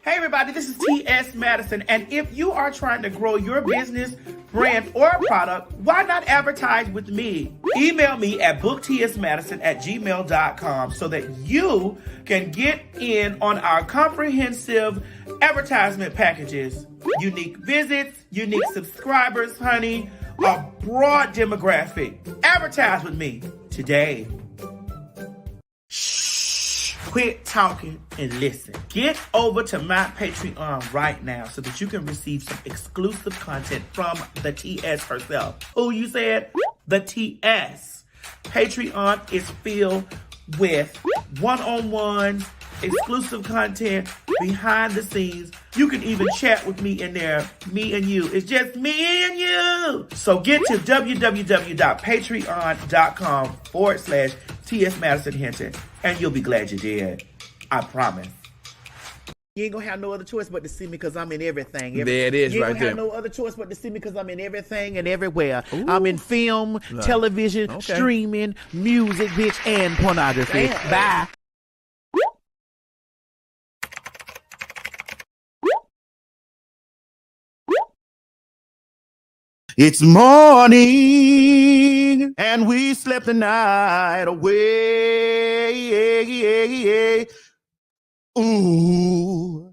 Hey everybody, this is T.S. Madison, and if you are trying to grow your business, brand, or product, why not advertise with me? Email me at booktsmadison@gmail.com so that you can get in on our comprehensive advertisement packages. Unique visits, unique subscribers, honey, a broad demographic. Advertise with me today. Quit talking and listen. Get over to my Patreon right now so that you can receive some exclusive content from the TS herself. Who you said? The TS. Patreon is filled with one-on-ones, exclusive content, behind the scenes. You can even chat with me in there. Me and you. It's just me and you. So get to www.patreon.com/TS Madison Hinton, and you'll be glad you did. I promise. You ain't gonna have no other choice but to see me because I'm in everything. There it is, you ain't right gonna there. have no other choice but to see me because I'm in everything and everywhere. Ooh. I'm in film, television, streaming, music, bitch, and pornography. Damn. Bye. It's morning, and we slept the night away. Ooh.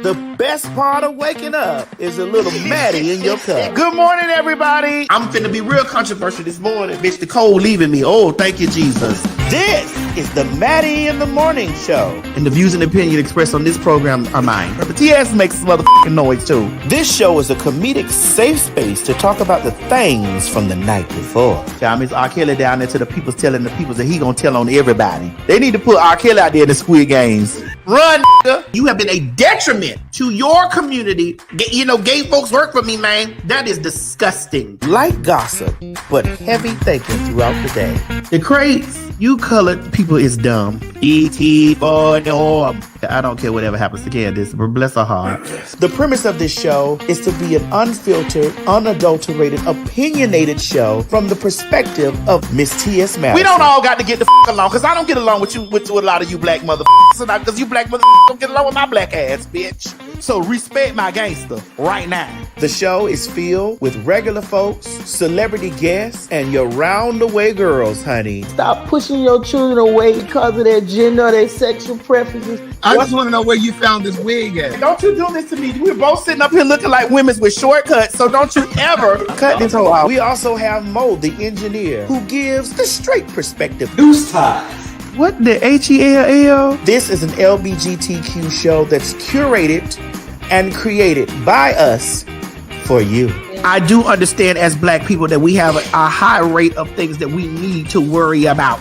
The best part of waking up is a little Maddie in your cup. Good morning, everybody. I'm finna be real controversial this morning. Bitch, the cold leaving me. Oh, thank you, Jesus. This is the Maddie in the Morning Show. And the views and opinion expressed on this program are mine. But the TS makes some motherfucking noise, too. This show is a comedic safe space to talk about the things from the night before. Time is R. Kelly down there to the people's telling the people that he gonna tell on everybody. They need to put R. Kelly out there in the Squid Games. Run, nigga. You have been a detriment to your community. You know, gay folks work for me, man. That is disgusting. Light gossip, but heavy thinking throughout the day. The crates, you colored people is dumb. E.T. for norm. I don't care whatever happens to Candace, but bless her heart. The premise of this show is to be an unfiltered, unadulterated, opinionated show from the perspective of Miss T.S. Madison. We don't all got to get the along, because I don't get along with you, with a lot of you black motherfuckers, because you black motherfuckers don't get along with my black ass, bitch. So respect my gangster right now. The show is filled with regular folks, celebrity guests, and your round-the-way girls, honey. Stop pushing your children away because of their gender or their sexual preferences. I just want to know where you found this wig at. Don't you do this to me. We're both sitting up here looking like women with shortcuts, so don't you ever cut this whole out. We also have Mo, the engineer, who gives the straight perspective. Deuce ties. What the Hell? This is an LBGTQ show that's curated and created by us for you. I do understand as black people that we have a high rate of things that we need to worry about.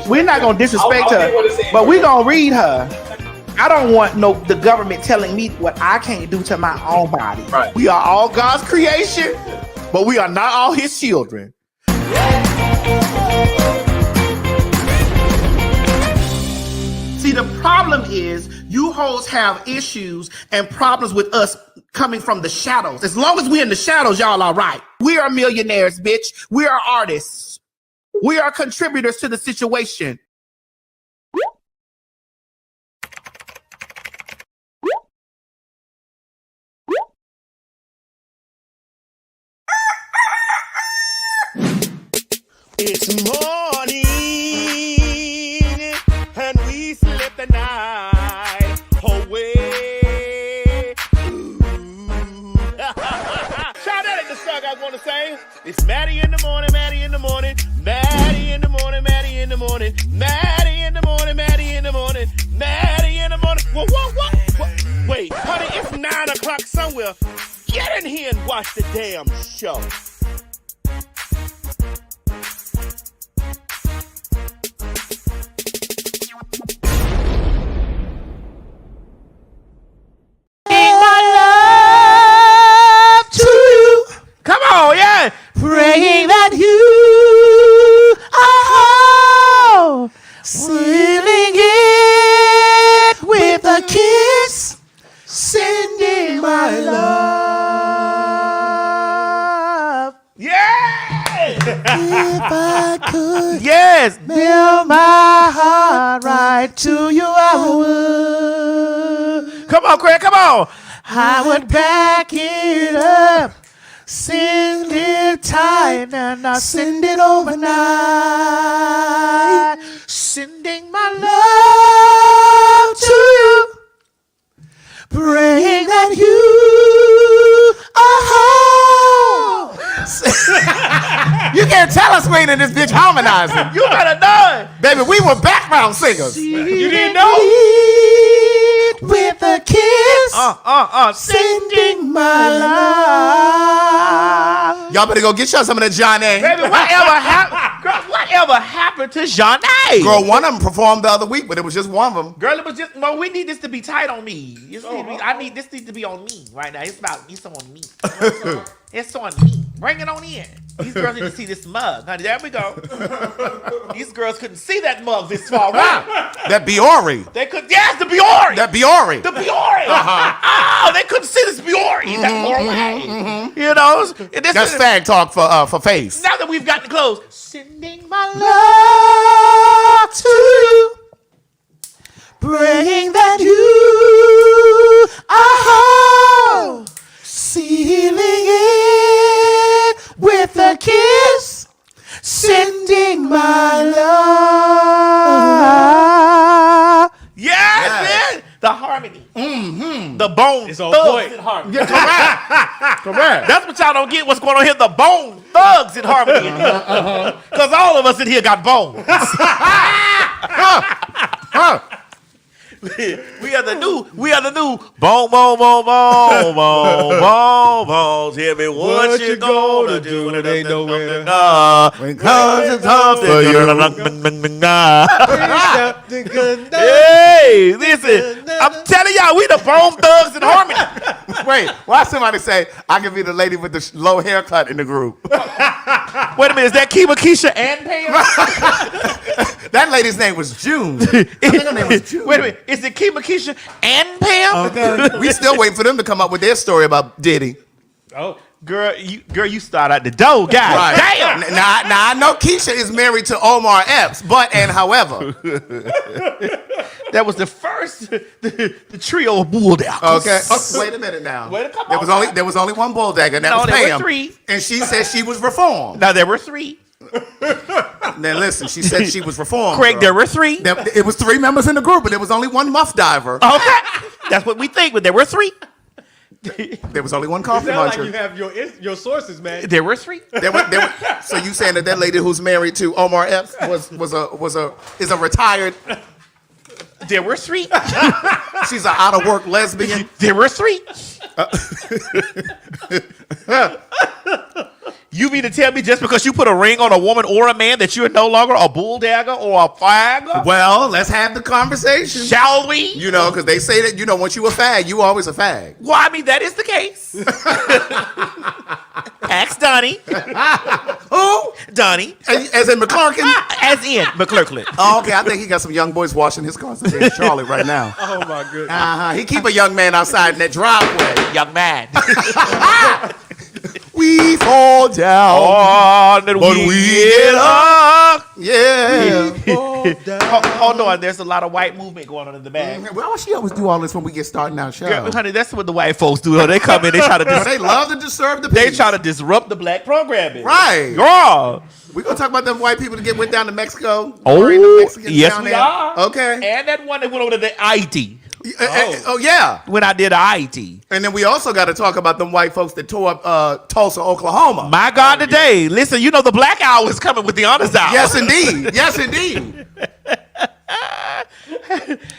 We're not going to disrespect her, but we're going to read her. I don't want the government telling me what I can't do to my own body. Right. We are all God's creation, but we are not all his children. See, the problem is you hoes have issues and problems with us coming from the shadows. As long as we're in the shadows, y'all are right. We are millionaires, bitch. We are artists. We are contributors to the situation. It's morning, and we slept the night away. Shout out at the song I want to say. It's Maddie in the morning, Maddie in the morning, Maddie in the morning, Maddie in the morning, Maddie in the morning, Maddie in the morning, Maddie in the morning. What? Wait, honey, it's 9 o'clock somewhere. Get in here and watch the damn show. Oh, yeah. Praying that you are sealing it with a kiss, sending my love. Yeah! If I could yes, mail my heart right to you, I would. Craig. Come on. I would back it up. Send it tight and I send it overnight. Sending my love to you. Praying that you are home. You can't tell us we ain't in this bitch harmonizing. You better know it. Baby, we were background singers. You didn't know? With a kiss. Sending my love. Y'all better go get y'all some of that Johnny. Baby, whatever happened to Johnny? Girl, one of them performed the other week, but it was just one of them. Girl, it was just, well, we need this to be tight on me. This needs to be on me right now. It's on me. It's on me. Bring it on in. These girls need to see this mug. Honey, there we go. These girls couldn't see that mug this far right. That Biore. They could, yes, the Biore. That Biore. The Biore. Oh, they couldn't see this Biore that far away. You know? That's fag talk for face. Now that we've gotten close, sending my love to you, praying that you are home, sealing it with a kiss, sending my love. Yes, man. The harmony. Mm-hmm. The bone thugs in harmony. Yeah, correct. That's what y'all don't get. What's going on here? The bone thugs in harmony. Because all of us in here got bones. We are the new bone bones. Hear me, what you gonna do? It ain't nowhere. When comes to talk for you. Hey, listen, I'm telling y'all, we the bone thugs in harmony. Wait, why somebody say I can be the lady with the low haircut in the group? Wait a minute, is that Kiva, Keisha, and Pam? That lady's name was June. I think her name was June. Wait a minute, is it Kiva, Keisha, and Pam? Okay. We still waiting for them to come up with their story about Diddy. Oh, girl, you start out the door, guys. Right. Damn. Now I know Keisha is married to Omar Epps, however. That was the first, the trio of bulldaggers. Okay. Oh, wait a minute now. There was only one bulldagger, and that was there Pam. were three. And she said she was reformed. Now there were three. Now listen, she said she was reformed. Craig, girl. there were three. It was three members in the group, but there was only one muff diver. Okay. That's what we think, but there were three. There was only one coffee Sound muncher. like you have your sources, man. There were three. So you saying that lady who's married to Omar Epps is a retired? There were three. She's an out of work lesbian. There were three. You mean to tell me just because you put a ring on a woman or a man that you're no longer a bulldagger or a fag? Well, let's have the conversation. Shall we? You know, because they say that, once you a fag, you always a fag. Well, I mean, that is the case. Ask Donnie. Who? Donnie. As in McClurkin? As in McClurkin. Oh, okay. I think he got some young boys washing his cars in Charlotte right now. Oh, my goodness. He keep a young man outside in that driveway. Young man. We fall down, but we get up. Yeah. Hold on, there's a lot of white movement going on in the back. Well, she always do all this when we get starting our show. Girl, honey, that's what the white folks do. They come in, they try to they love to disturb the peace. They try to disrupt the black programming. Right. Girl. We're going to talk about them white people that went down to Mexico. Oh, yes, we are. Okay. And that one that went over to the IET. Oh, yeah. When I did the IET. And then we also got to talk about them white folks that tore up Tulsa, Oklahoma. My God, today. Listen, the black hour is coming with the honest hour. Yes, indeed. Yes, indeed.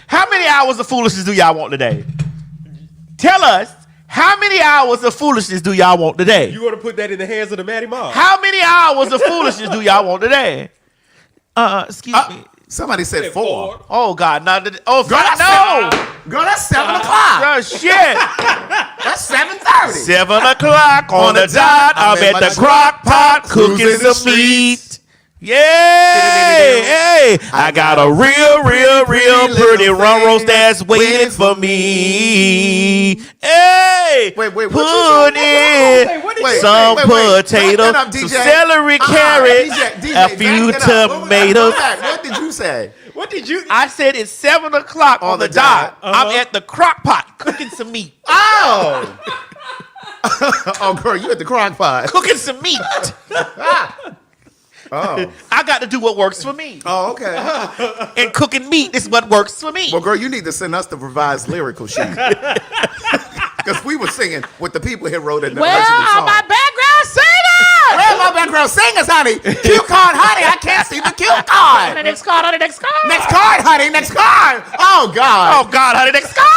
How many hours of foolishness do y'all want today? Tell us, how many hours of foolishness do y'all want today? You want to put that in the hands of the Maddie Mob? How many hours of foolishness do y'all want today? Excuse me. Somebody said 4. Oh, God. No. Girl, that's 7 o'clock. Girl, shit. That's 7:30. 7 o'clock on the dot. I'm at the crock pot cooking some meat. Yay! Hey, I got a real pretty rum roast that's waiting for me. Hey, wait, put in some potato, some celery, carrot, a few tomatoes. What did you say? What did you? I said it's 7 o'clock on the dot. I'm at the crock pot cooking some meat. Oh. Oh, girl, you at the crock pot. Cooking some meat. Oh. I got to do what works for me. Oh, okay. And cooking meat is what works for me. Well, girl, you need to send us the revised lyrical sheet. Because we were singing what the people here wrote in the original song. My background singer! Where are my background singers, honey? Cue card, honey. I can't see the cue card. The next card, honey, next card. Next card, honey. Next card. Oh, God. Oh, God, honey, next card.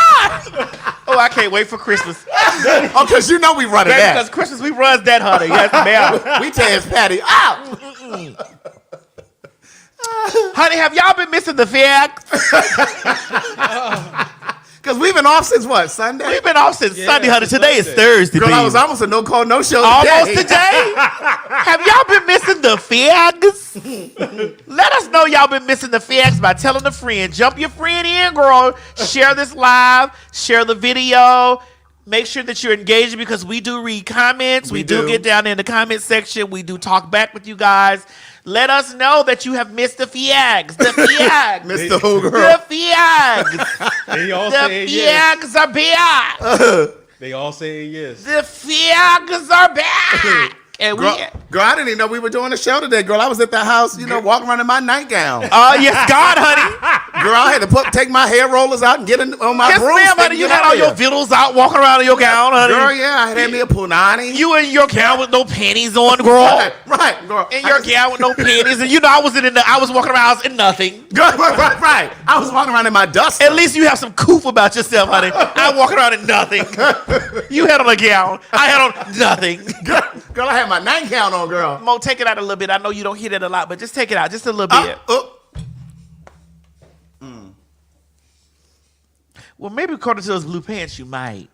Oh, I can't wait for Christmas. Oh, because you know we run it that. Because Christmas, we runs that, honey. Yes, ma'am. We Taz Patty out. Honey, have y'all been missing the fact? Because we've been off since what, Sunday? We've been off since Sunday, honey. Today is Thursday, Girl, baby. I was almost a no-call, no-show Almost today? Have y'all been missing the fags? Let us know y'all been missing the fags by telling a friend. Jump your friend in, girl. Share this live. Share the video. Make sure that you're engaging because we do read comments. We do get down in the comment section. We do talk back with you guys. Let us know that you have missed the fags. The fags. Mr. Who, girl? The fags. They all The saying yes. fags are back. They all saying yes. The fags are back. And Girl, I didn't even know we were doing a show today, girl. I was at the house, walking around in my nightgown. Yes, God, honey. Girl, I had to take my hair rollers out and get on my Yes, broomstick. ma'am, honey. You had all your vittles out walking around in your gown, honey. Girl, yeah, I had me a punani. You in your gown with no panties on, girl. Right, girl. In your gown with no panties, and I was walking around in nothing. Girl, right. I was walking around in my dust. At least you have some coof about yourself, honey. I'm walking around in nothing. You had on a gown. I had on nothing. Girl, I had my nightgown on, girl. Mo, take it out a little bit. I know you don't hear that a lot, but just take it out just a little bit. Well, maybe according to those blue pants, you might.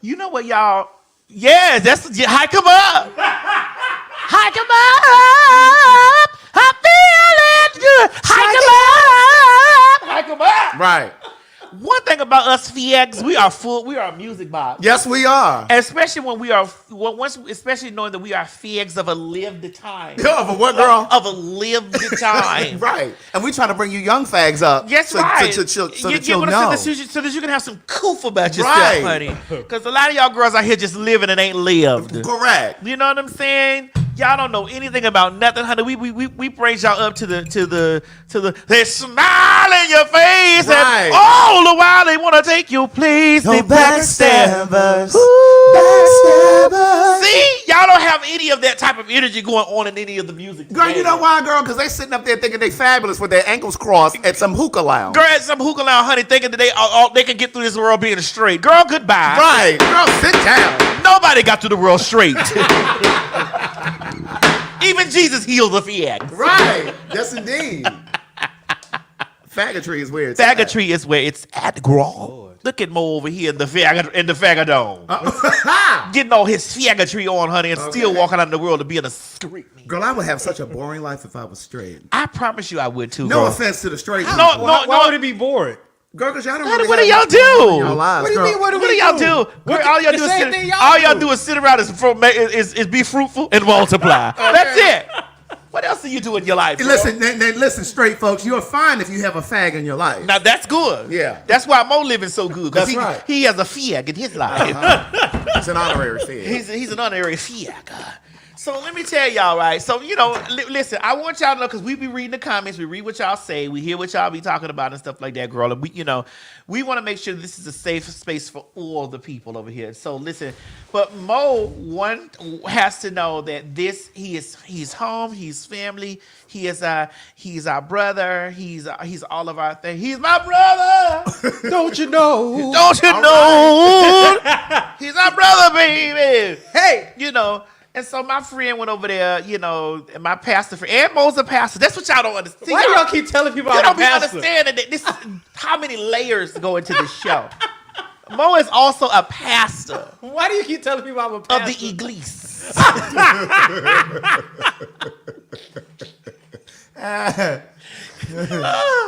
You know what, y'all? Yeah, hike them up. Hike them up. I'm feeling good. Hike them up. Right. One thing about us fags, we are a music box. Yes, we are. Especially especially knowing that we are fags of a lived time. Of a what, girl? Of a lived time. Right. And we trying to bring you young fags up. Yes, so, right. So that you'll know. So that you can have some coof about yourself, Right. honey. Because a lot of y'all girls out here just living and ain't lived. Correct. You know what I'm saying? Y'all don't know anything about nothing, honey. We bring y'all up to the they smile in your face, Right. and all the while they want to take your place. No They backstabbers. Backstabbers. See, y'all don't have any of that type of energy going on in any of the music. Girl, today. you know why, girl? Because they sitting up there thinking they fabulous with their ankles crossed at some hookah lounge. Girl, at some hookah lounge, honey, thinking that they can get through this world being straight. Girl, goodbye. Right. Girl, sit down. Nobody got through the world straight. Even Jesus healed the fag. Right. Yes, indeed. Faggotry is where it's Faggotry is where it's at, girl. Look at Mo over here in the fagadome. Getting all his faggotry on, honey, and still walking out in the world to be in a street. Girl, I would have such a boring life if I was straight. I promise you I would too, No girl. offense to the straight people. Why would it be boring? Girl, because y'all don't Honey, really what do have y'all do? in your lives, What do you girl. mean, what do What do we y'all do? do? Girl, all y'all do is sit around is be fruitful and multiply. That's it. What else do you do in your life, girl? Listen, straight folks, you're fine if you have a fag in your life. Now that's good. Yeah. That's why Mo living so good. That's right. He has a fag in his life. It's an honorary fag. He's an honorary fag. So let me tell y'all, right? So, listen, I want y'all to know, because we be reading the comments, we read what y'all say, we hear what y'all be talking about and stuff like that, girl. And we want to make sure this is a safe space for all the people over here. So listen, but Mo has to know that he's home, he's family, he's our brother, he's all of our things. He's my brother. Don't you know? Don't you know? He's our brother, baby. Hey, And so my friend went over there, and my pastor friend, and Mo's a pastor. That's what y'all don't understand. why do y'all keep telling people You I'm don't a be pastor? understanding that this how many layers go into this show. Mo is also a pastor Why do you keep telling people I'm a pastor? of the Iglesias.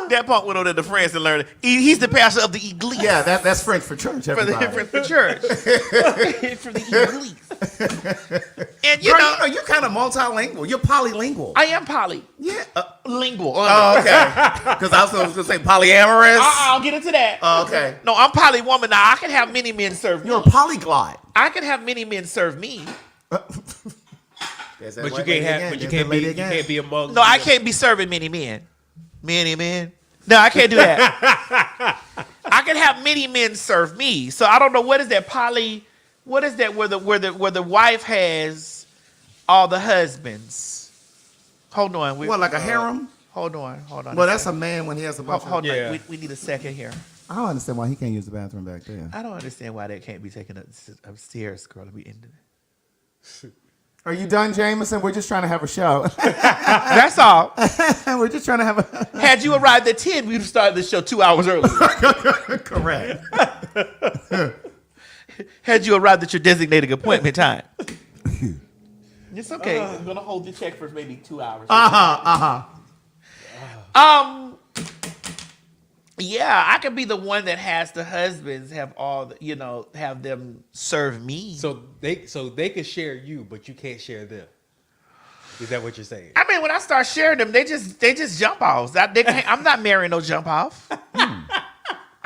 That punk went over to France and learned. He's the pastor of the Église. Yeah, that's French for church. For the Everybody. for church. For the Église. And you Girl, know, you're kind of multilingual. You're polylingual. I am poly. Yeah. Lingual. Oh, okay. Because I was going to say polyamorous. I'll get into that. Oh, okay. No, I'm poly woman now. I can have many men serve me. You're a polyglot. I can have many men serve me. But you can't be among. No, I can't be serving many men. Many men. No, I can't do that. I can have many men serve me. So I don't know what is that poly. What is that where the wife has all the husbands? Hold on. What, like a harem? Hold on. Well, that's a man when he has a bunch Hold Yeah. on. We need a second here. I don't understand why he can't use the bathroom back there. I don't understand why that can't be taken upstairs, girl. Let me end it. Are you done, Jameson? We're just trying to have a show. That's all. We're just trying to have a... Had you arrived at 10, we'd have started the show 2 hours earlier. Correct. Had you arrived at your designated appointment time. It's okay. I'm going to hold the check for maybe 2 hours. Yeah, I could be the one that has the husbands have all the, have them serve me. So they can share you, but you can't share them. Is that what you're saying? I mean, when I start sharing them, they just jump off. I'm not marrying no jump off.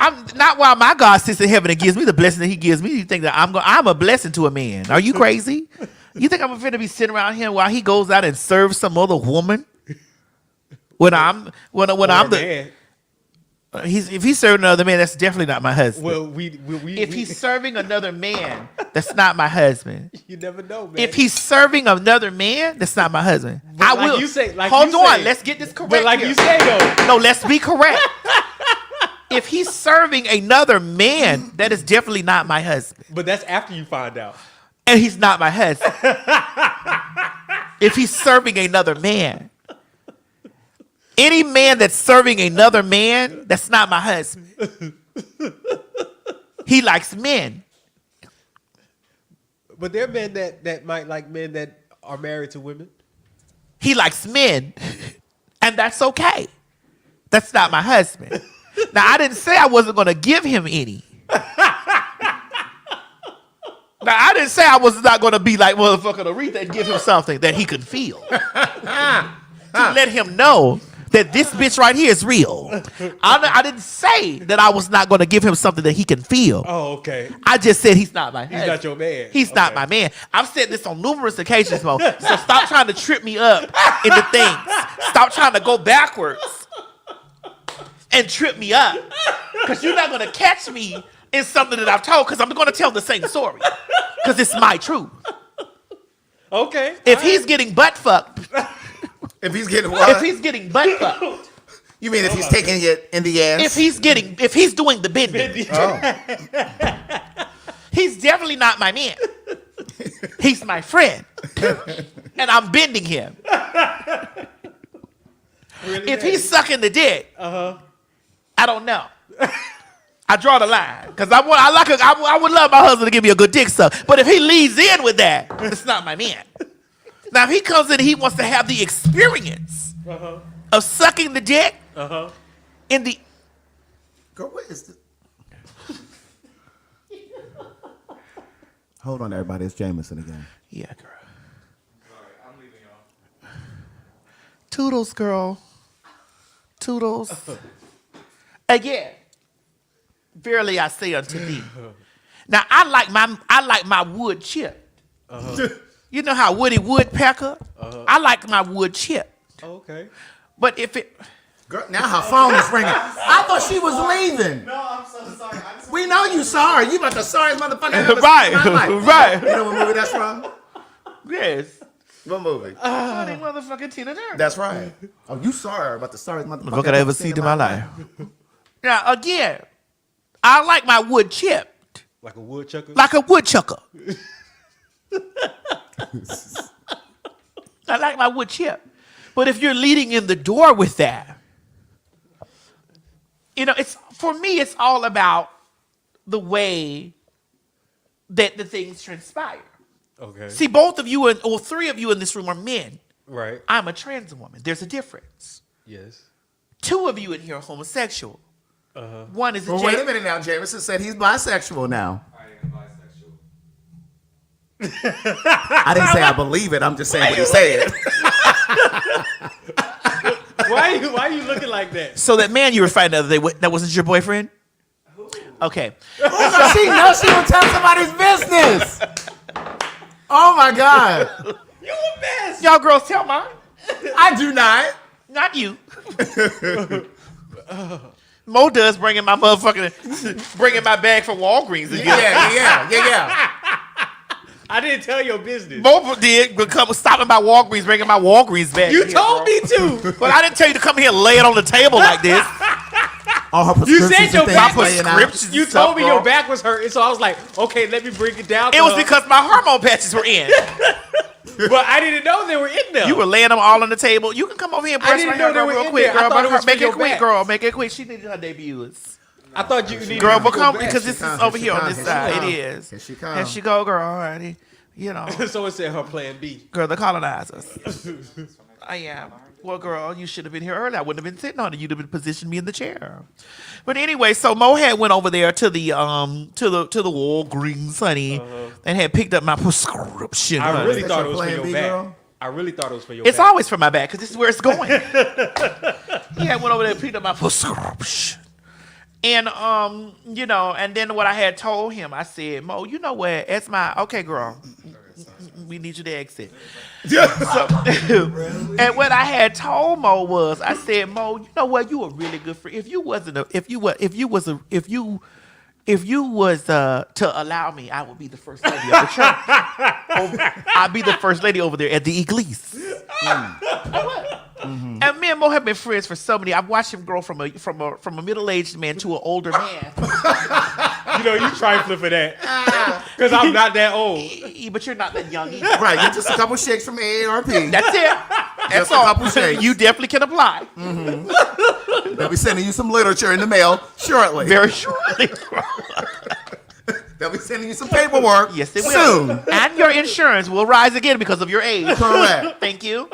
I'm not while my God sits in heaven and gives me the blessing that He gives me. You think that I'm a blessing to a man? Are you crazy? You think I'm finna be sitting around here while he goes out and serves some other woman? When I'm the Man. if he's serving another man, that's definitely not my husband. Well, if he's serving another man, that's not my husband. you never know, man. If he's serving another man, that's not my husband. But I like will. you say, like hold you on, say. let's get this correct. But like here. you say though, No, let's be correct. If he's serving another man, that is definitely not my husband. but that's after you find out. And he's not my husband. If he's serving another man. Any man that's serving another man, that's not my husband. He likes men. But there are men that might like men that are married to women. He likes men. And that's okay. That's not my husband. Now, I didn't say I wasn't going to give him any. Now, I didn't say I was not going to be like motherfucking Aretha and give him something that he could feel. To let him know that this bitch right here is real. I didn't say that I was not going to give him something that he can feel. Oh, okay. I just said he's not my husband. He's not your man. He's not my man. I've said this on numerous occasions, Mo. So stop trying to trip me up into things. Stop trying to go backwards and trip me up. Because you're not going to catch me in something that I've told, because I'm going to tell the same story. Because it's my truth. Okay. If he's getting butt fucked, If he's getting what? if he's getting butt fucked, You mean if he's taking it in the ass? if he's doing the bending, he's definitely not my man. He's my friend. And I'm bending him. Really If bad. he's sucking the dick, I don't know. I draw the line because I would love my husband to give me a good dick suck. But if he leads in with that, it's not my man. Now if he comes in, he wants to have the experience of sucking the dick in the. Girl, what is this? Hold on, everybody. It's Jameson again. Yeah, girl. I'm leaving y'all. Toodles, girl. Toodles. Again, verily I say unto thee. Now I like my wood chipped. You know how Woody Woodpecker? I like my wood chipped. Okay. But if it Girl, now her phone is ringing. I thought she was leaving. No, I'm so sorry. We know you sorry. You about the sorriest motherfucker I've ever Right, seen in my life. right. You know what movie that's from? yes, What movie? funny motherfucking Tina Turner. That's right. Oh, you sorry about the sorriest motherfucker Look at I ever seen in my life. Now again, I like my wood chipped Like a woodchucker. like a woodchucker. I like my wood chip. But if you're leading in the door with that, for me, it's all about the way that the things transpire. Okay. See, both of you or three of you in this room are men. Right. I'm a trans woman. There's a difference. Yes. 2 of you in here are homosexual. One is a Well, wait a minute now. Jameson said he's bisexual now. I am bisexual. I didn't say I believe it. I'm just saying what he said. Why are you looking like that? So that man you were fighting the other day, that wasn't your boyfriend? Okay. Now she will tell somebody's business. Oh my God. You a mess. Y'all girls tell mine. I do not. Not you. Mo does bringing my bag from Walgreens again. Yeah. I didn't tell your business. Mo did become stopping by Walgreens, bringing my Walgreens bag. You told me to. But I didn't tell you to come here and lay it on the table like this. All her You prescriptions said your and back things was laying out. prescriptions. You and stuff, told me bro. your back was hurting, so I was like, okay, let me bring it down. It was because my hormone patches were in. But I didn't know they were in there. You were laying them all on the table. You can come over here and I brush didn't my hair, know they girl, were real in quick, there. I girl. thought it was Make for your it quick, back. girl. Make it quick. She needed her debuts. I thought you needed Girl, to but go come back. because this is over here on this side. It is. Here she comes. Here she go, girl. Alrighty. You know, So it said her plan B. girl, the colonizers. I am. Well, girl, you should have been here earlier. I wouldn't have been sitting on it. You'd have been positioned me in the chair. But anyway, so Mo had went over there to the Walgreens, honey, and had picked up my prescription. I honey. really Is that thought your it was for plan your B, back. girl? I really thought it was for your It's back. always for my back because this is where it's going. He had went over there and picked up my prescription. And you know, and then what I had told him, I said, Mo, you know what? It's my okay, girl. We need you to exit. And what I had told Mo was, I said, Mo, you know what? You a really good friend. If you was to allow me, I would be the first lady of the church. I'd be the first lady over there at the Eglise. And me and Mo have been friends for so many. I've watched him grow from a middle-aged man to an older man. You know, you trifling for that. Because I'm not that old. But you're not that young either. Right, you're just a couple shakes from AARP. That's it. Just That's a all. couple shakes. You definitely can apply. They'll be sending you some literature in the mail shortly. Very shortly. They'll be sending you some paperwork Yes, they will. soon. And your insurance will rise again because of your age. Correct. Thank you.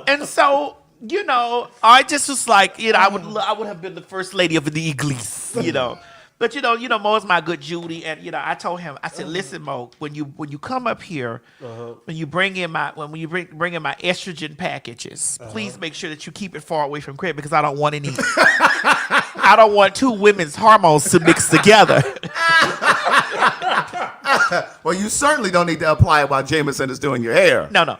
And so, you know, I just was like, you know, I would have been the first lady of the Eglise, you know. But you know, Mo's my good Judy, and you know, I told him, I said, listen, Mo, when you come up here, when you bring in my estrogen packages, please make sure that you keep it far away from crib because I don't want any. I don't want 2 women's hormones to mix together. Well, you certainly don't need to apply it while Jameson is doing your hair. No.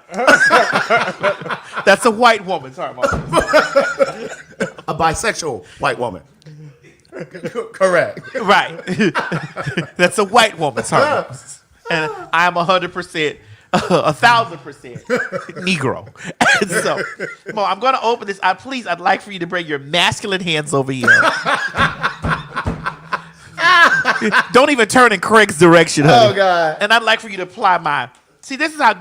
That's a white woman's hormone. A bisexual white woman. Correct. Right. That's a white woman's hormones. And I'm 100%, 1,000% Negro. And so, Mo, I'm going to open this. I'd like for you to bring your masculine hands over here. Don't even turn in Craig's direction, honey. Oh, God. And I'd like for you to apply my. See, this is how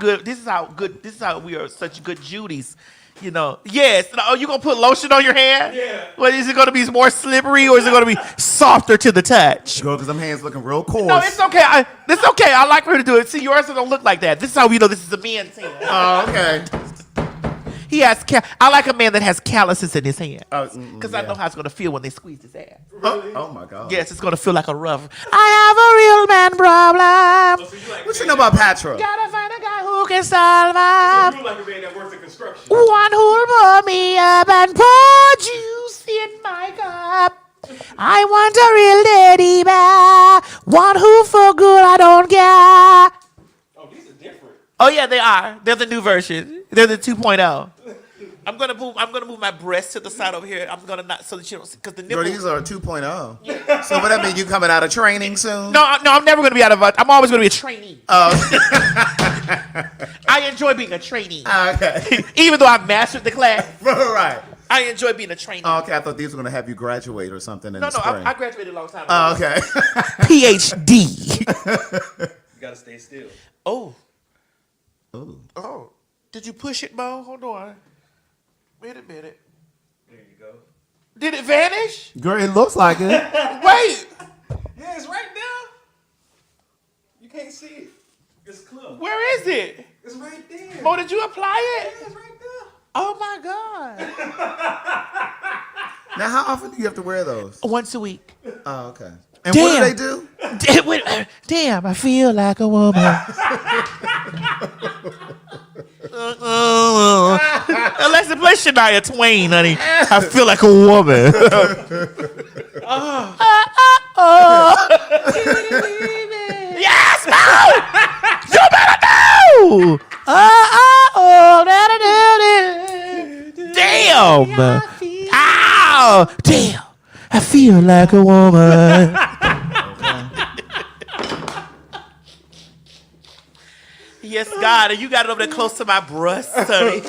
we are such good Judies. You know, yes. Oh, you gonna put lotion on your hair? Yeah. Well, is it gonna be more slippery or is it gonna be softer to the touch? Girl, because them hands looking real coarse. No, it's okay. It's okay. I like for her to do it. See, yours don't look like that. This is how we know this is a man's hand. Oh, okay. He has. I like a man that has calluses in his hand because I yeah. know how it's gonna feel when they squeeze his ass. Oh, my God. Yes, it's gonna feel like a rough. I have a real man problem. What you know about Patra? Gotta find a guy who can solve it. You like a man that works in construction. One who'll pour me up and pour juice in my cup. I want a real daddy bear. One who for good I don't care. Oh, these are different. Oh yeah, they are. They're the new version. They're the 2.0. I'm gonna move my breast to the side over here. I'm gonna not so that you don't see because the Girl, nipple. these are 2.0. So would that mean you coming out of training soon? No, I'm never gonna be out of. I'm always gonna be a trainee. Oh. I enjoy being a trainee, Okay. even though I've mastered the class. Right. I enjoy being a trainee. Okay, I thought these were going to have you graduate or something in No, the spring. I graduated a long time ago. Oh, okay. PhD. You gotta stay still. Oh. Ooh. Oh. Did you push it, Mo? Hold on. Wait a minute. There you go. Did it vanish? Girl, it looks like it. Wait. Yeah, it's right there. You can't see it. It's clear. Where is it? It's right there. Mo, did you apply it? It's right there. Oh, my God. Now, how often do you have to wear those? Once a week. Oh, okay. And what do they do? Damn, I feel like a woman. Alexa, play Shania Twain, honey. I feel like a woman. Yes, no! You better do! Damn! Ow! Damn! I feel like a woman. Yes, God, and you got it over there close to my breast, honey.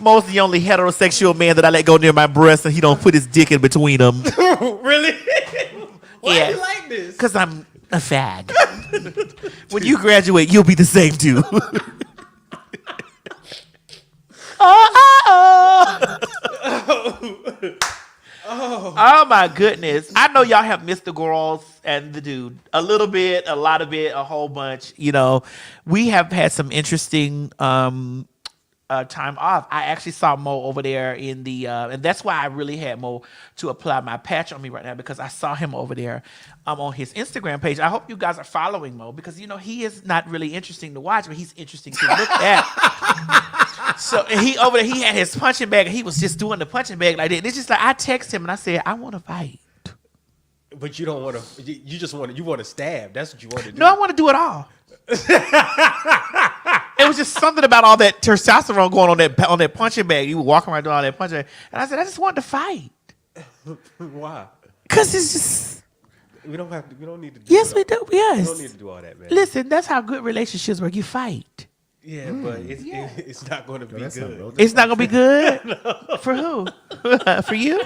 Most the only heterosexual man that I let go near my breast, and he don't put his dick in between them. Really? Why do you like this? Because I'm a fag. When you graduate, you'll be the same too. Oh my goodness. I know y'all have missed the girls and the dude. A little bit, a lot of it, a whole bunch. You know, we have had some interesting time off. I actually saw Mo over there in the, and that's why I really had Mo to apply my patch on me right now, because I saw him over there on his Instagram page. I hope you guys are following Mo, because, you know, he is not really interesting to watch, but he's interesting to look at. So he over there, he had his punching bag, and he was just doing the punching bag like that. It's just like, I text him and I said, I want to fight. But you don't want to, you just want to, you want to stab. That's what you want to do. No, I want to do it all. It was just something about all that testosterone going on that punching bag. You were walking around doing all that punching bag. And I said, I just wanted to fight. Why? Because it's just... We don't have to, we don't need to do Yes, we do. Yes. We don't need to do all that, man. Listen, that's how good relationships work. You fight. Yeah, but it's not going to be good. It's not going to be good? No. For who? For you?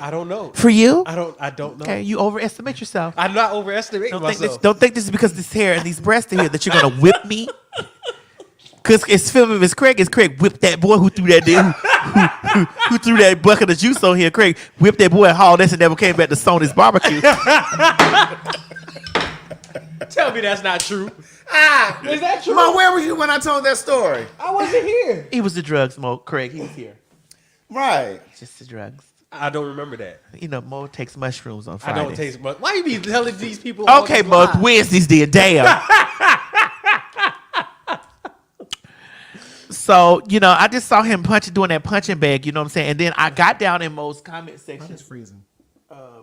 I don't know. For you? I don't know. Okay, you overestimate yourself. I'm not overestimating myself. Don't think this is because this hair and these breasts are here that you're going to whip me. Because it's filming Miss Craig. It's Craig whipped that boy who threw that who threw that bucket of juice on here. Craig whipped that boy and hauled this and never came back to Sony's barbecue. Tell me that's not true. Is that true? Mo, where were you when I told that story? I wasn't here. He was the drugs, Mo. Craig, he was here. Right. Just the drugs. I don't remember that. You know, Mo takes mushrooms on Fridays. I don't taste much. Why you be telling these people? Okay, Mo, Wednesdays then. Damn. So, you know, I just saw him doing that punching bag, you know what I'm saying? And then I got down in Mo's comment section. It's freezing.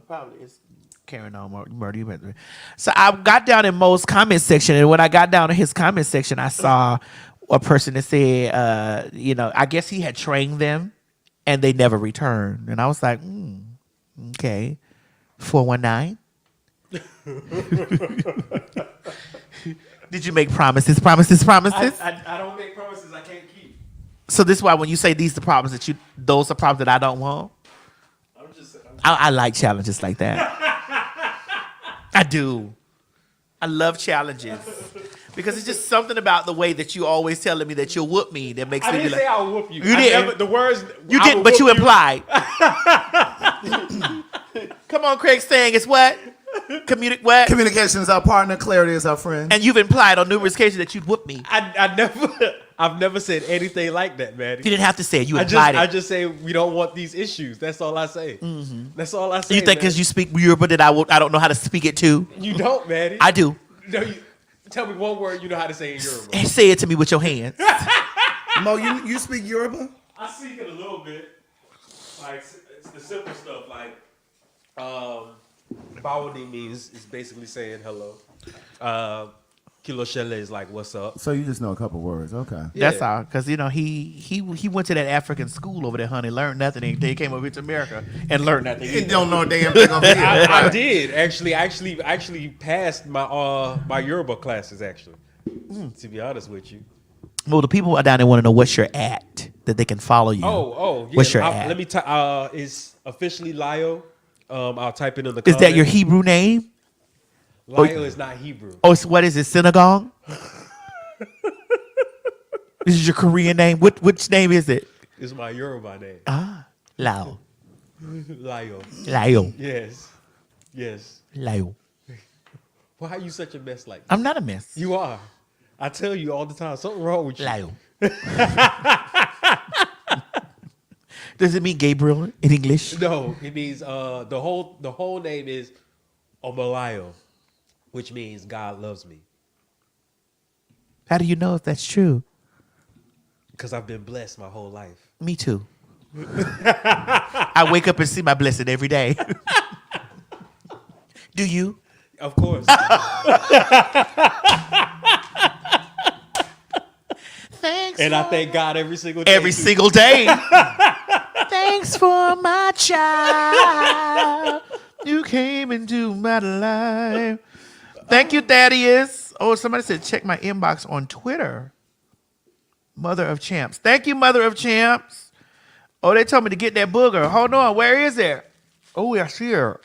Probably it's carrying on murder. So I got down in Mo's comment section, and when I got down in his comment section, I saw a person that said, you know, I guess he had trained them and they never returned. And I was like, okay, 419. Did you make promises? I don't make promises I can't keep. So this is why when you say these are the problems those are problems that I don't want. I like challenges like that. I do. I love challenges because it's just something about the way that you always telling me that you'll whoop me that makes me didn't say I'll whoop you. You didn't. The words you didn't, but you implied. Come on, Craig, saying it's what? What? Communication is our partner. Clarity is our friend. And you've implied on numerous occasions that you'd whoop me. I've never said anything like that, man. You didn't have to say it. You implied it. I just say we don't want these issues. That's all I say. Mm-hmm. That's all I say. You think because you speak Yoruba that I don't know how to speak it too? You don't, man. I do. No, tell me one word you know how to say in Yoruba. And say it to me with your hands. Mo, you speak Yoruba? I speak it a little bit. Like it's the simple stuff. Like Bawani means is basically saying hello. Kilo Shele is like, what's up? So you just know a couple words. Okay. Yeah. That's all. Because, you know, he went to that African school over there, honey, learned nothing. And he came over here to America and learned nothing. He don't know a damn thing over here. I did. Actually passed my my Yoruba classes, actually. To be honest with you. Well, the people down there want to know what's your at, that they can follow you. Oh, yeah. What's your at? Let me it's officially Lio. I'll type it in the Is comments. that your Hebrew name? Lio is not Hebrew. Oh, so what is it, synagogue? This is your Korean name? Which name is it? It's my Yoruba name. Lao. Lio. Lao. Yes. Lao. Why are you such a mess like this? I'm not a mess. You are. I tell you all the time, something wrong with you. Lyle. Does it mean Gabriel in English? No, it means the whole name is Omalayo, which means God loves me. How do you know if that's true? Because I've been blessed my whole life. Me too. I wake up and see my blessing every day. Do you? Of course. Thanks. And I thank God every single day. Every single day. Thanks for my child. You came into my life. Thank you, Thaddeus. Oh, somebody said check my inbox on Twitter. Mother of Champs. Thank you, Mother of Champs. Oh, they told me to get that booger. Hold on. Where is it? Oh, I see her.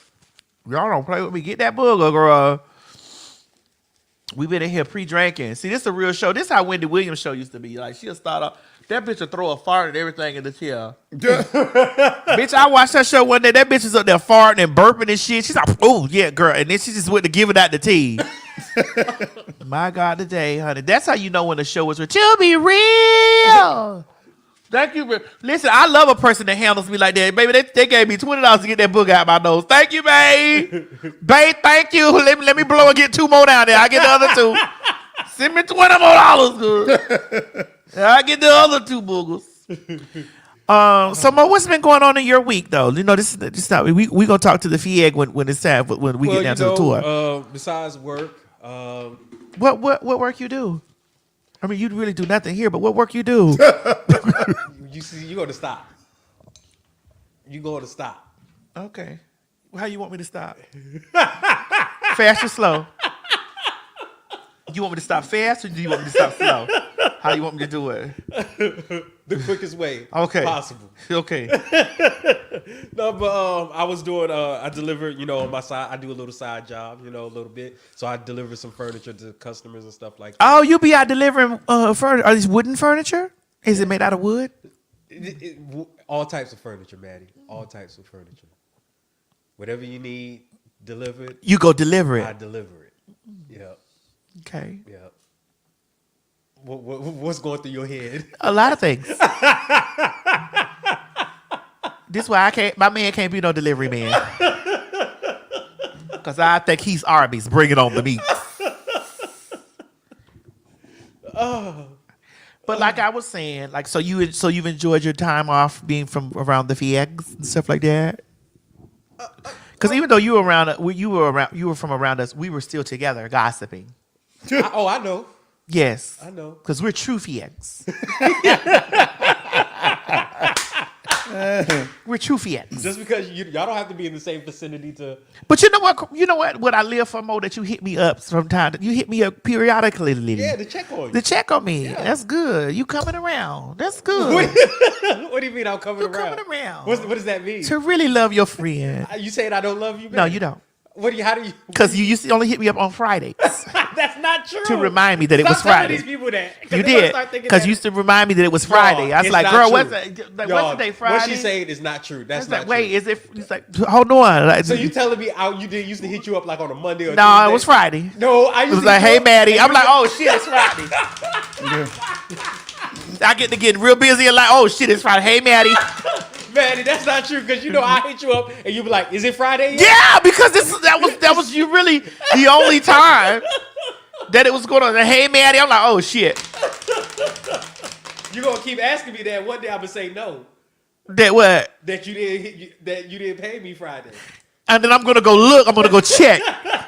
Y'all don't play with me. Get that booger, girl. We been in here pre-drinking. See, this is a real show. This is how Wendy Williams' show used to be. Like, she'll start off. That bitch will throw a fart and everything in the chair. Bitch, I watched that show one day. That bitch is up there farting and burping and shit. She's like, oh, yeah, girl. And then she just went to give it out the tea. My God, today, honey. That's how you know when the show is real. To be real. Thank you. Listen, I love a person that handles me like that. Baby, they gave me $20 to get that book out my nose. Thank you, babe. Babe, thank you. Let me blow and get 2 more down there. I get the other 2. Send me $20 more, good. I get the other 2 boogers. So Mo, what's been going on in your week though? You know, this not we gonna talk to the FIEG when it's time when we get down to the tour. Besides work, what work you do? I mean, you really do nothing here, but what work you do? you go to stop. You go to stop. Okay. How you want me to stop? Fast or slow? You want me to stop fast or do you want me to stop slow? How do you want me to do it? The quickest way possible. Okay. No, but I was doing, I delivered, on my side. I do a little side job, a little bit. So I deliver some furniture to customers and stuff like that. Oh, you be out delivering furniture? Are these wooden furniture? Is it made out of wood? All types of furniture, Maddie. All types of furniture. Whatever you need delivered. You go deliver it. I deliver it. Yeah. Okay. Yeah. What's going through your head? A lot of things. This why my man can't be no delivery man. Because I think he's Arby's. Bring it on the meat. But like I was saying, like so you've enjoyed your time off being from around the FIEGs and stuff like that. Because even though you were from around us, we were still together gossiping. I know. Yes. I know. Because we're true FIEGs. We're true FIEGs. Just because y'all don't have to be in the same vicinity to. But you know what? You know what? What I live for more that you hit me up from time. You hit me up periodically. Yeah, to check on you. To check on me. Yeah. That's good. You coming around. That's good. What do you mean I'm coming around? You're coming around. What does that mean? To really love your friend. You saying I don't love you, man? No, you don't. How do you? Because you used to only hit me up on Fridays. That's not true. To remind me that it was Friday. These people that. You did. Because you used to remind me that it was Friday. I was like, girl, what's the day, Friday? What she's saying is not true. That's not like, true. Wait, is it? It's like, hold on. Like, so you telling me you did used to hit you up like on a Monday or Tuesday? No, it was Friday. No, I used to. It was like, hey, Maddie. I'm like, oh, shit, it's Friday. I get to get real busy and like, oh, shit, it's Friday. Hey, Maddie. Maddie, that's not true because I hit you up and you be like, "Is it Friday yet?" Yeah, because that was you really the only time that it was going on. Hey, Maddie, I'm like, oh shit. You gonna keep asking me that? One day I'm gonna say no. That what? That you didn't pay me Friday. And then I'm gonna go look. I'm gonna go check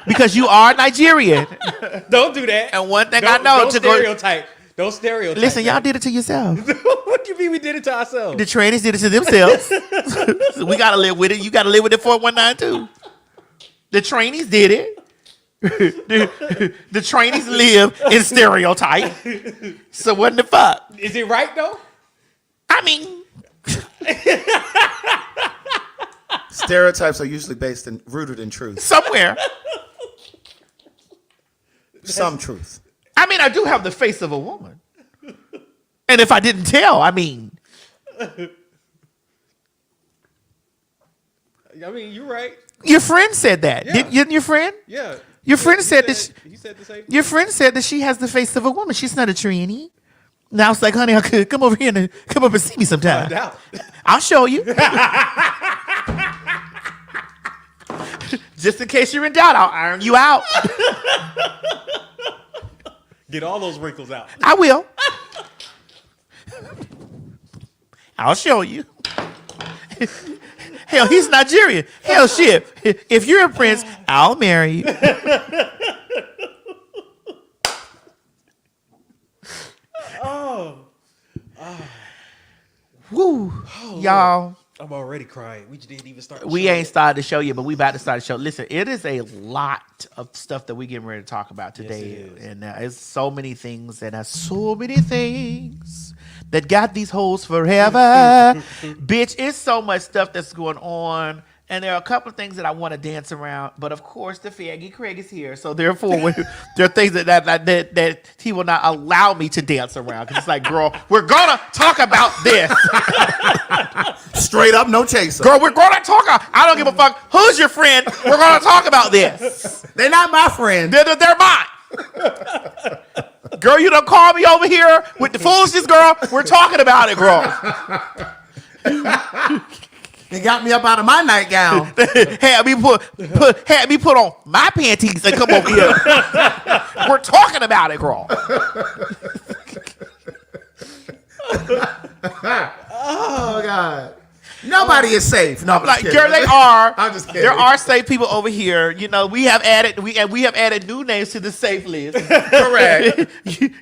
because you are Nigerian. Don't do that. And one thing I know don't stereotype. Don't stereotype. Listen, y'all did it to yourself. What do you mean we did it to ourselves? The trainees did it to themselves. So we gotta live with it. You gotta live with it 4192. The trainees did it. the trainees live in stereotype. So what the fuck? Is it right though? I mean, stereotypes are usually rooted in truth. Somewhere. Some truth. I mean, I do have the face of a woman. And if I didn't tell, I mean. You're right. Your friend said that. Yeah. Didn't your friend? Yeah. Your friend said that. You said the same. Your friend said that she has the face of a woman. She's not a tranny. Now it's like, honey, I could come over here and come up and see me sometime. I'll show you. Just in case you're in doubt, I'll iron you out. Get all those wrinkles out. I will. I'll show you. Hell, he's Nigerian. Hell, shit. If you're a prince, I'll marry you. Woo. Y'all. I'm already crying. We just didn't even start. We ain't started the show yet, but we about to start the show. Listen, it is a lot of stuff that we getting ready to talk about today. Yes, it is. And it's so many things, and there's so many things that got these hoes forever. Bitch, it's so much stuff that's going on. And there are a couple of things that I want to dance around. But of course, the faggy Craig is here. So therefore, there are things that he will not allow me to dance around. Because it's like, girl, we're going to talk about this. Straight up, no chaser. Girl, we're going to talk. I don't give a fuck who's your friend. We're going to talk about this. They're not my friend. They're mine. Girl, you done call me over here with the foolishness, girl. We're talking about it, girl. They got me up out of my nightgown. had me put on my panties and come over here. We're talking about it, girl. Oh God. Nobody is safe. No, I'm like, just kidding. girl, they are. I'm just kidding. There are safe people over here. You know, we have added new names to the safe list. Correct.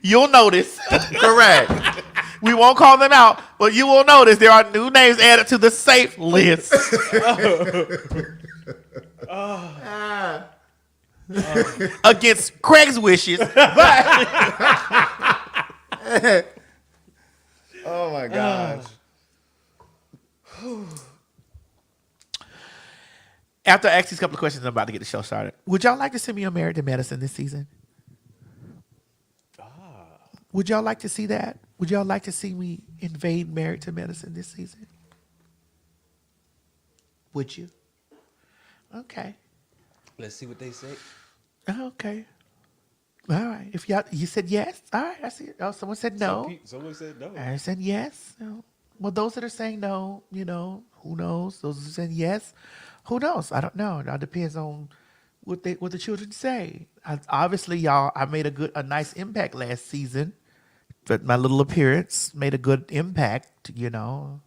You'll notice. Correct. We won't call them out, but you will notice there are new names added to the safe list. Against Craig's wishes. Oh my gosh. After I ask these couple of questions, I'm about to get the show started. Would y'all like to see me on Married to Medicine this season? Would y'all like to see that? Would y'all like to see me invade Married to Medicine this season? Would you? Okay. Let's see what they say. Okay. All right. If you said yes, all right. I see it. Oh, someone said no. Someone said no. I said yes. No. Well, those that are saying no, you know, who knows? Those who said yes, who knows? I don't know. It all depends on what the children say. Obviously, y'all, I made a nice impact last season. But my little appearance made a good impact, you know.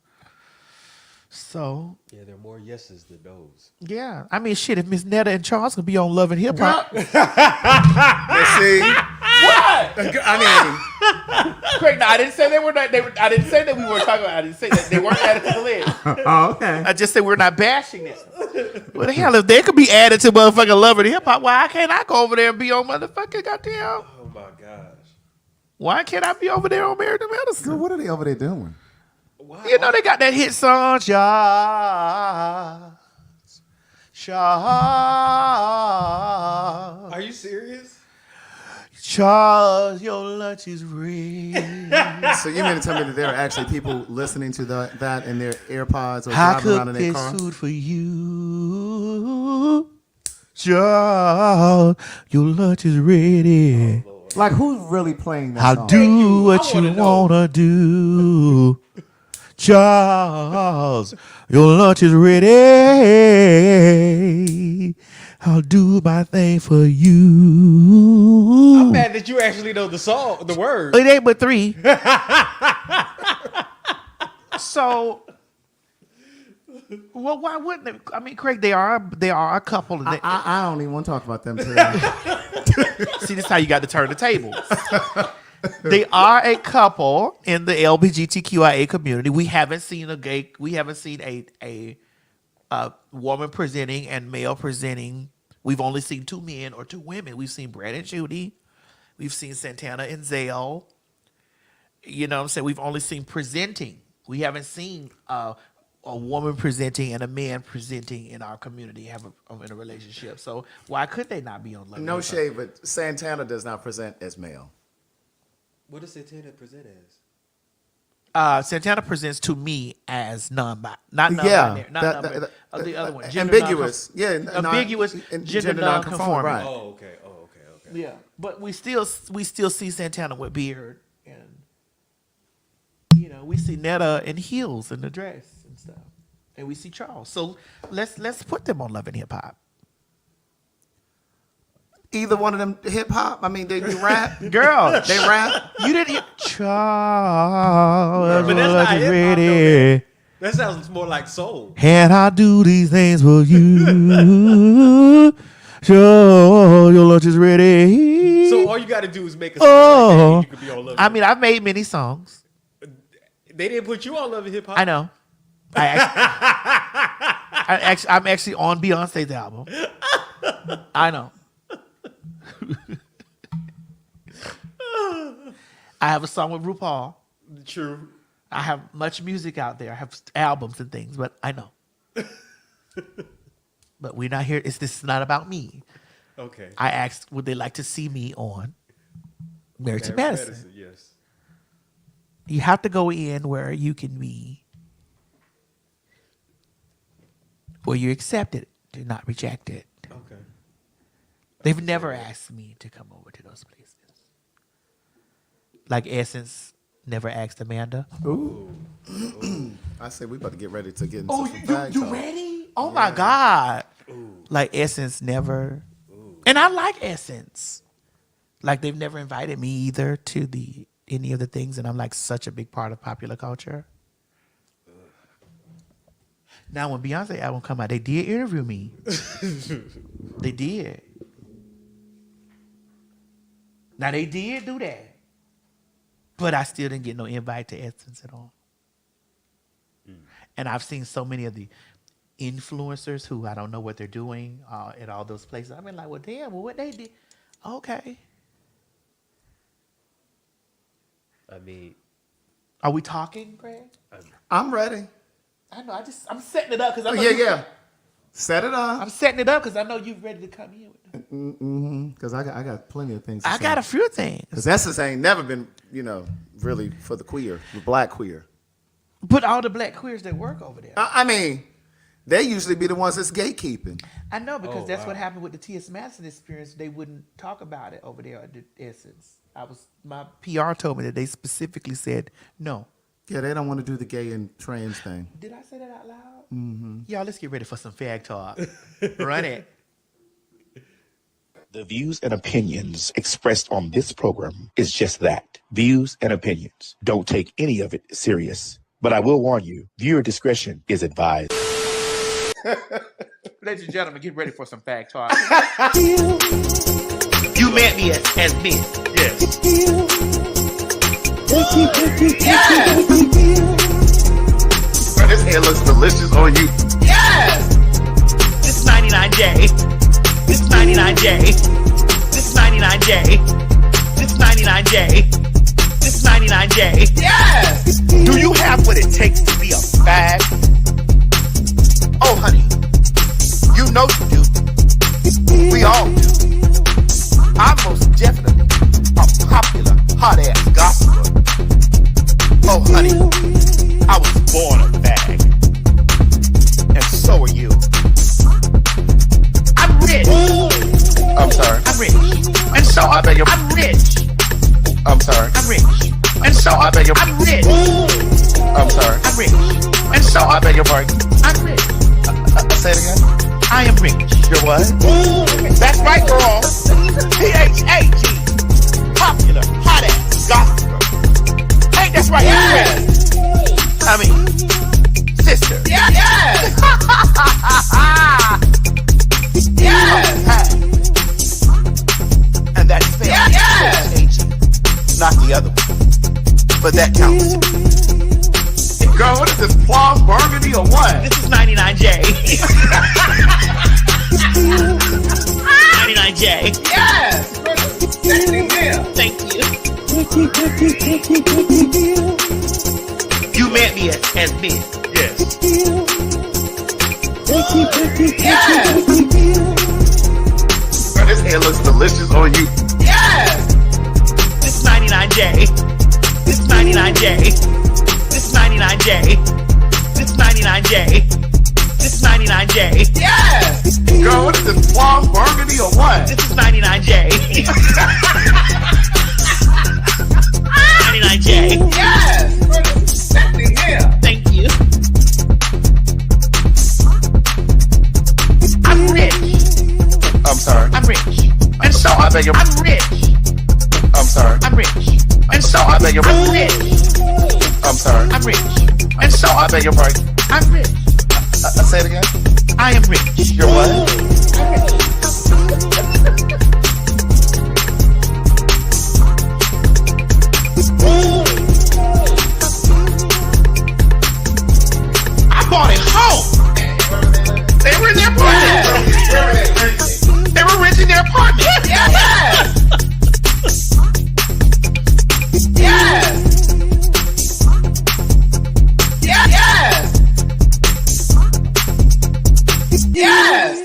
So yeah, there are more yeses than nos. Yeah, I mean, shit. If Miss Netta and Charles could be on Love and Hip Hop, Let's see. What? I mean, Craig, no, I didn't say they were not. I didn't say that we were talking about. I didn't say that they weren't added to the list. Oh, okay. I just said we're not bashing them. Well, the hell, if they could be added to motherfucking Love and Hip Hop, why can't I go over there and be on motherfucking goddamn? Oh my gosh. Why can't I be over there on Married to Medicine? So what are they over there doing? Wow. You know they got that hit song, Charles. Charles. Are you serious? Charles, your lunch is ready. So you mean to tell me that there are actually people listening to that in their AirPods or I driving around in cooked their this car? food for you. Charles, your lunch is ready. Like, who's really playing that I'll song? do what you wanna do. Charles, your lunch is ready. I'll do my thing for you. I'm mad that you actually know the song, the words. It ain't but 3. So, well, why wouldn't it? I mean, Craig, they are a couple. I don't even want to talk about them today. See, this is how you got to turn the tables. They are a couple in the LGBTQIA community. We haven't seen a woman presenting and male presenting. We've only seen 2 men or 2 women. We've seen Brad and Judy. We've seen Santana and Zelle. You know what I'm saying? We've only seen presenting. We haven't seen a woman presenting and a man presenting in our community in a relationship. So why could they not be on Love? No shade, but Santana does not present as male. What does Santana present as? Santana presents to me as non-binary, not the other one, ambiguous, ambiguous, gender non-conforming. Right. Oh, okay. Yeah, but we still see Santana with beard, and we see Netta in heels and the dress and stuff, and we see Charles. So let's put them on Love and Hip Hop. Either one of them hip hop. I mean, they rap. Girl, they rap. You didn't. Charles, but that's not hip hop. That sounds more like soul. And I do these things for you. Sure, your lunch is ready. So all you got to do is make a song like that, you could be on Love. I mean, I've made many songs. They didn't put you on Love and Hip Hop. I know. I'm actually on Beyonce's album. I know. I have a song with RuPaul. True. I have much music out there. I have albums and things, but I know. But we're not here. This is not about me. Okay. I asked, would they like to see me on Married to Medicine? Yes. You have to go in where you can be, where you accept it, do not reject it. Okay. They've never asked me to come over to those places. Like Essence never asked Amanda. Ooh. I say we about to get ready to get into some you ready? Oh my God. Ooh. Like Essence never. Ooh. And I like Essence. Like they've never invited me either to any of the things, and I'm like such a big part of popular culture. Now when Beyonce album come out, they did interview me. They did. Now they did do that. But I still didn't get no invite to Essence at all. And I've seen so many of the influencers who I don't know what they're doing at all those places. I've been like, well, damn, what they did. Okay. I mean. Are we talking, Greg? I'm ready. I know. I'm setting it up because I know. Yeah. Set it up. I'm setting it up because I know you're ready to come in with it. Because I got plenty of things. I got a few things. Because Essence ain't never been, really for the black queer. But all the black queers that work over there. I mean, they usually be the ones that's gatekeeping. I know, because that's what happened with the T.S. Madison experience. They wouldn't talk about it over there at the Essence. My PR told me that they specifically said no. Yeah, they don't want to do the gay and trans thing. Did I say that out loud? Mm-hmm. Y'all, let's get ready for some fag talk. Run it. The views and opinions expressed on this program is just that. Views and opinions. Don't take any of it serious. But I will warn you, viewer discretion is advised. Ladies and gentlemen, get ready for some fag talk. You met me as Miss. Yes. Yes! Bro, this hair looks delicious on you. Yes! This 99J. This 99J. This 99J. This 99J. This 99J. Yes! Do you have what it takes to be a fag? Oh, honey, you know you do. We all do. I'm most definitely a popular, hot-ass gossiper. Oh, honey, I was born a fag. And so are you. I'm rich. I'm sorry. I'm rich. And so I'm rich. I'm sorry. I'm rich. And so I'm rich. I'm sorry. I'm rich. And so I beg your pardon. I'm rich. Say it again. I am rich. You're what? That's right, girl. PHAG. Popular, hot ass, gossiper. Ain't that right? Yes. I mean, sister. Yes. Yes. And that's spelled PHAG. Not the other one. But that counts. Girl, what is this, plum burgundy or what? This is 99J. 99J. Yes! Thank you. You met me as Miss. Yes. Yes! Bro, this hair looks delicious on you. Yes! This 99J. This 99J. This 99J. This 99J. This 99J. Yes! Girl, what is this, plum burgundy or what? This is 99J. 99J. Yes! Sexy hair. Thank you. I'm rich. I'm sorry. I'm rich. And so I beg your I'm rich. I'm sorry. I'm rich. And so I beg your I'm rich. I'm sorry. I'm rich. And so I beg your pardon. I'm rich. Say it again. I am rich. You're what? I bought it home. They were in their apartment. They were rich in their apartment. Yes! Yes! Yes! Yes!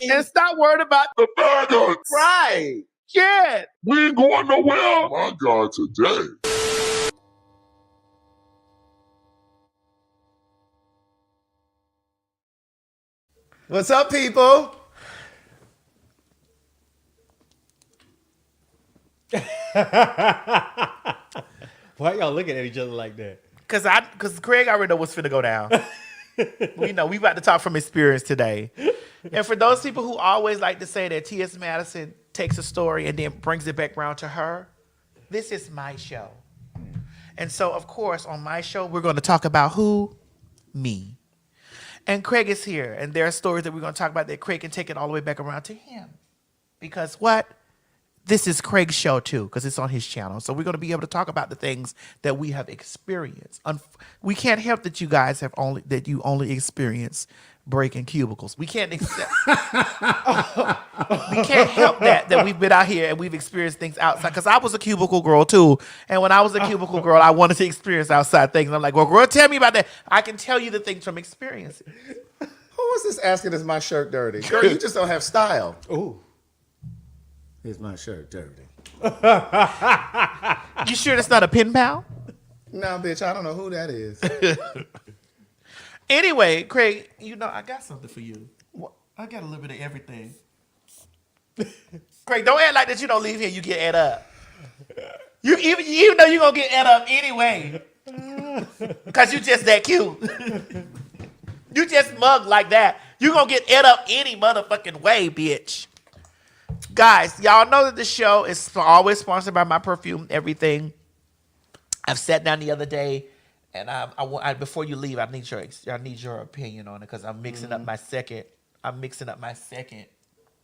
And stop worrying about The faggots! right. Shit. We ain't going nowhere! My God, today. What's up, people? Why y'all looking at each other like that? Cause Craig already know what's finna go down. We know we about to talk from experience today. And for those people who always like to say that T.S. Madison takes a story and then brings it back around to her, this is my show. And so, of course, on my show, we're going to talk about who? Me. And Craig is here. And there are stories that we're going to talk about that Craig can take it all the way back around to him. Because what? This is Craig's show too, because it's on his channel. So we're going to be able to talk about the things that we have experienced. We can't help that you guys you only experience breaking cubicles. We can't accept. We can't help that we've been out here and we've experienced things outside. Because I was a cubicle girl too, and when I was a cubicle girl, I wanted to experience outside things. And I'm like, well, girl, tell me about that. I can tell you the things from experience. Who was this asking, is my shirt dirty? Girl, you just don't have style. Ooh. Is my shirt dirty? You sure that's not a pen pal? No, bitch, I don't know who that is. Anyway, Craig, you know, I got something for you. I got a little bit of everything. Craig, don't act like that you don't leave here, you get ate up. Even though you're going to get ate up anyway. Because you just that cute. You just mug like that. You're going to get ate up any motherfucking way, bitch. Guys, y'all know that the show is always sponsored by my perfume, everything. I've sat down the other day, and I before you leave, I need your opinion on it because I'm mixing up my second.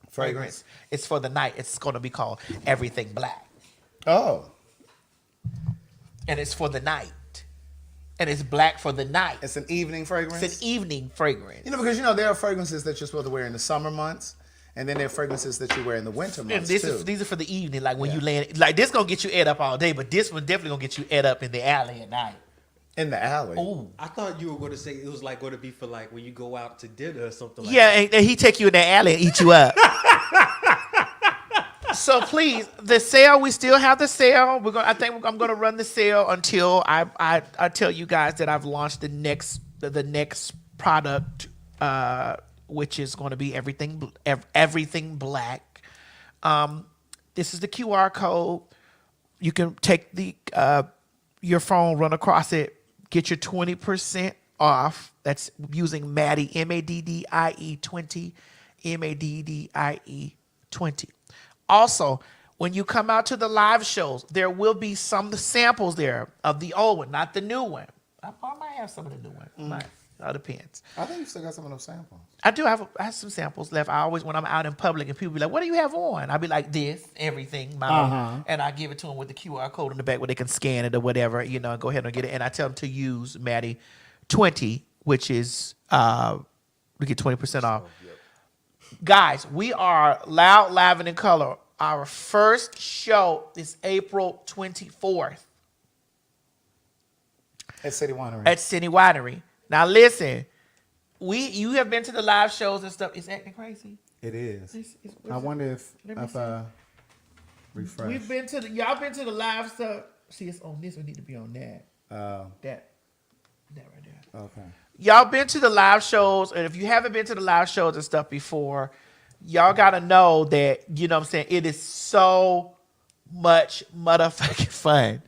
Fragrance. It's for the night. It's going to be called Everything Black. Oh. And it's for the night. And it's black for the night. It's an evening fragrance? It's an evening fragrance. You know, because, there are fragrances that you're supposed to wear in the summer months. And then there are fragrances that you wear in the winter months, and too. These are for the evening, like when you land. Like, this going to get you ed up all day, but this one definitely going to get you ed up in the alley at night. In the alley? Ooh. I thought you were going to say it was like going to be for like when you go out to dinner or something like that. Yeah, and he take you in the alley and eat you up. So please, the sale, we still have the sale. I think I'm going to run the sale until I tell you guys that I've launched the next product, which is going to be everything black. This is the QR code. You can take your phone, run across it, get your 20% off. That's using Maddie, MADDIE 20, MADDIE 20. Also, when you come out to the live shows, there will be some samples there of the old one, not the new one. I might have some of the new one. It depends. I think you still got some of those samples. I do have some samples left. I always, when I'm out in public and people be like, what do you have on? I'll be like, this, everything, mama. And I give it to them with the QR code in the back where they can scan it or whatever, and go ahead and get it. And I tell them to use Maddie 20, which is, we get 20% off. Guys, we are Loud, Lavin' in Color. Our first show is April 24th. At City Winery. At City Winery. Now listen, you have been to the live shows and stuff. It's acting crazy. It is. I wonder if I refresh. Y'all been to the live stuff. See, it's on this. We need to be on that. That right there. Okay. Y'all been to the live shows, and if you haven't been to the live shows and stuff before, y'all gotta know that, you know what I'm saying, it is so much motherfucking fun.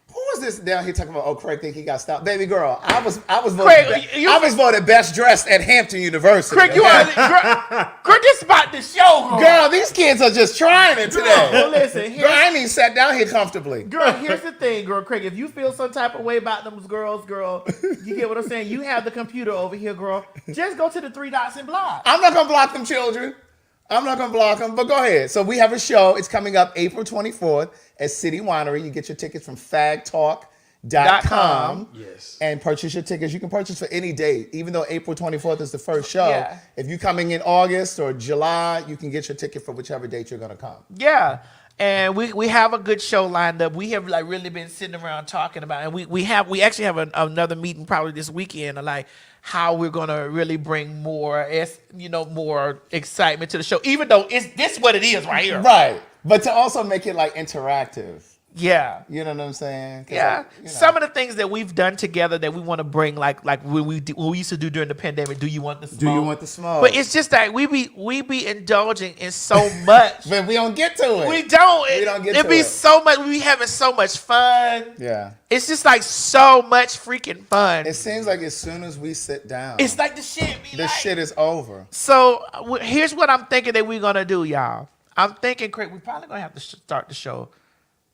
Who was this down here talking about? Oh, Craig think he got stopped. Baby girl, I was Craig, voted best dressed at Hampton University. Craig, you are girl, this about the show, girl. These kids are just trying it today. Well, listen, girl, I ain't even sat down here comfortably. Girl, here's the thing, girl, Craig. If you feel some type of way about them girls, girl, you get what I'm saying? You have the computer over here, girl. Just go to the 3 dots and block. I'm not gonna block them children. I'm not gonna block them, but go ahead. So we have a show. It's coming up April 24th at City Winery. You get your tickets from fagtalk.com. Yes. And purchase your tickets. You can purchase for any date, even though April 24th is the first show. Yeah. If you're coming in August or July, you can get your ticket for whichever date you're gonna come. Yeah. And we have a good show lined up. We have like really been sitting around talking about it. And we actually have another meeting probably this weekend of like how we're gonna really bring more excitement to the show. Even though this what it is right here. Right. But to also make it like interactive. Yeah. You know what I'm saying? Yeah. Some of the things that we've done together that we want to bring, like when we used to do during the pandemic. Do you want the smoke? Do you want the smoke? But it's just that we be indulging in so much. But we don't get to it. We don't. We don't get to it. It Be so much. We be having so much fun. Yeah. It's just like so much freaking fun. It seems like as soon as we sit down, It's like the shit. shit is over. So here's what I'm thinking that we're gonna do, y'all. I'm thinking, Craig, we're probably gonna have to start the show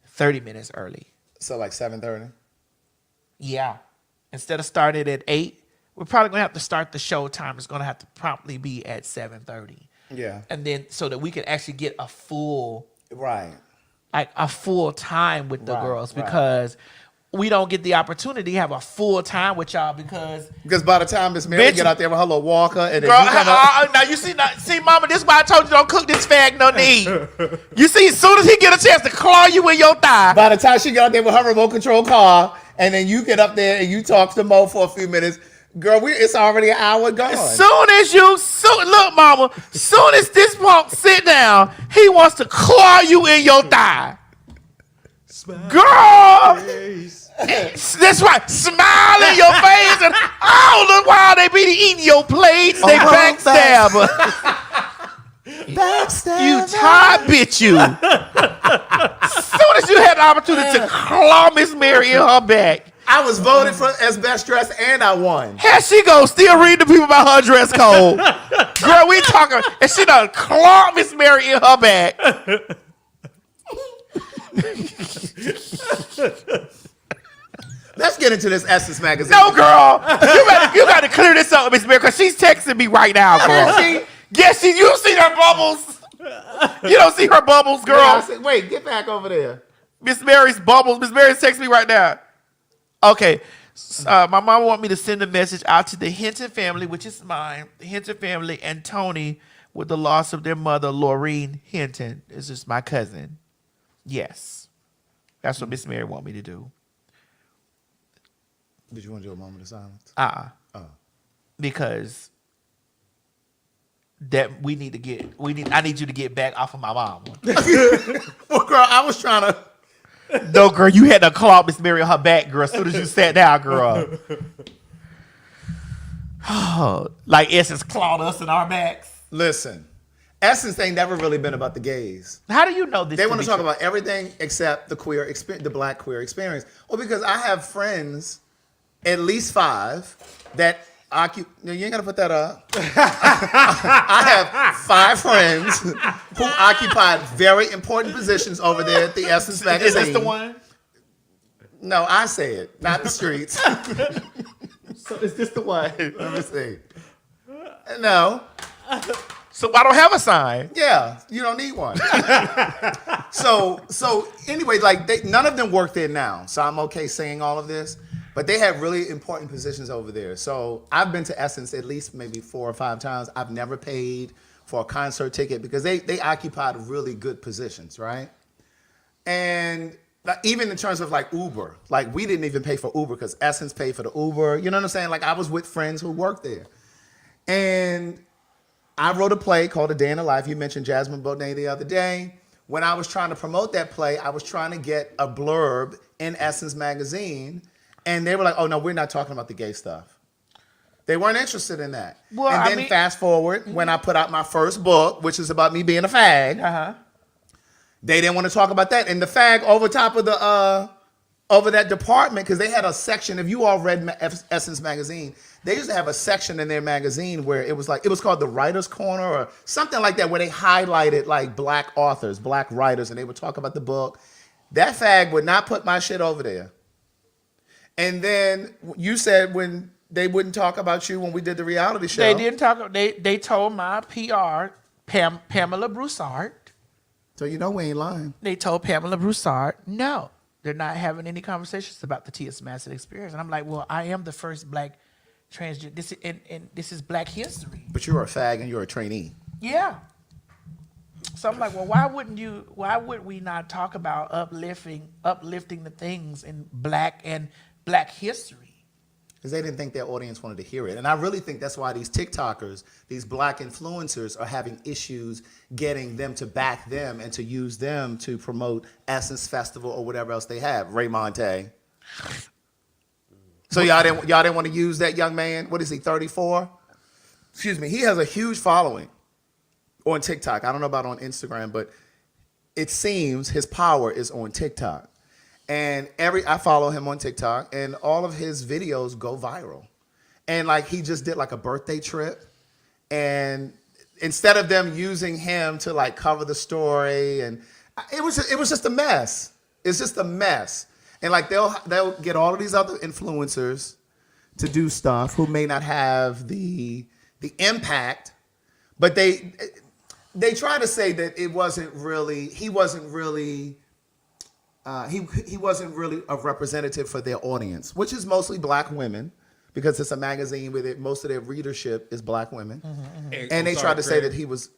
30 minutes early. So like 7:30? Yeah. Instead of starting at 8, we're probably going to have to start the show time. It's going to have to promptly be at 7:30. Yeah. And then so that we can actually get a full Right. like a full time with the Right, girls right. because we don't get the opportunity to have a full time with y'all because by the time Miss Mary Bitch. get out there with her little walker and then girl, you come up, now you see, Mama, this is why I told you don't cook this fag no need. You see, as soon as he get a chance to claw you in your thigh, by the time she get out there with her remote control car and then you get up there and you talk to Mo for a few minutes, girl, it's already an hour gone. look, Mama, soon as this punk sit down, he wants to claw you in your thigh. Girl, that's right. Smile in your face and look while they be eating your plates. They backstabber. You tie bitch you. Soon as you had the opportunity to claw Miss Mary in her back. I was voted for as best dressed and I won. Here she goes, still reading the people about her dress code. Girl, we talking, and she done clawed Miss Mary in her back. Let's get into this Essence magazine. No, girl, you got to clear this up, Miss Mary, because she's texting me right now, girl. Yes, you see her bubbles. You don't see her bubbles, girl. Yeah, I said, wait, get back over there. Miss Mary's bubbles. Miss Mary's texting me right now. Okay, my mom want me to send a message out to the Hinton family, which is mine, the Hinton family, and Tony with the loss of their mother, Lorene Hinton. This is my cousin. Yes, that's what Miss Mary want me to do. Did you want to do a moment of silence? Because that I need you to get back off of my mom. Well, girl, I was trying to. No, girl, you had to claw Miss Mary on her back, girl, as soon as you sat down, girl. Like Essence clawed us in our backs. Listen, Essence ain't never really been about the gays. How do you know this? They want to talk about everything except the black queer experience. Well, because I have friends, at least 5, that no, you ain't gotta put that up. I have 5 friends who occupied very important positions over there at the Essence magazine. Is this the one? No, I say it, not the streets. So is this the one? Let me see. No. So I don't have a sign. Yeah, you don't need one. So anyway, like none of them work there now, so I'm okay saying all of this. But they have really important positions over there. So I've been to Essence at least maybe 4 or 5 times. I've never paid for a concert ticket because they occupied really good positions, right? And even in terms of like Uber, like we didn't even pay for Uber because Essence paid for the Uber. You know what I'm saying? Like I was with friends who worked there. And I wrote a play called A Day in the Life. You mentioned Jasmine Bonet the other day. When I was trying to promote that play, I was trying to get a blurb in Essence magazine, and they were like, "Oh no, we're not talking about the gay stuff." They weren't interested in that. Well, and then fast forward when I put out my first book, which is about me being a fag. They didn't want to talk about that, and the fag over top of the over that department, because they had a section. If you all read Essence magazine, they used to have a section in their magazine where it was called the Writer's Corner or something like that, where they highlighted like black authors, black writers, and they would talk about the book. That fag would not put my shit over there. And then you said when they wouldn't talk about you when we did the reality show. They didn't talk. They told my PR, Pamela Broussard. So you know we ain't lying. They told Pamela Broussard, no, they're not having any conversations about the T.S. Madison experience. And I'm like, well, I am the first black transgender. This is Black history. But you're a fag and you're a trainee. Yeah. So I'm like, well, why would we not talk about uplifting the things in Black history? Because they didn't think their audience wanted to hear it. And I really think that's why these TikTokers, these black influencers, are having issues getting them to back them and to use them to promote Essence Festival or whatever else they have. Ray Monte. So y'all didn't want to use that young man? What is he, 34? Excuse me. He has a huge following on TikTok. I don't know about on Instagram, but it seems his power is on TikTok. And I follow him on TikTok, and all of his videos go viral. And like he just did like a birthday trip, and instead of them using him to like cover the story, and it was just a mess. It's just a mess. And like they'll get all of these other influencers to do stuff who may not have the impact, but they try to say that he wasn't really a representative for their audience, which is mostly black women, because it's a magazine with it. Most of their readership is black women. And they tried to say that he was...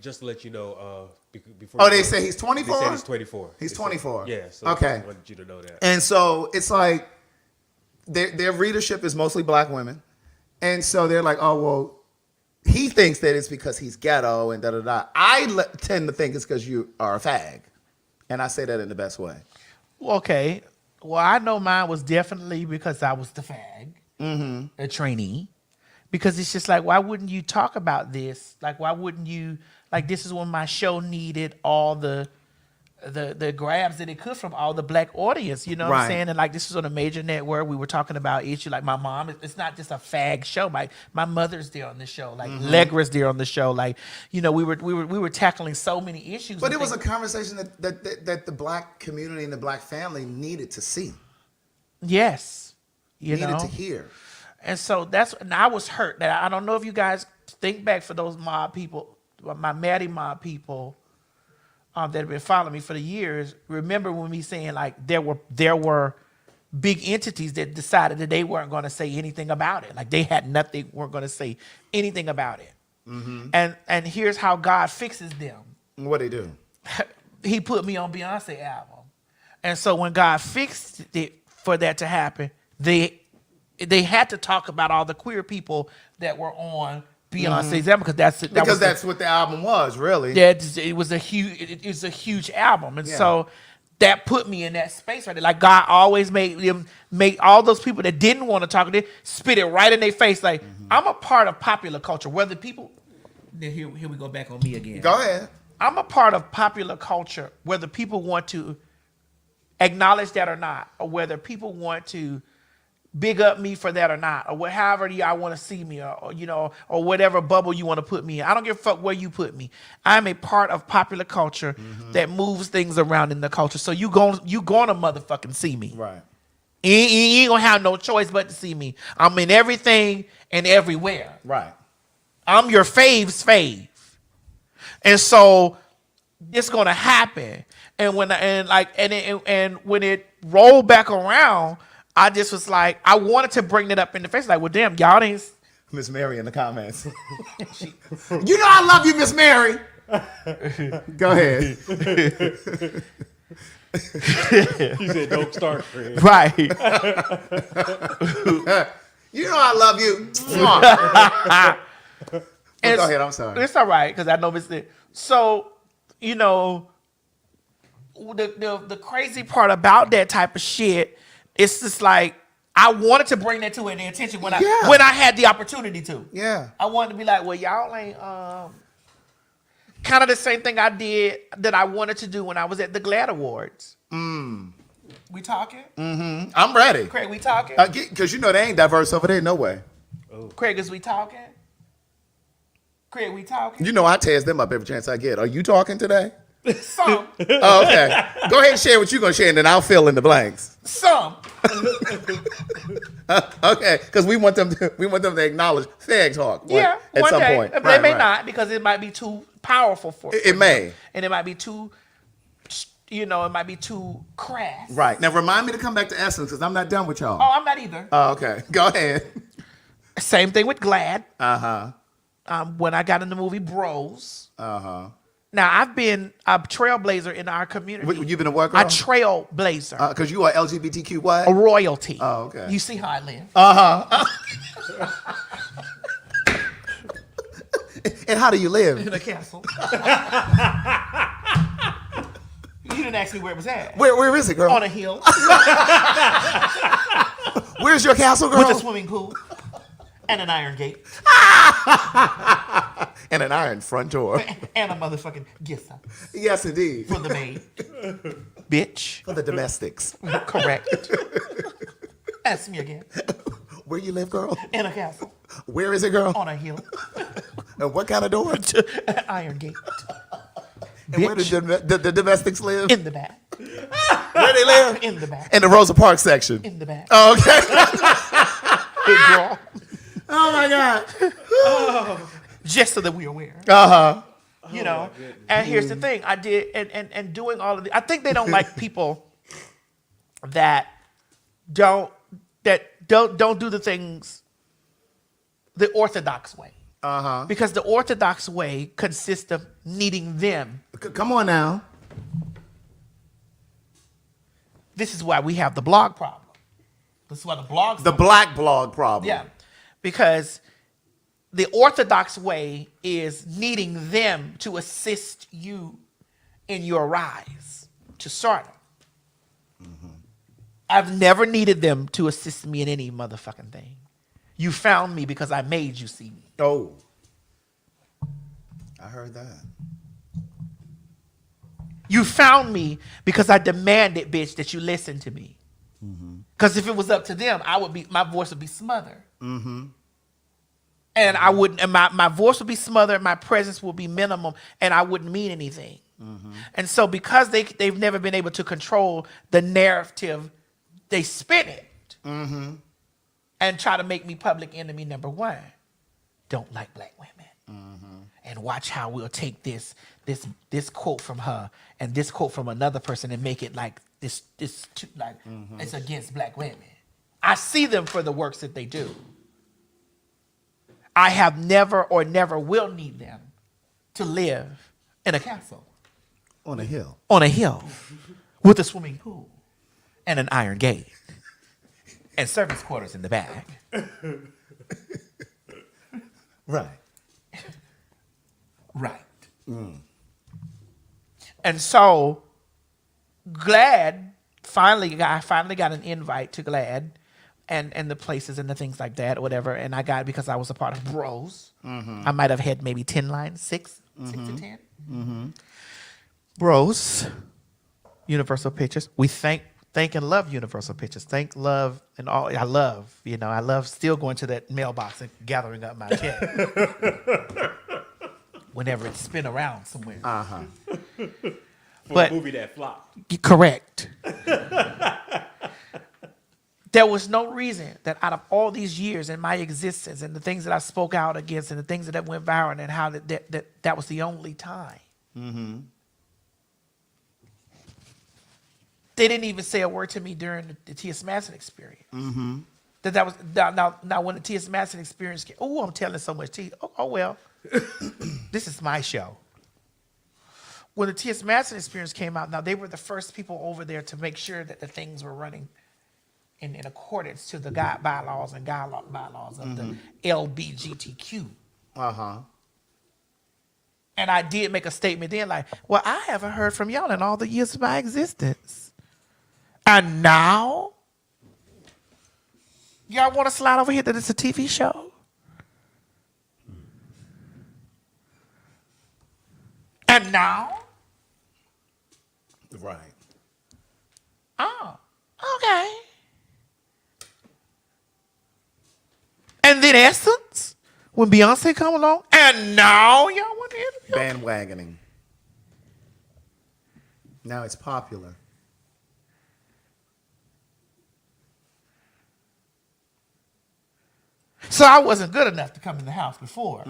just to let you know, before... Oh, they say he's 24? They said he's 24. He's 24. Yeah, so okay. I wanted you to know that. And so it's like their readership is mostly black women. And so they're like, oh, well, he thinks that it's because he's ghetto and da-da-da. I tend to think it's because you are a fag. And I say that in the best way. Okay. Well, I know mine was definitely because I was the fag, a trainee. Because it's just like, why wouldn't you talk about this? Like, why wouldn't you, like, this is when my show needed all the grabs that it could from all the black audience, you know what I'm saying? And like, this is on a major network. We were talking about issue. Like my mom, it's not just a fag show. Like my mother's there on the show. Like Legra's there on the show. Like, you know, we were tackling so many issues. But it was a conversation that the black community and the black family needed to see. Yes. Needed to hear. And so and I was hurt. That I don't know if you guys think back for those mob people, my Maddie mob people, that have been following me for the years. Remember when me saying like there were big entities that decided that they weren't going to say anything about it. Like they had nothing, weren't going to say anything about it. And here's how God fixes them. What he do? He put me on Beyonce album. And so when God fixed it for that to happen, they had to talk about all the queer people that were on Beyonce's album, because that's what the album was, really. It was a huge album, and so that put me in that space right there. Like God always made all those people that didn't want to talk, they spit it right in their face. Like I'm a part of popular culture, whether people. Then here we go back on me again. Go ahead. I'm a part of popular culture, whether people want to acknowledge that or not, or whether people want to big up me for that or not, or however y'all want to see me, or you know, or whatever bubble you want to put me in. I don't give a fuck where you put me. I'm a part of popular culture that moves things around in the culture. So you gonna motherfucking see me. Right. You ain't gonna have no choice but to see me. I'm in everything and everywhere. Right. I'm your fave's fave. And so it's gonna happen. And when when it rolled back around, I just was like, I wanted to bring it up in the face. Like, well, damn, y'all ain't. Miss Mary in the comments. You know I love you, Miss Mary. Go ahead. He said, don't start, Fred. Right. You know I love you. Go ahead, I'm sorry. It's all right, because I know it's there. So, you know, the crazy part about that type of shit, it's just like I wanted to bring that to their attention when I had the opportunity to. Yeah. I wanted to be like, well, y'all ain't kind of the same thing I did that I wanted to do when I was at the GLAAD Awards. We talking? I'm ready. Craig, we talking? Because you know they ain't diverse over there, no way. Craig, is we talking? Craig, we talking? You know I tears them up every chance I get. Are you talking today? Some. Oh, okay. Go ahead and share what you're going to share, and then I'll fill in the blanks. Some. Okay, because we want them to acknowledge fag talk. At some point. But they may not, because it might be too powerful for It may. And it might be too, it might be too crass. Right. Now remind me to come back to Essence, because I'm not done with y'all. Oh, I'm not either. Oh, okay. Go ahead. Same thing with GLAAD. Uh-huh. When I got in the movie Bros. Uh-huh. Now, I've been a trailblazer in our community. You've been a what, girl? A trailblazer. Because you are LGBTQ what? A royalty. Oh, okay. You see how I live. And how do you live? In a castle. You didn't ask me where it was at. Where is it, girl? On a hill. Where's your castle, girl? With a swimming pool. And an iron gate. And an iron front door. And a motherfucking gift shop. Yes, indeed. For the maid. Bitch. For the domestics. Correct. Ask me again. Where you live, girl? In a castle. Where is it, girl? On a hill. And what kind of door? An iron gate. And where do the domestics live? In the back. Where they live? In the back. In the Rosa Parks section. In the back. Oh, okay. Big girl. Oh my God. Just so that we're aware. Uh-huh. And here's the thing. I did and doing all of the I think they don't like people that don't do the things the orthodox way. Uh-huh. Because the orthodox way consists of needing them. Come on now. This is why we have the blog problem. This is why the blogs. The black blog problem. Yeah. Because the orthodox way is needing them to assist you in your rise to stardom. I've never needed them to assist me in any motherfucking thing. You found me because I made you see me. Oh. I heard that. You found me because I demanded, bitch, that you listen to me. Because if it was up to them, my voice would be smothered. And I wouldn't, and my voice would be smothered, my presence would be minimum, and I wouldn't mean anything. And so because they've never been able to control the narrative, they spin it and try to make me public enemy number one. Don't like black women. And watch how we'll take this quote from her and this quote from another person and make it like it's against black women. I see them for the works that they do. I have never or never will need them to live in a castle. On a hill. On a hill with a swimming pool and an iron gate and servants' quarters in the back. Right. Right. And so GLAAD I finally got an invite to GLAAD and the places and the things like that or whatever, and I got it because I was a part of Bros. I might have had maybe 10 lines, 6 to 10. Bros, Universal Pictures. We thank and love Universal Pictures. Thank, love, and all. I love still going to that mailbox and gathering up my check. Whenever it's spin around somewhere. For a movie that flopped. Correct. There was no reason that out of all these years in my existence and the things that I spoke out against and the things that went viral and how that was the only time. They didn't even say a word to me during the T.S. Madison experience. That was now when the T.S. Madison experience came. Oh, I'm telling so much tea. Oh well. This is my show. When the T.S. Madison experience came out, now they were the first people over there to make sure that the things were running in accordance to the bylaws and bylaws of the LBGTQ. And I did make a statement then, like, well, I haven't heard from y'all in all the years of my existence. And now, y'all want to slide over here that it's a TV show? And now? Right. Oh, okay. And then Essence, when Beyonce come along, and now y'all want to interview? Bandwagoning. Now it's popular. So I wasn't good enough to come in the house before.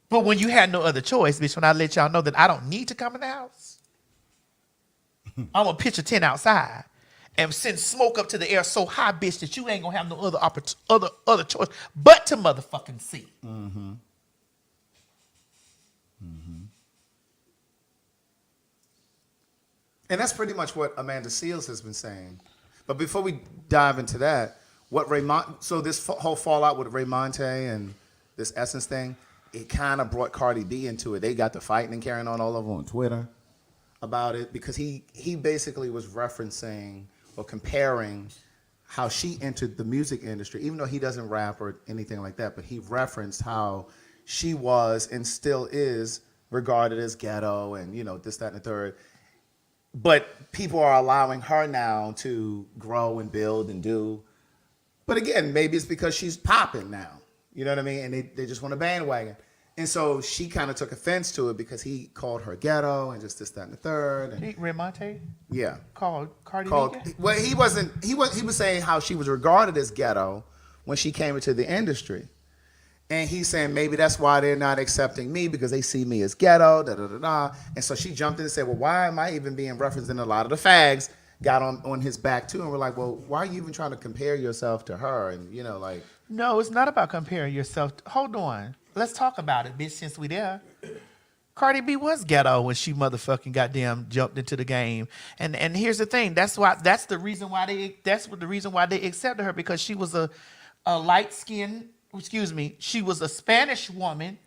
But when you had no other choice, bitch, when I let y'all know that I don't need to come in the house, I'm gonna pitch a tent outside and send smoke up to the air so high, bitch, that you ain't gonna have no other choice but to motherfucking see. And that's pretty much what Amanda Seales has been saying. But before we dive into that, so this whole fallout with Raymonte and this Essence thing, it kind of brought Cardi B into it. They got to fighting and carrying on all over on Twitter about it because he basically was referencing or comparing how she entered the music industry, even though he doesn't rap or anything like that, but he referenced how she was and still is regarded as ghetto and, you know, this, that, and the third. But people are allowing her now to grow and build and do. But again, maybe it's because she's popping now. You know what I mean? And they just want a bandwagon. And so she kind of took offense to it because he called her ghetto and just this, that, and the third. And, Raymonte? Yeah. Called Cardi B? Well, he was saying how she was regarded as ghetto when she came into the industry. And he's saying maybe that's why they're not accepting me because they see me as ghetto, da-da-da-da. And so she jumped in and said, well, why am I even being referenced? And a lot of the fags got on his back too. And we're like, well, why are you even trying to compare yourself to her? And, you know, like. No, it's not about comparing yourself. Hold on. Let's talk about it, bitch, since we there. Cardi B was ghetto when she motherfucking goddamn jumped into the game. And here's the thing. That's the reason why they accepted her, because she was a light-skinned, she was a Spanish woman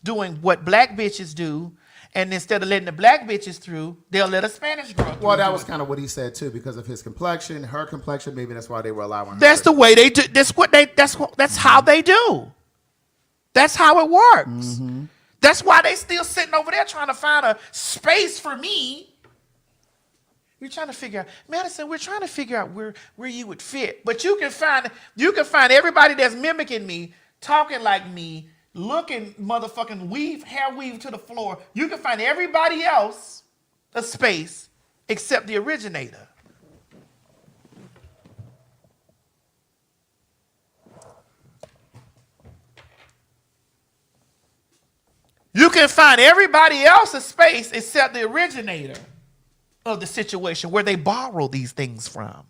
doing what black bitches do. And instead of letting the black bitches through, they'll let a Spanish girl through. Well, that was kind of what he said too, because of his complexion, her complexion. Maybe that's why they were allowing her. That's the way they do. That's how they do. That's how it works. Mm-hmm. That's why they still sitting over there trying to find a space for me. We're trying to figure out, Madison, we're trying to figure out where you would fit. But you can find everybody that's mimicking me, talking like me, looking motherfucking hair weave to the floor. You can find everybody else a space except the originator. You can find everybody else a space except the originator of the situation where they borrow these things from.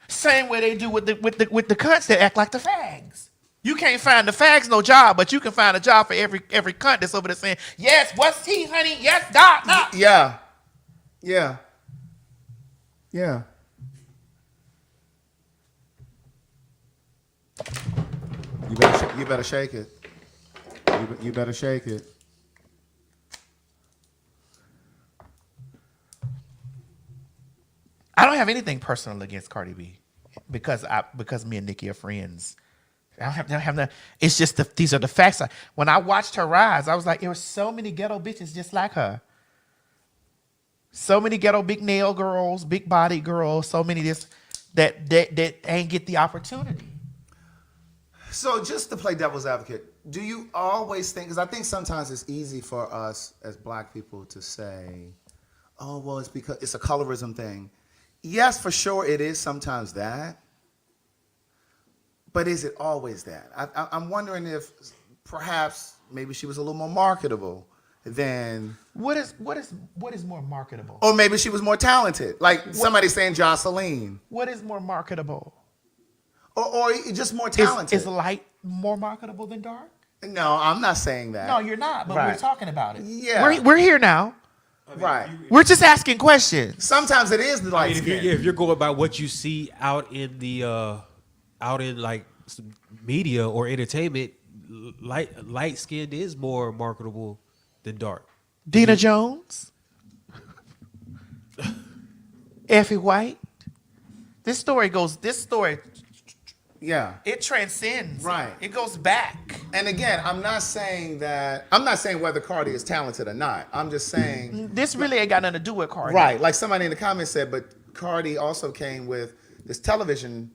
Same way they do with the cunts that act like the fags. You can't find the fags no job, but you can find a job for every cunt that's over there saying, yes, what's he, honey? Yes, doc. Yeah. You better shake it. You better shake it. I don't have anything personal against Cardi B because me and Nicki are friends. I don't have that. It's just these are the facts. When I watched her rise, I was like, there were so many ghetto bitches just like her. So many ghetto big nail girls, big body girls, so many that ain't get the opportunity. So just to play devil's advocate, do you always think, because I think sometimes it's easy for us as black people to say, oh, well, it's because it's a colorism thing. Yes, for sure it is sometimes that. But is it always that? I'm wondering if perhaps maybe she was a little more marketable than... What is more marketable? Or maybe she was more talented. Like somebody saying Jocelyn. What is more marketable? Or just more talented. Is light more marketable than dark? No, I'm not saying that. No, you're not, but we're talking about it. Yeah. We're here now. Right. We're just asking questions. Sometimes it is the light skin. If you're going by what you see out in the like media or entertainment, light skinned is more marketable than dark. Dina Jones, Effie White. This story, Yeah. it transcends. Right. It goes back. And again, I'm not saying whether Cardi is talented or not. I'm just saying. This really ain't got nothing to do with Cardi. Right. Like somebody in the comments said, but Cardi also came with this television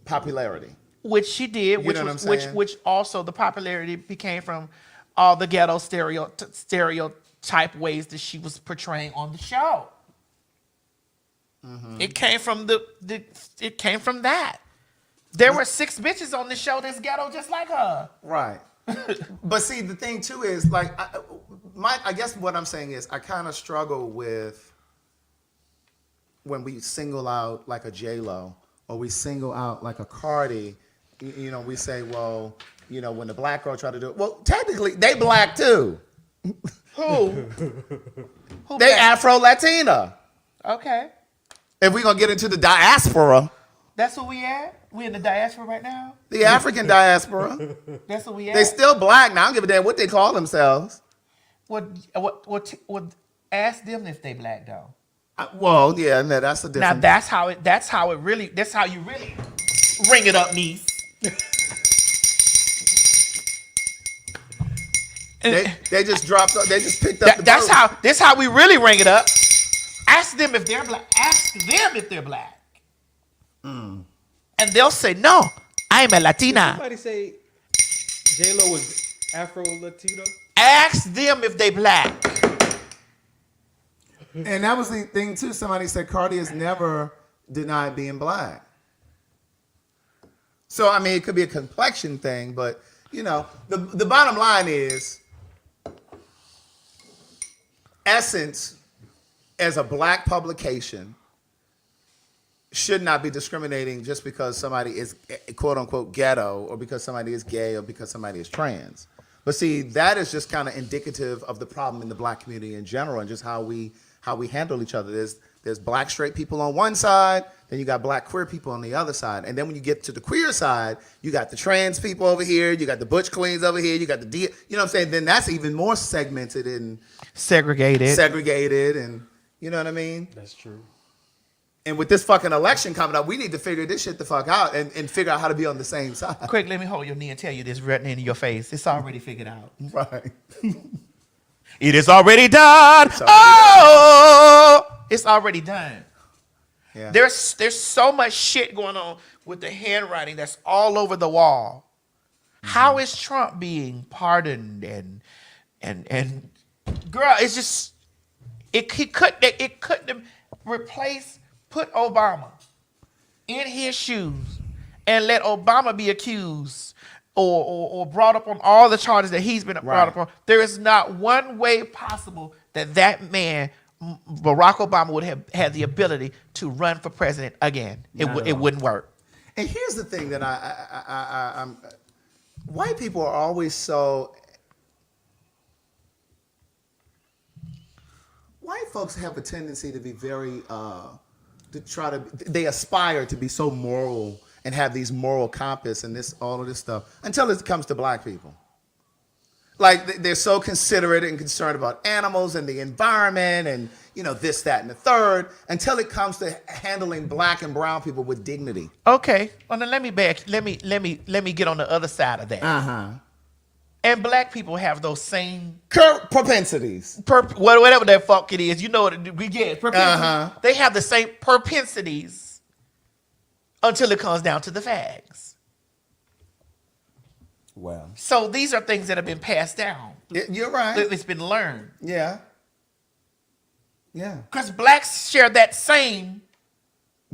popularity. Which she did, You know what I'm saying? which also the popularity became from all the ghetto stereotype ways that she was portraying on the show. Mm-hmm. It came from it came from that. There were 6 bitches on the show that's ghetto just like her. Right. But see, the thing too is like, I guess what I'm saying is I kind of struggle with when we single out like a J-Lo or we single out like a Cardi. You know, we say, well, you know, when the black girl tried to do it, well, technically they black too. Who? They Afro-Latina. Okay. If we're gonna get into the diaspora, That's what we at? We in the diaspora right now? the African diaspora, That's what we at? they still black now. I don't give a damn what they call themselves. What ask them if they black though. Well, yeah, no, that's a Now different. that's how you really ring it up, niece. They just dropped. They just picked up. That's how we really ring it up. Ask them if they're black. Ask them if they're black. And they'll say, no, I'm a Latina. Somebody say J-Lo was Afro-Latino? Ask them if they black. And that was the thing too. Somebody said Cardi has never denied being black. So I mean, it could be a complexion thing, but you know, the bottom line is, Essence, as a black publication, should not be discriminating just because somebody is quote unquote ghetto or because somebody is gay or because somebody is trans. But see, that is just kind of indicative of the problem in the black community in general and just how we handle each other. There's black straight people on one side, then you got black queer people on the other side. And then when you get to the queer side, you got the trans people over here, you got the butch queens over here, you got the you know what I'm saying? Then that's even more segmented and Segregated. and you know what I mean? That's true. And with this fucking election coming up, we need to figure this shit the fuck out and figure out how to be on the same side. Quick, let me hold your knee and tell you this right in your face. It's already figured out. Right. It is already done. It's already done. Yeah. There's so much shit going on with the handwriting that's all over the wall. How is Trump being pardoned and girl, it's just it couldn't put Obama in his shoes and let Obama be accused or brought up on all the charges that he's been brought up on. There is not one way possible that man, Barack Obama, would have had the ability to run for president again. It wouldn't work. And here's the thing that I'm white people are always so. White folks have a tendency to be very they aspire to be so moral and have these moral compass and all of this stuff until it comes to black people. Like they're so considerate and concerned about animals and the environment and you know this, that, and the third until it comes to handling black and brown people with dignity. Okay, well then let me get on the other side of that. And black people have those same propensities. Whatever that fuck it is, you know what we get. They have the same propensities until it comes down to the fags. Well, so these are things that have been passed down. You're right. It's been learned. Yeah. Because blacks share that same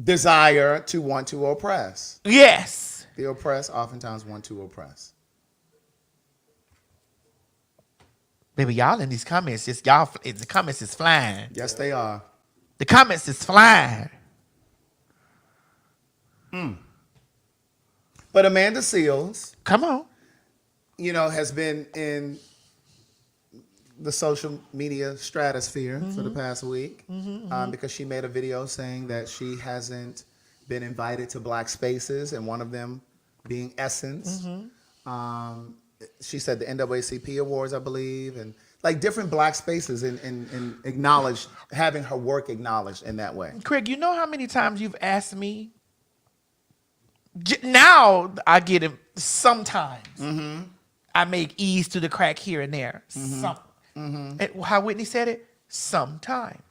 desire to want to oppress. Yes. The oppressed oftentimes want to oppress. Baby, y'all in these comments, the comments is flying. Yes, they are. The comments is flying. But Amanda Seales, come on, you know, has been in the social media stratosphere for the past week because she made a video saying that she hasn't been invited to Black spaces, and one of them being Essence. She said the NAACP Awards, I believe, and like different Black spaces and acknowledged, having her work acknowledged in that way. Craig, you know how many times you've asked me? Now I get it sometimes. I make ease to the crack here and there. How Whitney said it? Sometimes.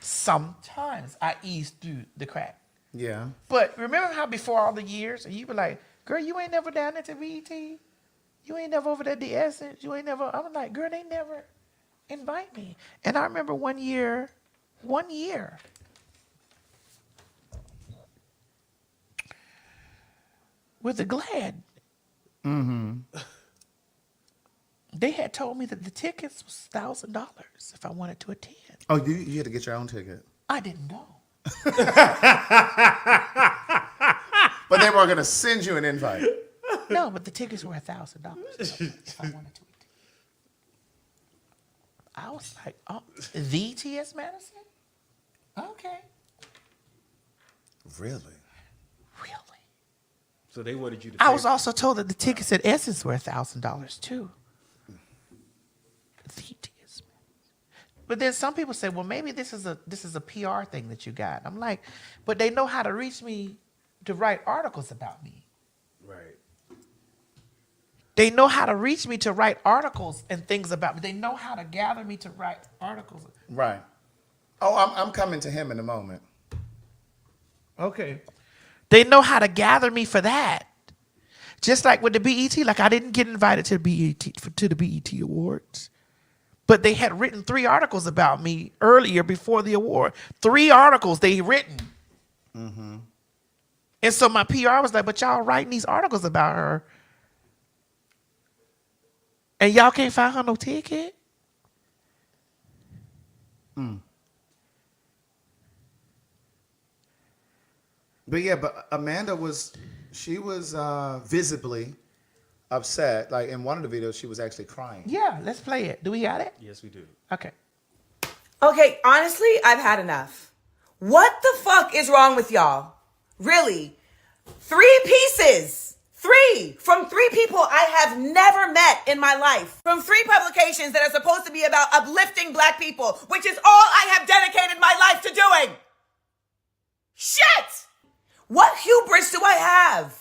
Sometimes I ease through the crack. Yeah. But remember how before all the years, you were like, girl, you ain't never down at the VET? You ain't never over there at the Essence? You ain't never, I'm like, girl, they never invite me. And I remember one year, with the Glad, they had told me that the tickets was $1,000 if I wanted to attend. Oh, you had to get your own ticket. I didn't go. But they were going to send you an invite. No, but the tickets were $1,000 if I wanted to attend. I was like, oh, the T.S. Madison? Okay. Really? So they wanted you to. I was also told that the tickets at Essence were $1,000 too. The T.S. But then some people say, well, maybe this is a PR thing that you got. I'm like, but they know how to reach me to write articles about me. Right. They know how to reach me to write articles and things about me. They know how to gather me to write articles. Right. Oh, I'm coming to him in a moment. Okay. They know how to gather me for that. Just like with the BET, like I didn't get invited to the BET Awards. But they had written 3 articles about me earlier before the award. 3 articles they written. And so my PR was like, but y'all writing these articles about her. And y'all can't find her no ticket? But yeah, but Amanda was visibly upset. Like in one of the videos, she was actually crying. Yeah, let's play it. Do we got it? Yes, we do. Okay. Okay, honestly, I've had enough. What the fuck is wrong with y'all? Really? 3 pieces. 3 from 3 people I have never met in my life. From 3 publications that are supposed to be about uplifting Black people, which is all I have dedicated my life to doing. Shit! What hubris do I have?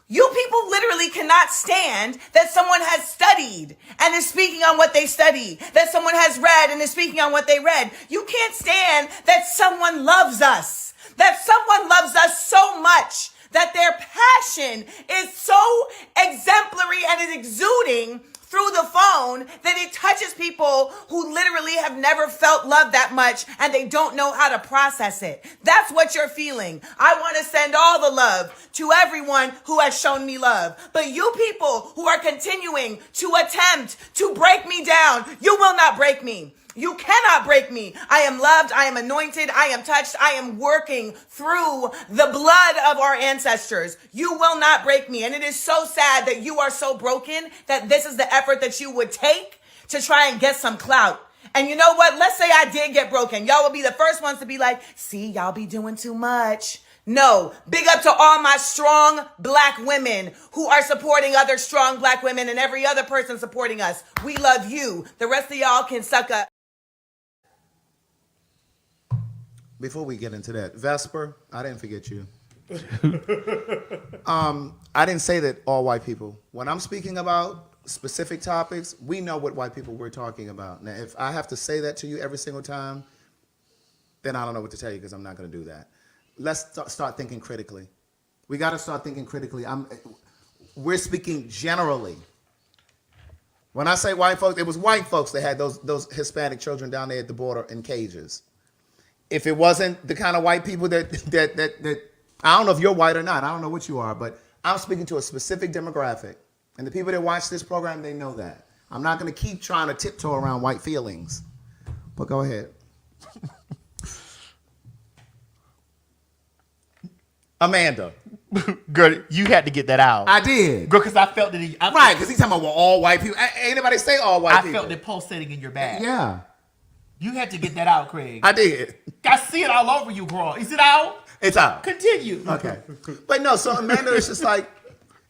You people literally cannot stand that someone has studied and is speaking on what they study, that someone has read and is speaking on what they read. You can't stand that someone loves us, so much that their passion is so exemplary and is exuding through the phone that it touches people who literally have never felt love that much and they don't know how to process it. That's what you're feeling. I want to send all the love to everyone who has shown me love. But you people who are continuing to attempt to break me down, you will not break me. You cannot break me. I am loved. I am anointed. I am touched. I am working through the blood of our ancestors. You will not break me. And it is so sad that you are so broken that this is the effort that you would take to try and get some clout. And you know what? Let's say I did get broken. Y'all will be the first ones to be like, see, y'all be doing too much. No, big up to all my strong Black women who are supporting other strong Black women and every other person supporting us. We love you. The rest of y'all can suck up. Before we get into that, Vesper, I didn't forget you. I didn't say that all white people. When I'm speaking about specific topics, we know what white people we're talking about. Now, if I have to say that to you every single time, then I don't know what to tell you because I'm not going to do that. Let's start thinking critically. We got to start thinking critically. We're speaking generally. When I say white folks, it was white folks that had those Hispanic children down there at the border in cages. If it wasn't the kind of white people that I don't know if you're white or not, I don't know what you are, but I'm speaking to a specific demographic. And the people that watch this program, they know that. I'm not going to keep trying to tiptoe around white feelings. But go ahead. Amanda. Girl, you had to get that out. I did. Girl, because I felt that. Right, because he's talking about all white people. Ain't anybody say all white people. I felt it pulsating in your back. Yeah. You had to get that out, Craig. I did. I see it all over you, girl. Is it out? It's out. Continue. Okay. But no, so Amanda is just like,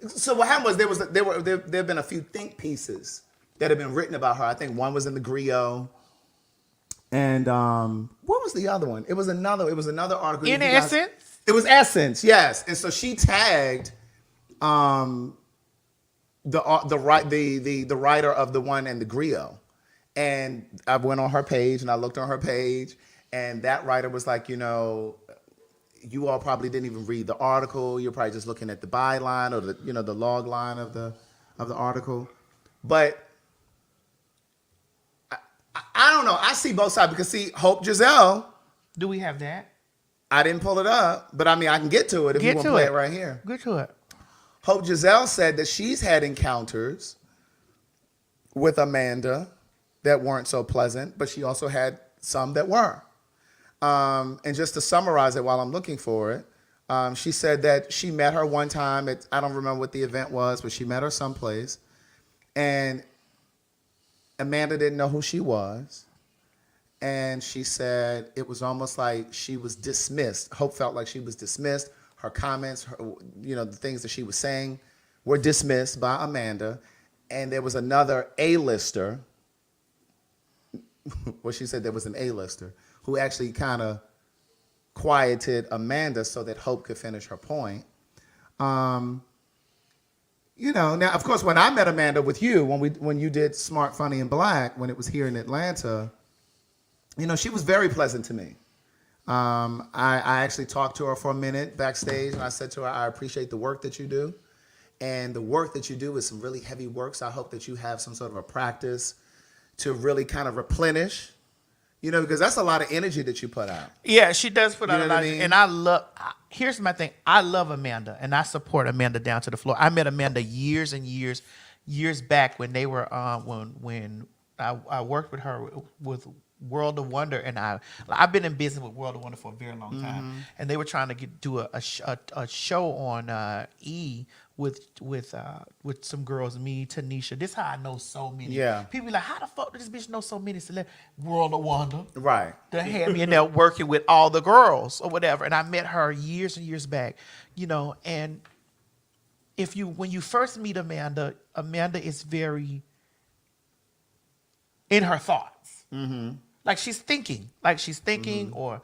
so what happened was there have been a few think pieces that have been written about her. I think one was in the Griot. And what was the other one? It was another article. In Essence? It was Essence, yes. And so she tagged the writer of the one in the Griot. And I went on her page and I looked on her page, and that writer was like, you know, you all probably didn't even read the article. You're probably just looking at the byline or the log line of the article. But I don't know. I see both sides because see, Hope Giselle. Do we have that? I didn't pull it up, but I mean I can get to it if you want to play it right here. Get to it. Hope Giselle said that she's had encounters with Amanda that weren't so pleasant, but she also had some that were. And just to summarize it while I'm looking for it, she said that she met her one time at, I don't remember what the event was, but she met her someplace. And Amanda didn't know who she was. And she said it was almost like she was dismissed. Hope felt like she was dismissed. Her comments, the things that she was saying were dismissed by Amanda. And there was another A-lister. Well, she said there was an A-lister who actually kind of quieted Amanda so that Hope could finish her point. Now, of course, when I met Amanda with you, when you did Smart, Funny, and Black, when it was here in Atlanta, she was very pleasant to me. I actually talked to her for a minute backstage, and I said to her, I appreciate the work that you do. And the work that you do is some really heavy work, so I hope that you have some sort of a practice to really kind of replenish, because that's a lot of energy that you put out. Yeah, she does put out a lot. I mean? And here's my thing. I love Amanda, and I support Amanda down to the floor. I met Amanda years and years back when they were when I worked with her with World of Wonder, and I've been in business with World of Wonder for a very long time, and they were trying to do a show on E with some girls, me, Tanisha. This is how I know so many. Yeah. People be like, how the fuck did this bitch know so many celebrities? World of Wonder. Right. They had me in there working with all the girls or whatever. And I met her years and years back, and when you first meet Amanda is very in her thoughts. Mm-hmm. Like she's thinking, mm-hmm. Or,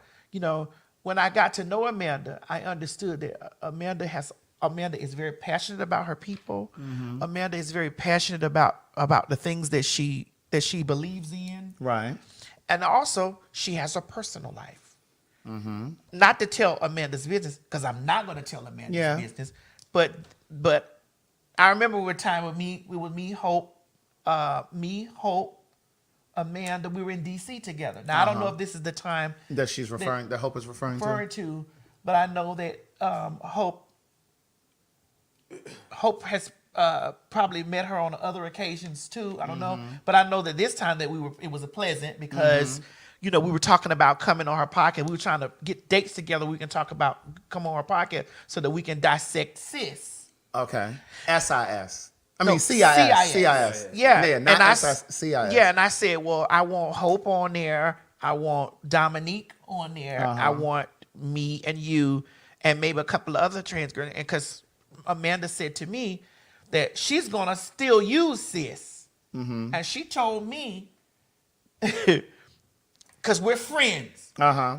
when I got to know Amanda, I understood that Amanda is very passionate about her people. Mm-hmm. Amanda is very passionate about the things that she believes in. Right. And also, she has a personal life. Mm-hmm. Not to tell Amanda's business, because I'm not going to tell Amanda's business. But I remember a time with me, Hope, Amanda, we were in D.C. together. Now, I don't know if this is the time that she's referring, that Hope is referring to, but I know that Hope has probably met her on other occasions too. I don't know, but I know that this time that it was a pleasant because we were talking about coming on her podcast. We were trying to get dates together. We can talk about come on her podcast so that we can dissect cis. Okay, SIS. I mean, CIS. Yeah, not CIS. Yeah, and I said, well, I want Hope on there. I want Dominique on there. I want me and you and maybe a couple of other trans girls. And because Amanda said to me that she's going to still use cis. Mm-hmm. And she told me, because we're friends.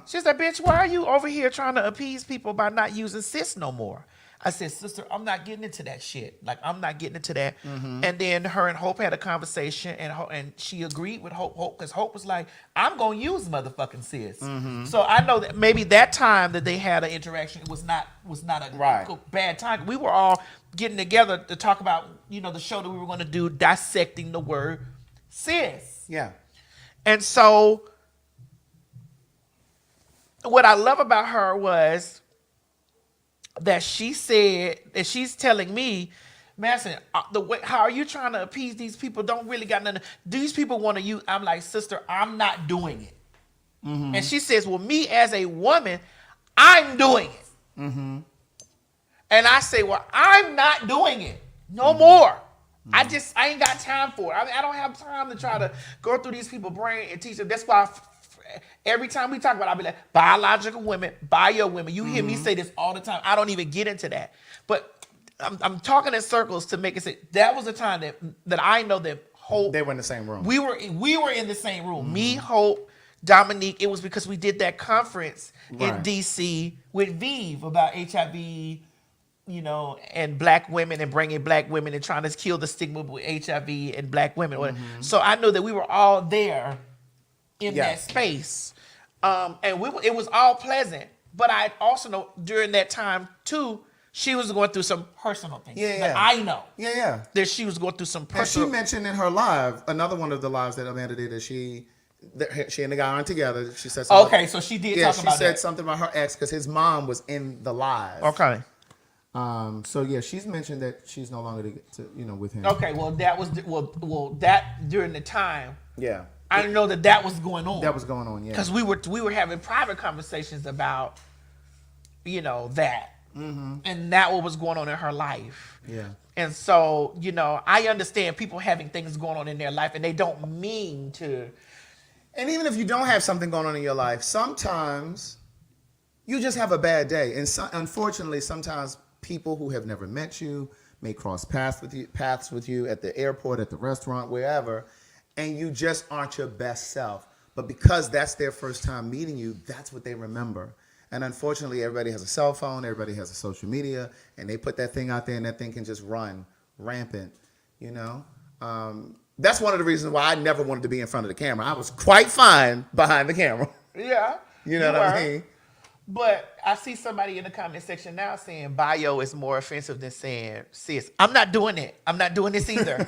She said, bitch, why are you over here trying to appease people by not using cis no more? I said, sister, I'm not getting into that shit. Like, I'm not getting into that. Mm-hmm. And then her and Hope had a conversation, and she agreed with Hope, because Hope was like, I'm going to use motherfucking cis. Mm-hmm. So I know that maybe that time that they had an interaction was not a bad time. We were all getting together to talk about, the show that we were going to do, dissecting the word cis. Yeah. And so what I love about her was that she said that she's telling me, Madison, the way how are you trying to appease these people? Don't really got nothing. These people want to use. I'm like, sister, I'm not doing it. Mm-hmm. And she says, well, me as a woman, I'm doing it. Mm-hmm. And I say, well, I'm not doing it no more. Mm-hmm. I ain't got time for it. I don't have time to try to go through these people's brain and teach them. That's why every time we talk about it, I'll be like, biological women, bio women. You hear me say this all the time. I don't even get into that. But I'm talking in circles to make it say that was the time that I know that Hope. They were in the same room. We were in the same room. Me, Hope, Dominique. It was because we did that conference in DC with Vive about HIV, you know, and black women and bringing black women and trying to kill the stigma with HIV and black women. So I know that we were all there in that space. And it was all pleasant. But I also know during that time too, she was going through some personal things. That I know. That she was going through some personal. And she mentioned in her live, another one of the lives that Amanda did, that she and the guy aren't together. She said something. Okay, so she did talk about that. She said something about her ex because his mom was in the live. Okay. So yeah, she's mentioned that she's no longer with him. Okay, well that was that during the time. Yeah. I didn't know that was going on. That was going on, yeah. Because we were having private conversations about, you know, that. And that what was going on in her life. Yeah. And so, you know, I understand people having things going on in their life and they don't mean to. And even if you don't have something going on in your life, sometimes you just have a bad day. And unfortunately, sometimes people who have never met you may cross paths with you at the airport, at the restaurant, wherever, and you just aren't your best self. But because that's their first time meeting you, that's what they remember. And unfortunately, everybody has a cell phone, everybody has a social media, and they put that thing out there and that thing can just run rampant, you know? That's one of the reasons why I never wanted to be in front of the camera. I was quite fine behind the camera. Yeah. You know what I mean? But I see somebody in the comment section now saying bio is more offensive than saying cis. I'm not doing it. I'm not doing this either.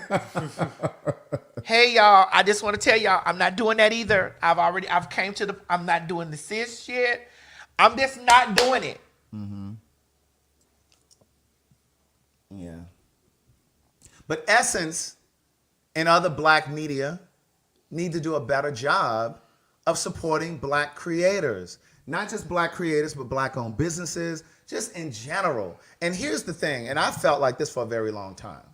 Hey, y'all, I just want to tell y'all, I'm not doing that either. I'm not doing the cis shit. I'm just not doing it. Yeah. But Essence and other black media need to do a better job of supporting black creators. Not just black creators, but black-owned businesses, just in general. And here's the thing, and I felt like this for a very long time.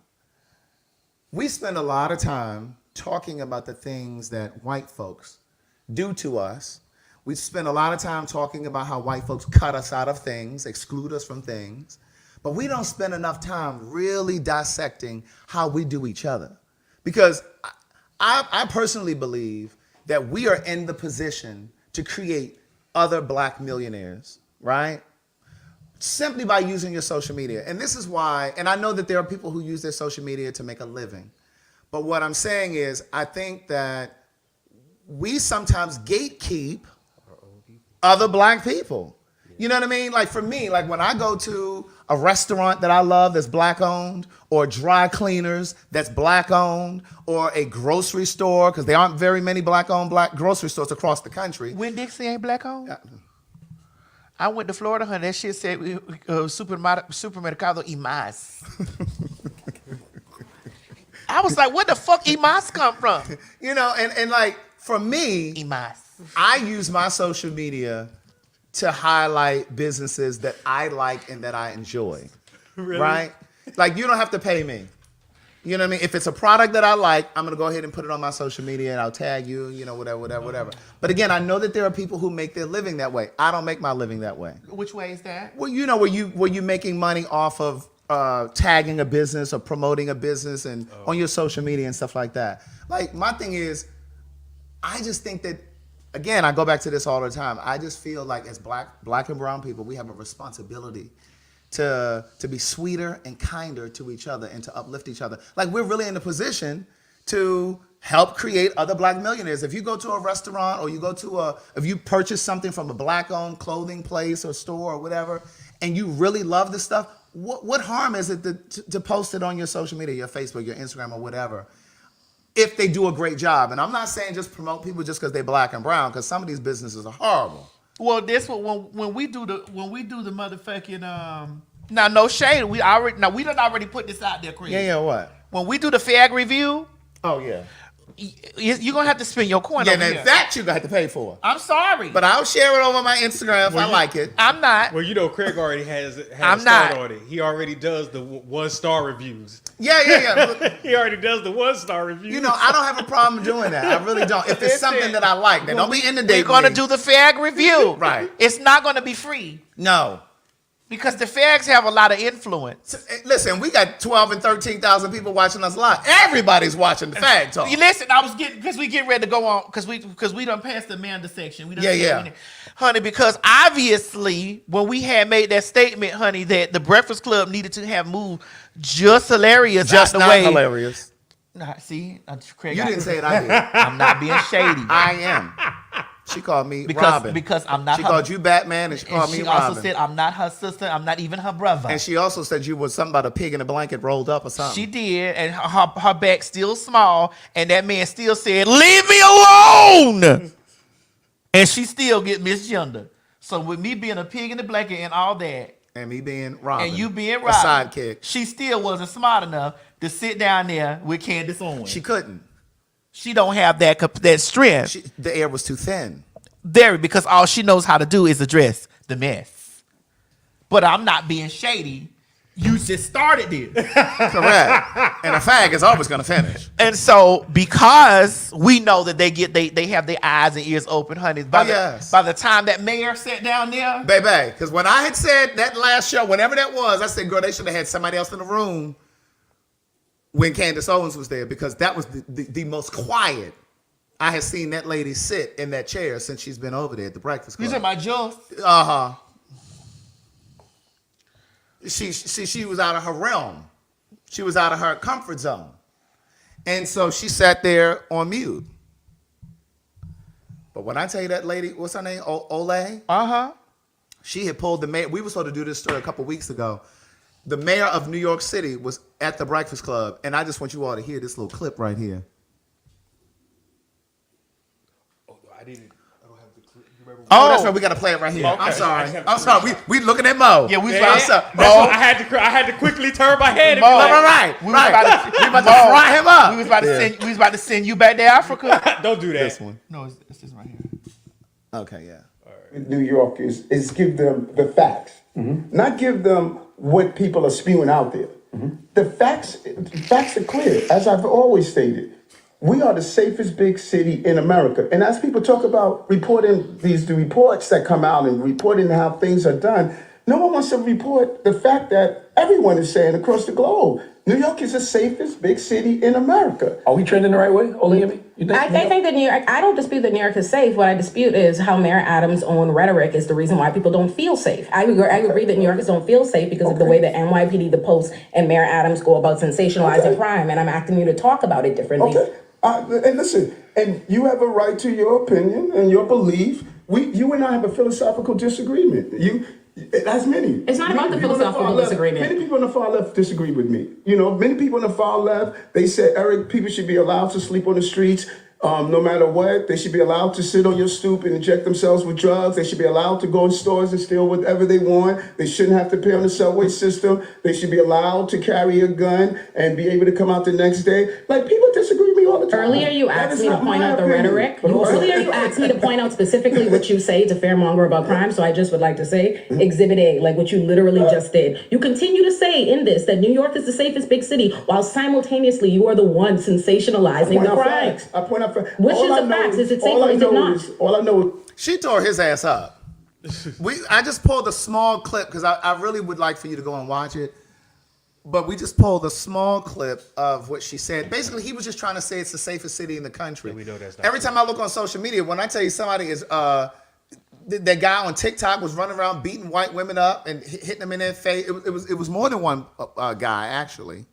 We spend a lot of time talking about the things that white folks do to us. We spend a lot of time talking about how white folks cut us out of things, exclude us from things, but we don't spend enough time really dissecting how we do each other. Because I personally believe that we are in the position to create other black millionaires, right? Simply by using your social media. And this is why, and I know that there are people who use their social media to make a living. But what I'm saying is, I think that we sometimes gatekeep other black people. You know what I mean? Like for me, like when I go to a restaurant that I love that's black owned, or dry cleaners that's black owned, or a grocery store, because there aren't very many black owned black grocery stores across the country. Winn-Dixie ain't black owned? I went to Florida, honey. That shit said Supermercado y Más. I was like, where the fuck Imas come from? You know, and like for me, Imas. I use my social media to highlight businesses that I like and that I enjoy. Really? Right? Like you don't have to pay me. You know what I mean? If it's a product that I like, I'm going to go ahead and put it on my social media and I'll tag you, you know, whatever. But again, I know that there are people who make their living that way. I don't make my living that way. Which way is that? Well, you know, where you making money off of tagging a business or promoting a business and on your social media and stuff like that. Like my thing is, I just think that, again, I go back to this all the time. I just feel like as black and brown people, we have a responsibility to be sweeter and kinder to each other and to uplift each other. Like we're really in a position to help create other black millionaires. If you go to a restaurant or if you purchase something from a black-owned clothing place or store or whatever, and you really love this stuff, what harm is it to post it on your social media, your Facebook, your Instagram, or whatever, if they do a great job? And I'm not saying just promote people just because they're black and brown, because some of these businesses are horrible. Well, this when we do the motherfucking now no shade, we done already put this out there, Chris. Yeah, what? When we do the fag review, oh yeah, You're gonna have to spend your coin Yeah, over now here. that you're gonna have to pay for. I'm sorry, But I'll share it over my Instagram if I like it. I'm not. Well, you know, Craig already has I'm a start not. on it. He already does the 1-star reviews. Yeah. He already does the 1-star reviews. You know, I don't have a problem doing that. I really don't. If it's something that I like, then don't be inundating We're gonna me. do the fag review. Right. It's not gonna be free No. because the fags have a lot of influence. Listen, we got 12 and 13,000 people watching us live. Everybody's watching the fag talk. You listen, I was getting because we getting ready to go on because we done passed the Amanda section. We done Yeah. honey, because obviously when we had made that statement, honey, that the Breakfast Club needed to have moved just hilarious Just out the not way. hilarious. Nah, see, Craig, You didn't say it, I did. I'm not being shady. I am. She called me because Robin. because I'm not. She her, called you Batman, and she and called she me also Robin. said I'm not her sister. I'm not even her brother. And she also said you was something about a pig in a blanket rolled up or something. She did, and her back still small, and that man still said, "Leave me alone," and she still get misgendered. So with me being a pig in the blanket and all that, And me being Robin. and you being a Robin, sidekick. she still wasn't smart enough to sit down there with Candace Owens. She couldn't. She don't have that strength. The air was too thin. Very, because all she knows how to do is address the mess. But I'm not being shady. You just started this. Correct. And a fag is always going to finish. And so, because we know that they have their eyes and ears open, honey. By the time that mayor sat down there, Baby, because when I had said that last show, whenever that was, I said, girl, they should have had somebody else in the room when Candace Owens was there, because that was the most quiet I had seen that lady sit in that chair since she's been over there at the Breakfast Club. you said my Jules. Uh-huh. She was out of her realm. She was out of her comfort zone. And so she sat there on mute. But when I tell you that lady, what's her name? Olay? Uh-huh. She had pulled the mayor. We were supposed to do this story a couple weeks ago. The mayor of New York City was at the Breakfast Club. And I just want you all to hear this little clip right here. I don't have the clip. You remember? Oh, that's right. We got to play it right here. Okay. I'm sorry. We looking at Mo. Yeah, we was I'm about sorry. to, Mo. I had to quickly turn my head. And be like, Right. we was about to fry him up. We was about to send you back to Africa. Don't do that. This one. No, it's this right here. Okay, yeah. New Yorkers is give them the facts, not give them what people are spewing out there. The facts are clear, as I've always stated. We are the safest big city in America. And as people talk about reporting the reports that come out and reporting how things are done, no one wants to report the fact that everyone is saying across the globe, New York is the safest big city in America. Are we trending the right way, Olivia? I think that New York, I don't dispute that New York is safe. What I dispute is how Mayor Adams' own rhetoric is the reason why people don't feel safe. I agree that New Yorkers don't feel safe because of the way that NYPD, the Post, and Mayor Adams go about sensationalizing crime. And I'm asking you to talk about it differently. Okay. And listen, and you have a right to your opinion and your belief. You and I have a philosophical disagreement. That's many. It's not about the philosophical disagreement. Many people on the far left disagree with me. Many people on the far left, they say, Eric, people should be allowed to sleep on the streets. No matter what, they should be allowed to sit on your stoop and inject themselves with drugs. They should be allowed to go in stores and steal whatever they want. They shouldn't have to pay on the subway system. They should be allowed to carry a gun and be able to come out the next day. Like, people disagree with me all the time. Earlier, you asked me to point out the rhetoric. Earlier, you asked me to point out specifically what you say to fearmonger about crime. So I just would like to say, Exhibit A, like what you literally just did. You continue to say in this that New York is the safest big city, while simultaneously you are the one sensationalizing the crimes. I point out. Which is the facts? Is it safe or is it not? All I know is she tore his ass up. I just pulled a small clip because I really would like for you to go and watch it. But we just pulled a small clip of what she said. Basically, he was just trying to say it's the safest city in the country. Yeah, we know that's not Every true. time I look on social media, when I tell you somebody is that guy on TikTok was running around beating white women up and hitting them in their face. It was more than one guy actually.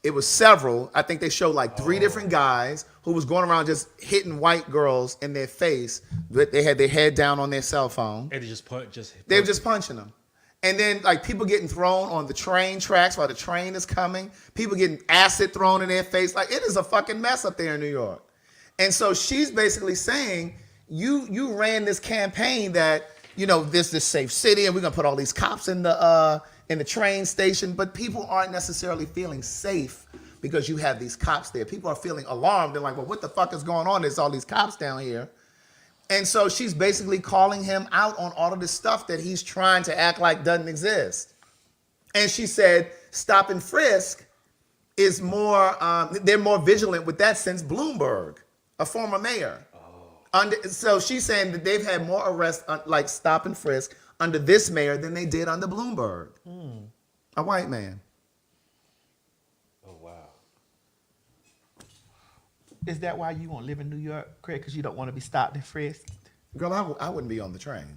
It was several. I think they showed like 3 different guys who was going around just hitting white girls in their face. They had their head down on their cell phone. And They were just punching them. And then like people getting thrown on the train tracks while the train is coming. People getting acid thrown in their face. Like, it is a fucking mess up there in New York. And so she's basically saying, you ran this campaign that, this safe city and we're gonna put all these cops in the train station, but people aren't necessarily feeling safe because you have these cops there. People are feeling alarmed. They're like, well, what the fuck is going on? There's all these cops down here. And so she's basically calling him out on all of this stuff that he's trying to act like doesn't exist. And she said, stop and frisk is more, they're more vigilant with that since Bloomberg, a former mayor. So she's saying that they've had more arrests, like stop and frisk, under this mayor than they did under Bloomberg. A white man. Oh, wow. Is that why you won't live in New York, Craig? Because you don't want to be stopped and frisked? Girl, I wouldn't be on the train.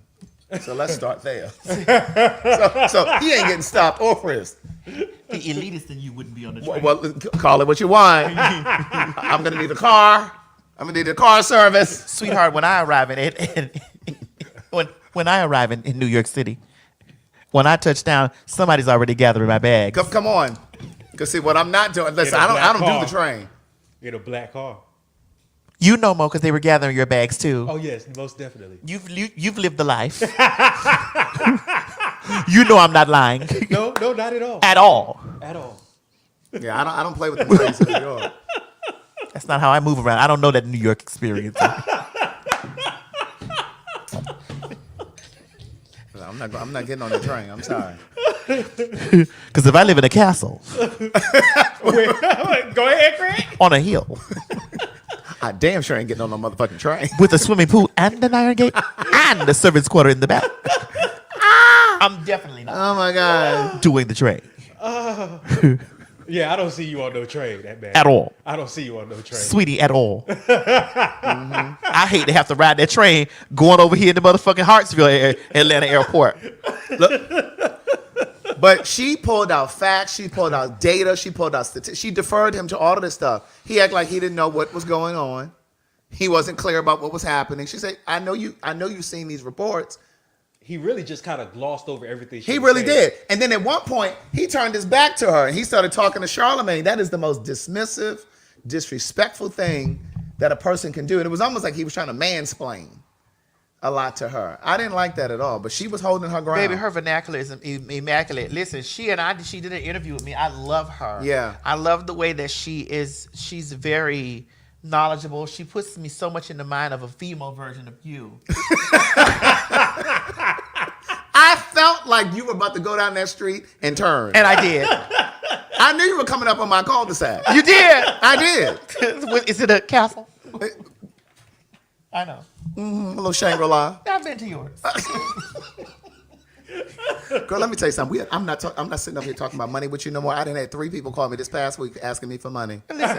So let's start there. so he ain't getting stopped or frisked. The elitist in you wouldn't be on the train. Well, call it what you want. I'm going to need a car. I'm going to need a car service. Sweetheart, when I arrive when I arrive in New York City, when I touch down, somebody's already gathering my bags. Come on. Because see, what I'm not doing, listen, I don't do the train. In a black car. You know, Mo, because they were gathering your bags too. Oh yes, most definitely. You've lived the life. You know I'm not lying. No, not at all. At all. At all. Yeah, I don't play with the trains in New York. That's not how I move around. I don't know that New York experience. I'm not getting on the train. I'm sorry. Because if I live in a castle. Go ahead, Craig. On a hill. I damn sure ain't getting on no motherfucking train. With a swimming pool and an iron gate and the servants' quarter in the back. I'm definitely not. Oh my God. Doing the train. Yeah, I don't see you on no train that bad. At all. I don't see you on no train. Sweetie, at all. I hate to have to ride that train going over here in the motherfucking Hartsville, Atlanta airport. Look, but she pulled out facts, she pulled out data, she pulled out statistics. She deferred him to all of this stuff. He acted like he didn't know what was going on. He wasn't clear about what was happening. She said, I know you've seen these reports. He really just kind of glossed over everything He really did. And then at one point, he turned his back to her and he started talking to Charlamagne. That is the most dismissive, disrespectful thing that a person can do. And it was almost like he was trying to mansplain a lot to her. I didn't like that at all, but she was holding her ground. Baby, her vernacular is immaculate. Listen, she did an interview with me. I love her. Yeah. I love the way that she's very knowledgeable. She puts me so much in the mind of a female version of you. I felt like you were about to go down that street and turn. And I did. I knew you were coming up on my cul-de-sac. You did. I did. Is it a castle? I know. A little Shangri-La. I've been to yours. Girl, let me tell you something. I'm not sitting up here talking about money with you no more. I done had 3 people call me this past week asking me for money. Listen,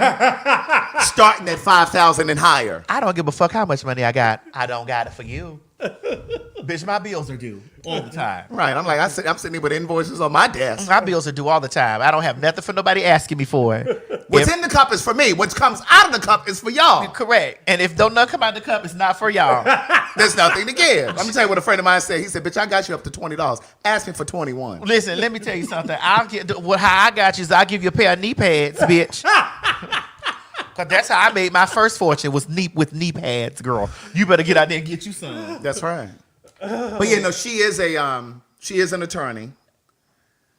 starting at $5,000 and higher. I don't give a fuck how much money I got. I don't got it for you. Bitch, my bills are due all the time. Right. I'm like, I'm sitting here with invoices on my desk. My bills are due all the time. I don't have nothing for nobody asking me for it. What's in the cup is for me. What comes out of the cup is for y'all. Correct. And if don't none come out of the cup, it's not for y'all. There's nothing to give. Let me tell you what a friend of mine said. He said, bitch, I got you up to $20. Ask me for 21. Listen, let me tell you something. How I got you is I'll give you a pair of knee pads, bitch. Because that's how I made my first fortune, was with knee pads, girl. You better get out there and get you some. That's right. But yeah, no, she is an attorney.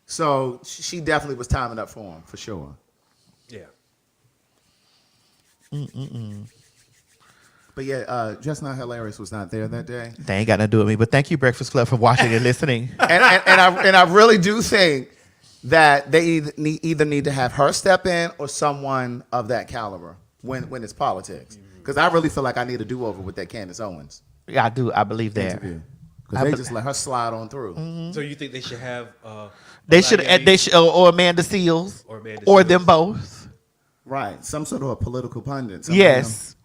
So she definitely was timing up for him, for sure. Yeah. But yeah, Just Not Hilarious was not there that day. They ain't got nothing to do with me, but thank you, Breakfast Club, for watching and listening. and I really do think that they either need to have her step in or someone of that caliber when it's politics. Because I really feel like I need a do-over with that Candace Owens. Yeah, I do. I believe that. Because they just let her slide on through. So you think they should have? They should, or Amanda Seals, or them both. Right, some sort of a political pundit. Yes.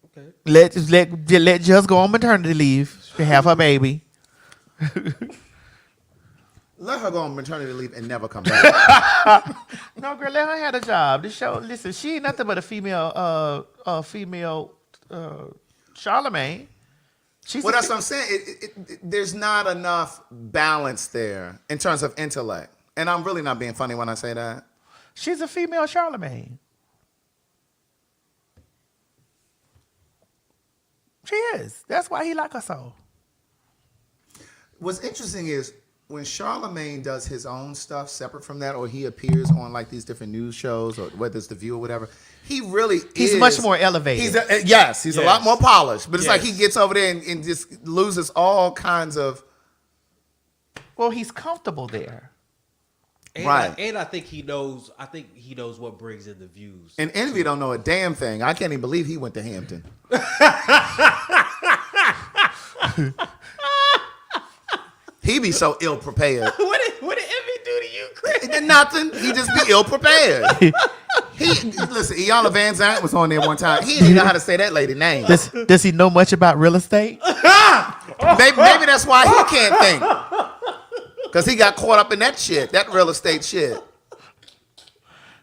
Okay. Let Just go on maternity leave to have her baby. Let her go on maternity leave and never come back. No, girl, let her have a job. This show, listen, she ain't nothing but a female Charlamagne. Well, that's what I'm saying. There's not enough balance there in terms of intellect. And I'm really not being funny when I say that. She's a female Charlamagne. She is. That's why he like her so. What's interesting is when Charlemagne does his own stuff separate from that, or he appears on like these different news shows, or whether it's The View or whatever, he's much more elevated. He's a lot more polished. But it's like he gets over there and just loses all kinds of. Well, he's comfortable there. And right. I think he knows. I think he knows what brings in the views. And Envy don't know a damn thing. I can't even believe he went to Hampton. He be so ill prepared. What did Envy do to you, Chris? Nothing. He just be ill prepared. Listen, Iyanla Van Zandt was on there one time. He didn't know how to say that lady name. Does he know much about real estate? Maybe that's why he can't think. Because he got caught up in that shit, that real estate shit.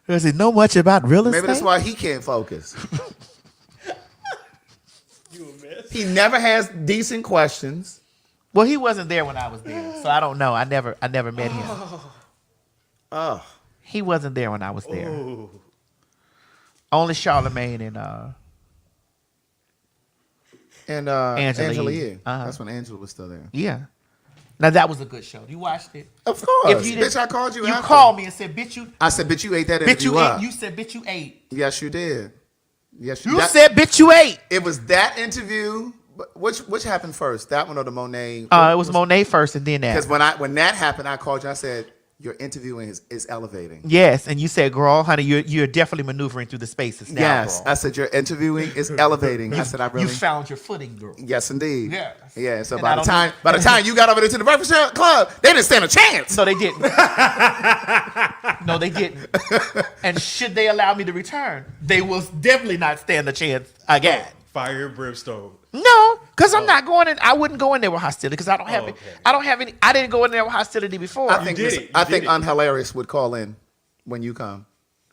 Does he know much about real estate? Maybe that's why he can't focus. You a mess. He never has decent questions. Well, he wasn't there when I was there, so I don't know. I never met him. Oh. He wasn't there when I was there. Only Charlemagne and Angela Yee. Uh-huh. That's when Angela was still there. Yeah. Now that was a good show. You watched it? Of course. If you Bitch, I called you. You after. called me and said, "Bitch, you." I said, "Bitch, you ate that Bitch, interview you up." ate. You said, "Bitch, you ate." Yes, you did. Yes, You said, "Bitch, you ate." It was that interview. Which happened first? That one or the Monet? It was Monet first, and then that. Because when that happened, I called you. I said, "Your interviewing is elevating." Yes, and you said, "Girl, honey, you're definitely maneuvering through the spaces now." Yes, girl. I said your interviewing is elevating. I said, "I really." You found your footing, girl. Yes, indeed. Yes. Yeah. So And by the time you got over there to the Breakfast Club, they didn't stand a chance. No, they didn't. No, they didn't. And should they allow me to return, they will definitely not stand a chance again. Fire and brimstone. No, because I'm not going in. I wouldn't go in there with hostility because I don't have it. I don't have any. I didn't go in there with hostility before. I think Unhilarious would call in when you come.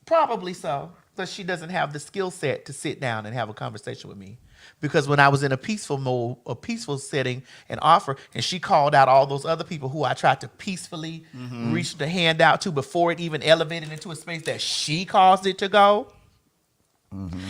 Probably so, but she doesn't have the skill set to sit down and have a conversation with me. Because when I was in a peaceful mode, a peaceful setting and offer, and she called out all those other people who I tried to peacefully reach the hand out to before it even elevated into a space that she caused it to go.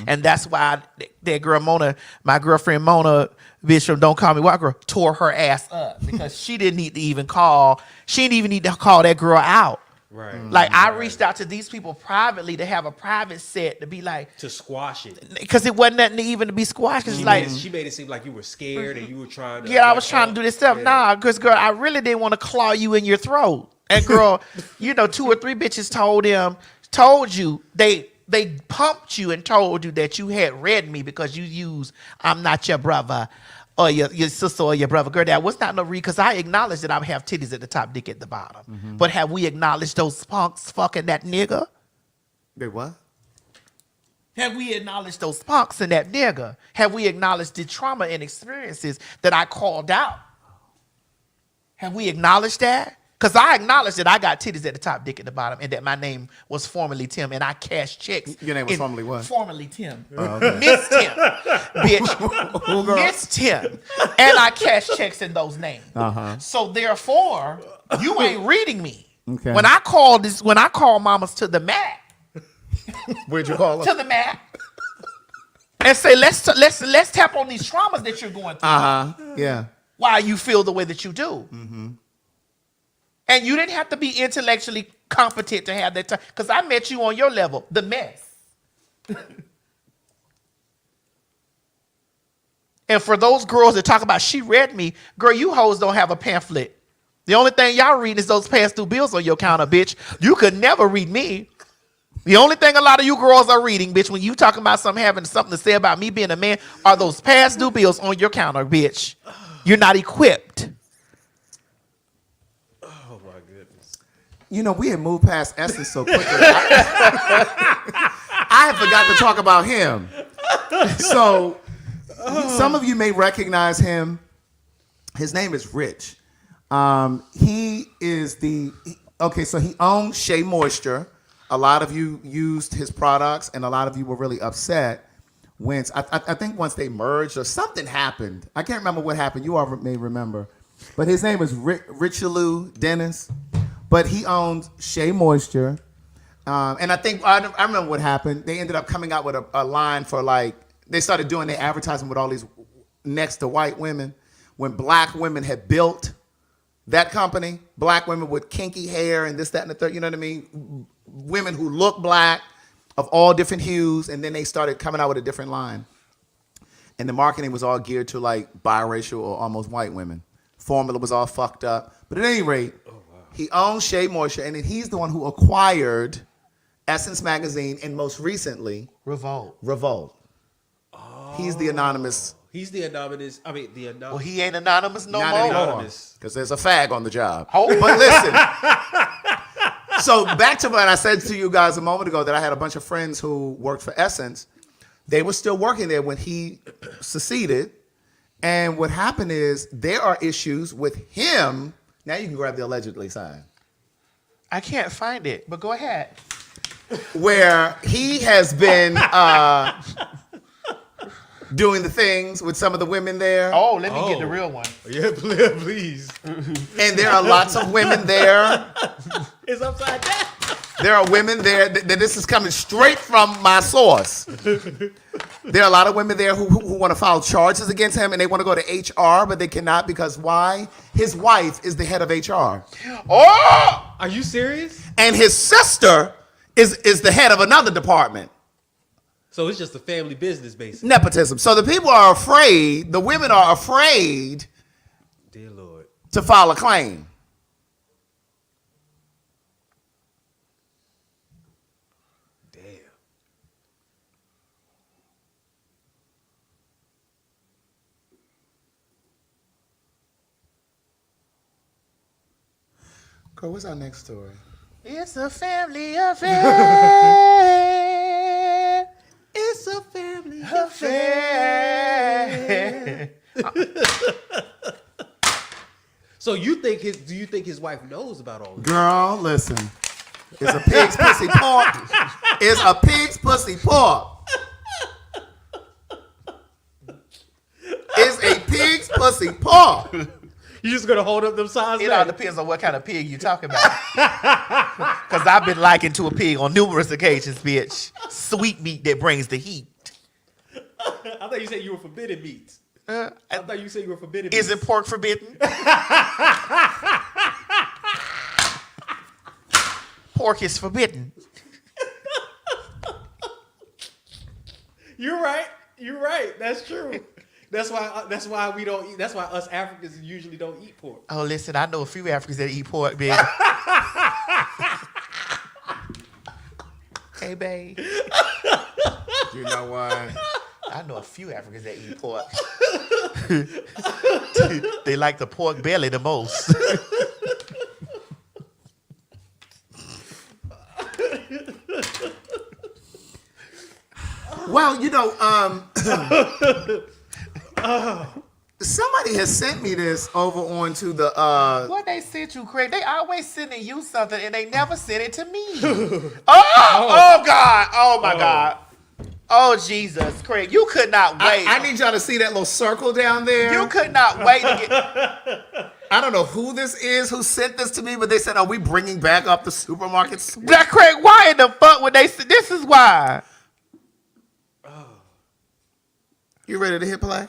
And that's why that girl Mona, my girlfriend Mona, bitch from Don't Call Me White Girl, tore her ass up because she didn't need to even call. She didn't even need to call that girl out. Right. Like I reached out to these people privately to have a private set to be like to squash it because it wasn't nothing to even to be squashed. Cause she made it seem like you were scared and you were trying to. Yeah, I was trying to do this stuff. Nah, because girl, I really didn't want to claw you in your throat. And girl, 2 or 3 bitches told you they pumped you and told you that you had read me because you used "I'm not your brother" or your sister or your brother. Girl, that was not no read because I acknowledge that I have titties at the top, dick at the bottom. But have we acknowledged those punks fucking that nigga? Wait, what? Have we acknowledged those punks and that nigga? Have we acknowledged the trauma and experiences that I called out? Have we acknowledged that? Because I acknowledge that I got titties at the top, dick at the bottom, and that my name was formerly Tim, and I cashed checks. Your name was formerly what? Formerly Tim. Miss Tim. Bitch. Miss Tim. And I cashed checks in those names. So therefore, you ain't reading me. Okay. When I call mamas to the mat. Where'd you call her? To the mat. And say, let's tap on these traumas that you're going through. Yeah. Why you feel the way that you do. And you didn't have to be intellectually competent to have that time. Because I met you on your level, the mess. And for those girls that talk about she read me, girl, you hoes don't have a pamphlet. The only thing y'all read is those past due bills on your counter, bitch. You could never read me. The only thing a lot of you girls are reading, bitch, when you talking about having something to say about me being a man, are those past due bills on your counter, bitch. You're not equipped. We had moved past Essence so quickly. I had forgot to talk about him. So, some of you may recognize him. His name is Rich. He is so he owns Shea Moisture. A lot of you used his products, and a lot of you were really upset when I think once they merged or something happened. I can't remember what happened. You all may remember. But his name is Richelieu Dennis. But he owns Shea Moisture. And I think, I remember what happened. They ended up coming out with a line for they started doing their advertising with all these next to white women when black women had built that company, black women with kinky hair and this, that, and the third, you know what I mean? Women who look black of all different hues, and then they started coming out with a different line. And the marketing was all geared to like biracial or almost white women. Formula was all fucked up. But at any rate, he owns Shea Moisture, and then he's the one who acquired Essence Magazine and most recently Revolt. Oh. He's the anonymous. He's the anonymous. I mean, the anonymous. Well, he ain't anonymous no Not more. anonymous. Because there's a fag on the job. Oh. But listen. So back to what I said to you guys a moment ago, that I had a bunch of friends who worked for Essence. They were still working there when he seceded. And what happened is there are issues with him. Now you can grab the allegedly sign. I can't find it, but go ahead. Where he has been doing the things with some of the women there. Oh, let me get the real one. Yeah, please. And there are lots of women there. It's upside down. There are women there. This is coming straight from my source. There are a lot of women there who want to file charges against him, and they want to go to HR, but they cannot because why? His wife is the head of HR. Oh! Are you serious? And his sister is the head of another department. So it's just a family business, basically. Nepotism. So the people are afraid, the women are afraid, dear Lord, to file a claim. Damn. Girl, what's our next story? It's a family affair. It's a family affair. So do you think his wife knows about all this? Girl, listen. It's a pig's pussy pork. It's a pig's pussy pork. It's a pig's pussy pork. You just gonna hold up them signs? It all depends on what kind of pig you talking about. Because I've been likened to a pig on numerous occasions, bitch. Sweet meat that brings the heat. I thought you said you were forbidden meat. I thought you said you were forbidden meat. Isn't pork forbidden? Pork is forbidden. You're right. That's true. That's why we don't eat. That's why us Africans usually don't eat pork. Oh, listen, I know a few Africans that eat pork, baby. Hey, babe. You know why? I know a few Africans that eat pork. They like the pork belly the most. Well, you know, somebody has sent me this over onto the What they sent you, Craig? They always sending you something and they never sent it to me. Oh God. Oh my God. Oh Jesus, Craig, you could not wait. I need y'all to see that little circle down there. You could not wait to get. I don't know who this is who sent this to me, but they said, "Are we bringing back up the supermarket sweep?" Now, Craig, why in the fuck would they? This is why. You ready to hit play?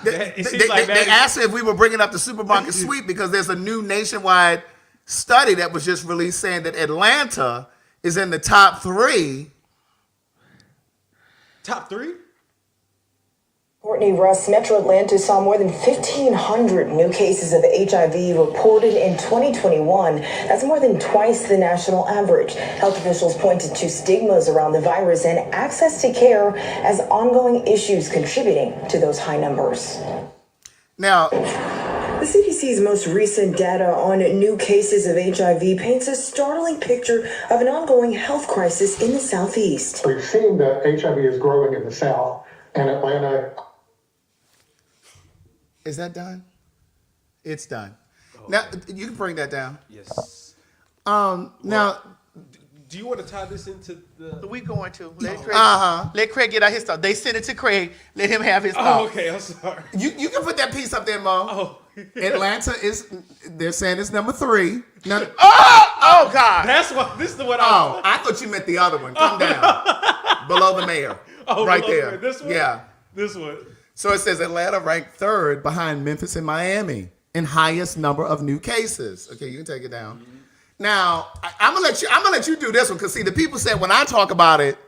They asked if we were bringing up the supermarket sweep because there's a new nationwide study that was just released saying that Atlanta is in the top 3. Top 3? Courtney Russ, Metro Atlanta saw more than 1,500 new cases of HIV reported in 2021. That's more than twice the national average. Health officials pointed to stigmas around the virus and access to care as ongoing issues contributing to those high numbers. Now, the CDC's most recent data on new cases of HIV paints a startling picture of an ongoing health crisis in the Southeast. We've seen that HIV is growing in the South and Atlanta. Is that done? It's done. Now, you can bring that down. Yes. Now, do you want to tie this into the? We going to let Craig get out his thought. They sent it to Craig. Let him have his thought. Oh, okay. I'm sorry. You can put that piece up there, Mo. Oh. Atlanta they're saying it's number 3. Oh God. That's what. This is the one. I thought you meant the other one. Come down. Below the mayor. Oh, right there. This one. Yeah. This one. So it says Atlanta ranked 3rd behind Memphis and Miami in highest number of new cases. Okay, you can take it down. Mm-hmm. Now, I'm gonna let you do this one, because see, the people said when I talk about it.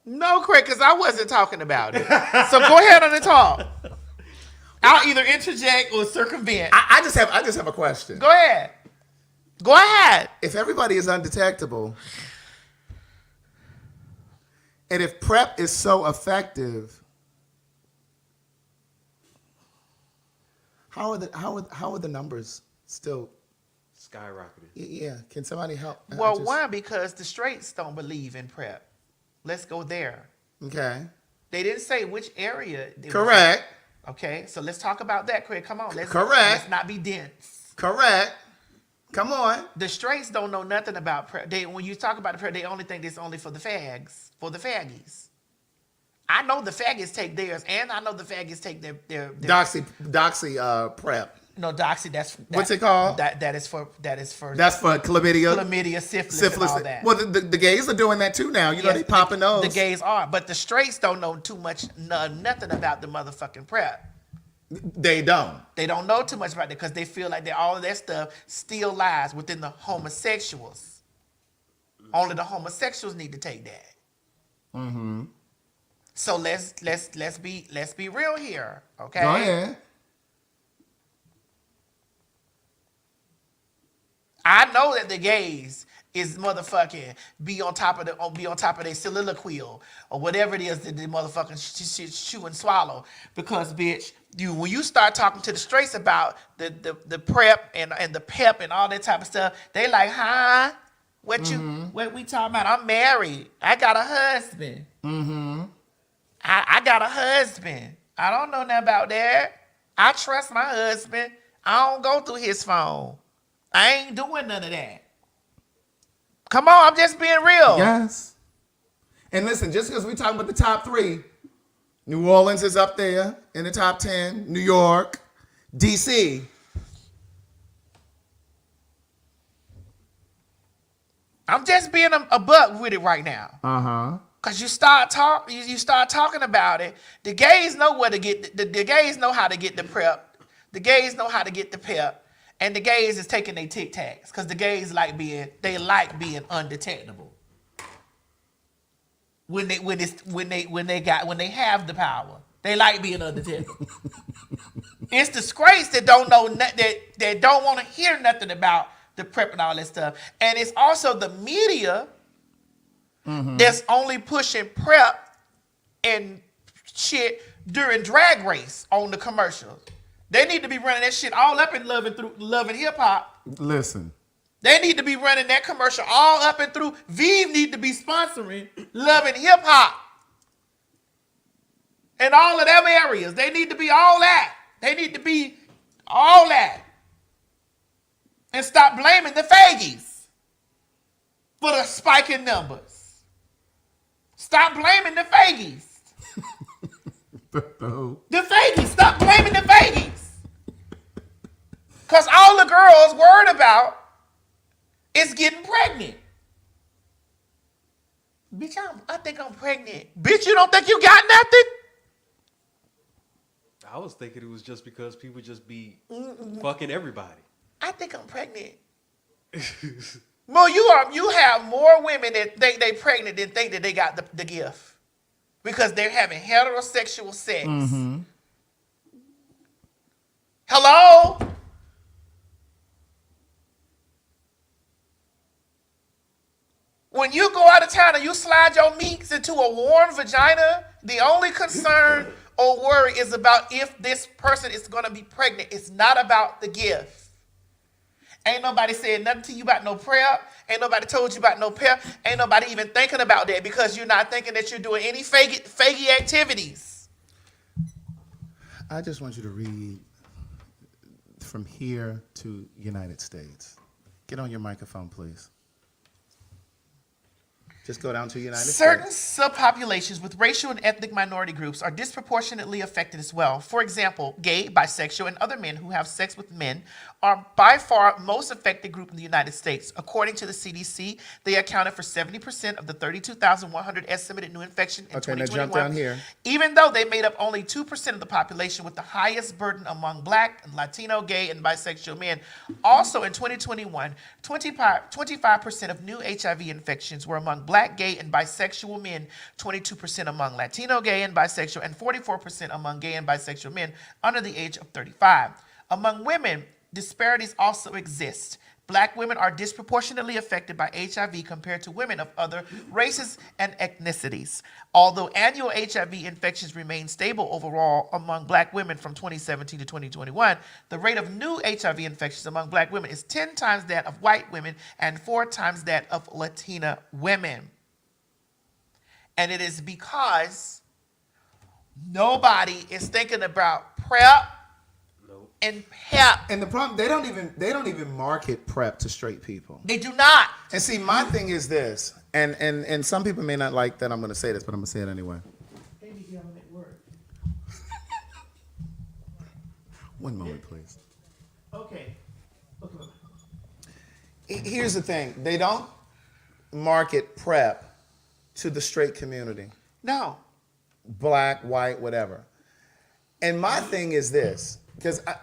No, Craig, because I wasn't talking about it. So go ahead on and talk. I'll either interject or circumvent. I just have a question. Go ahead. Go ahead. If everybody is undetectable, and if PrEP is so effective, how are the numbers still skyrocketing? Yeah, can somebody help? Well, one, because the straights don't believe in PrEP. Let's go there. Okay. They didn't say which area. Correct. Okay, so let's talk about that, Craig. Come on. Correct. Let's not be dense. Correct. Come on. The straights don't know nothing about PrEP. When you talk about the PrEP, they only think it's only for the fags, for the faggies. I know the faggots take theirs, and I know the faggots take their Doxy PrEP. No, Doxy. What's it called? That is for that's for chlamydia, syphilis, and all that. Well, the gays are doing that too now. You know, they popping those. The gays are, but the straights don't know too much, nothing about the motherfucking PrEP. They don't. They don't know too much about it because they feel like all of that stuff still lies within the homosexuals. Only the homosexuals need to take that. Mm-hmm. So let's be real here, okay? Go ahead. I know that the gays is motherfucking be on top of their soliloquy or whatever it is that the motherfucking chew and swallow, because bitch, when you start talking to the straights about the PrEP and the PEP and all that type of stuff, they like, huh? What we talking about? I'm married. I got a husband. Mm-hmm. I got a husband. I don't know nothing about that. I trust my husband. I don't go through his phone. I ain't doing none of that. Come on, I'm just being real. Yes. And listen, just because we're talking about the top 3, New Orleans is up there in the top 10, New York, DC. I'm just being a buck with it right now. Uh-huh. Cause you start talking about it. The gays know where to get the gays know how to get the PrEP. The gays know how to get the PEP. And the gays is taking their Tic Tacs because the gays like being undetectable. When they have the power, they like being undetectable. It's the disgrace that don't know that don't want to hear nothing about the PrEP and all that stuff. And it's also the media that's only pushing PrEP and shit during Drag Race on the commercials. They need to be running that shit all up and Love and Hip Hop. Listen. They need to be running that commercial all up and through. Vive need to be sponsoring Love and Hip Hop. And all of them areas. They need to be all that. They need to be all that. And stop blaming the faggies for the spike in numbers. Stop blaming the faggies. The faggies. Stop blaming the faggies. Because all the girls worried about is getting pregnant. Bitch, I think I'm pregnant. Bitch, you don't think you got nothing? I was thinking it was just because people just be fucking everybody. I think I'm pregnant. Well, you have more women that think they pregnant than think that they got the gift. Because they're having heterosexual sex. Mm-hmm. Hello? When you go out of town and you slide your meats into a warm vagina, the only concern or worry is about if this person is going to be pregnant. It's not about the gift. Ain't nobody saying nothing to you about no PrEP. Ain't nobody told you about no PEP. Ain't nobody even thinking about that because you're not thinking that you're doing any faggy activities. I just want you to read from here to United States. Get on your microphone, please. Just go down to the United Certain States. subpopulations with racial and ethnic minority groups are disproportionately affected as well. For example, gay, bisexual, and other men who have sex with men are by far most affected group in the United States. According to the CDC, they accounted for 70% of the 32,100 estimated new infections in 2021. Now jump down here. Even though they made up only 2% of the population, with the highest burden among Black and Latino, gay, and bisexual men. Also in 2021, 25% of new HIV infections were among Black, gay, and bisexual men, 22% among Latino, gay, and bisexual, and 44% among gay and bisexual men under the age of 35. Among women, disparities also exist. Black women are disproportionately affected by HIV compared to women of other races and ethnicities. Although annual HIV infections remain stable overall among Black women from 2017 to 2021, the rate of new HIV infections among Black women is 10 times that of white women and 4 times that of Latina women. And it is because nobody is thinking about PrEP and PEP. And the problem, they don't even market PrEP to straight people. They do not. And see, my thing is this, and some people may not like that I'm going to say this, but I'm going to say it anyway. One moment, please. Okay. Here's the thing. They don't market PrEP to the straight community. No. Black, white, whatever. And my thing is this, because I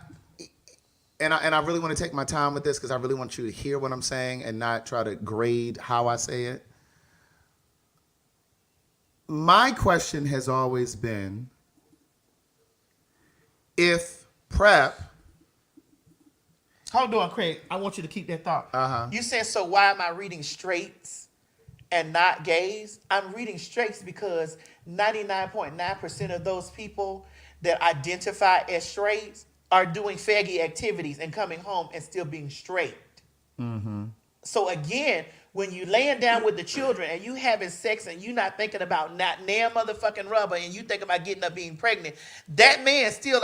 really want to take my time with this because I really want you to hear what I'm saying and not try to grade how I say it. My question has always been, if PrEP... Hold on, Craig. I want you to keep that thought. You said, so why am I reading straights and not gays? I'm reading straights because 99.9% of those people that identify as straights are doing faggy activities and coming home and still being straight. Mm-hmm. So again, when you laying down with the children and you having sex and you not thinking about not damn motherfucking rubber and you think about getting up being pregnant, that man still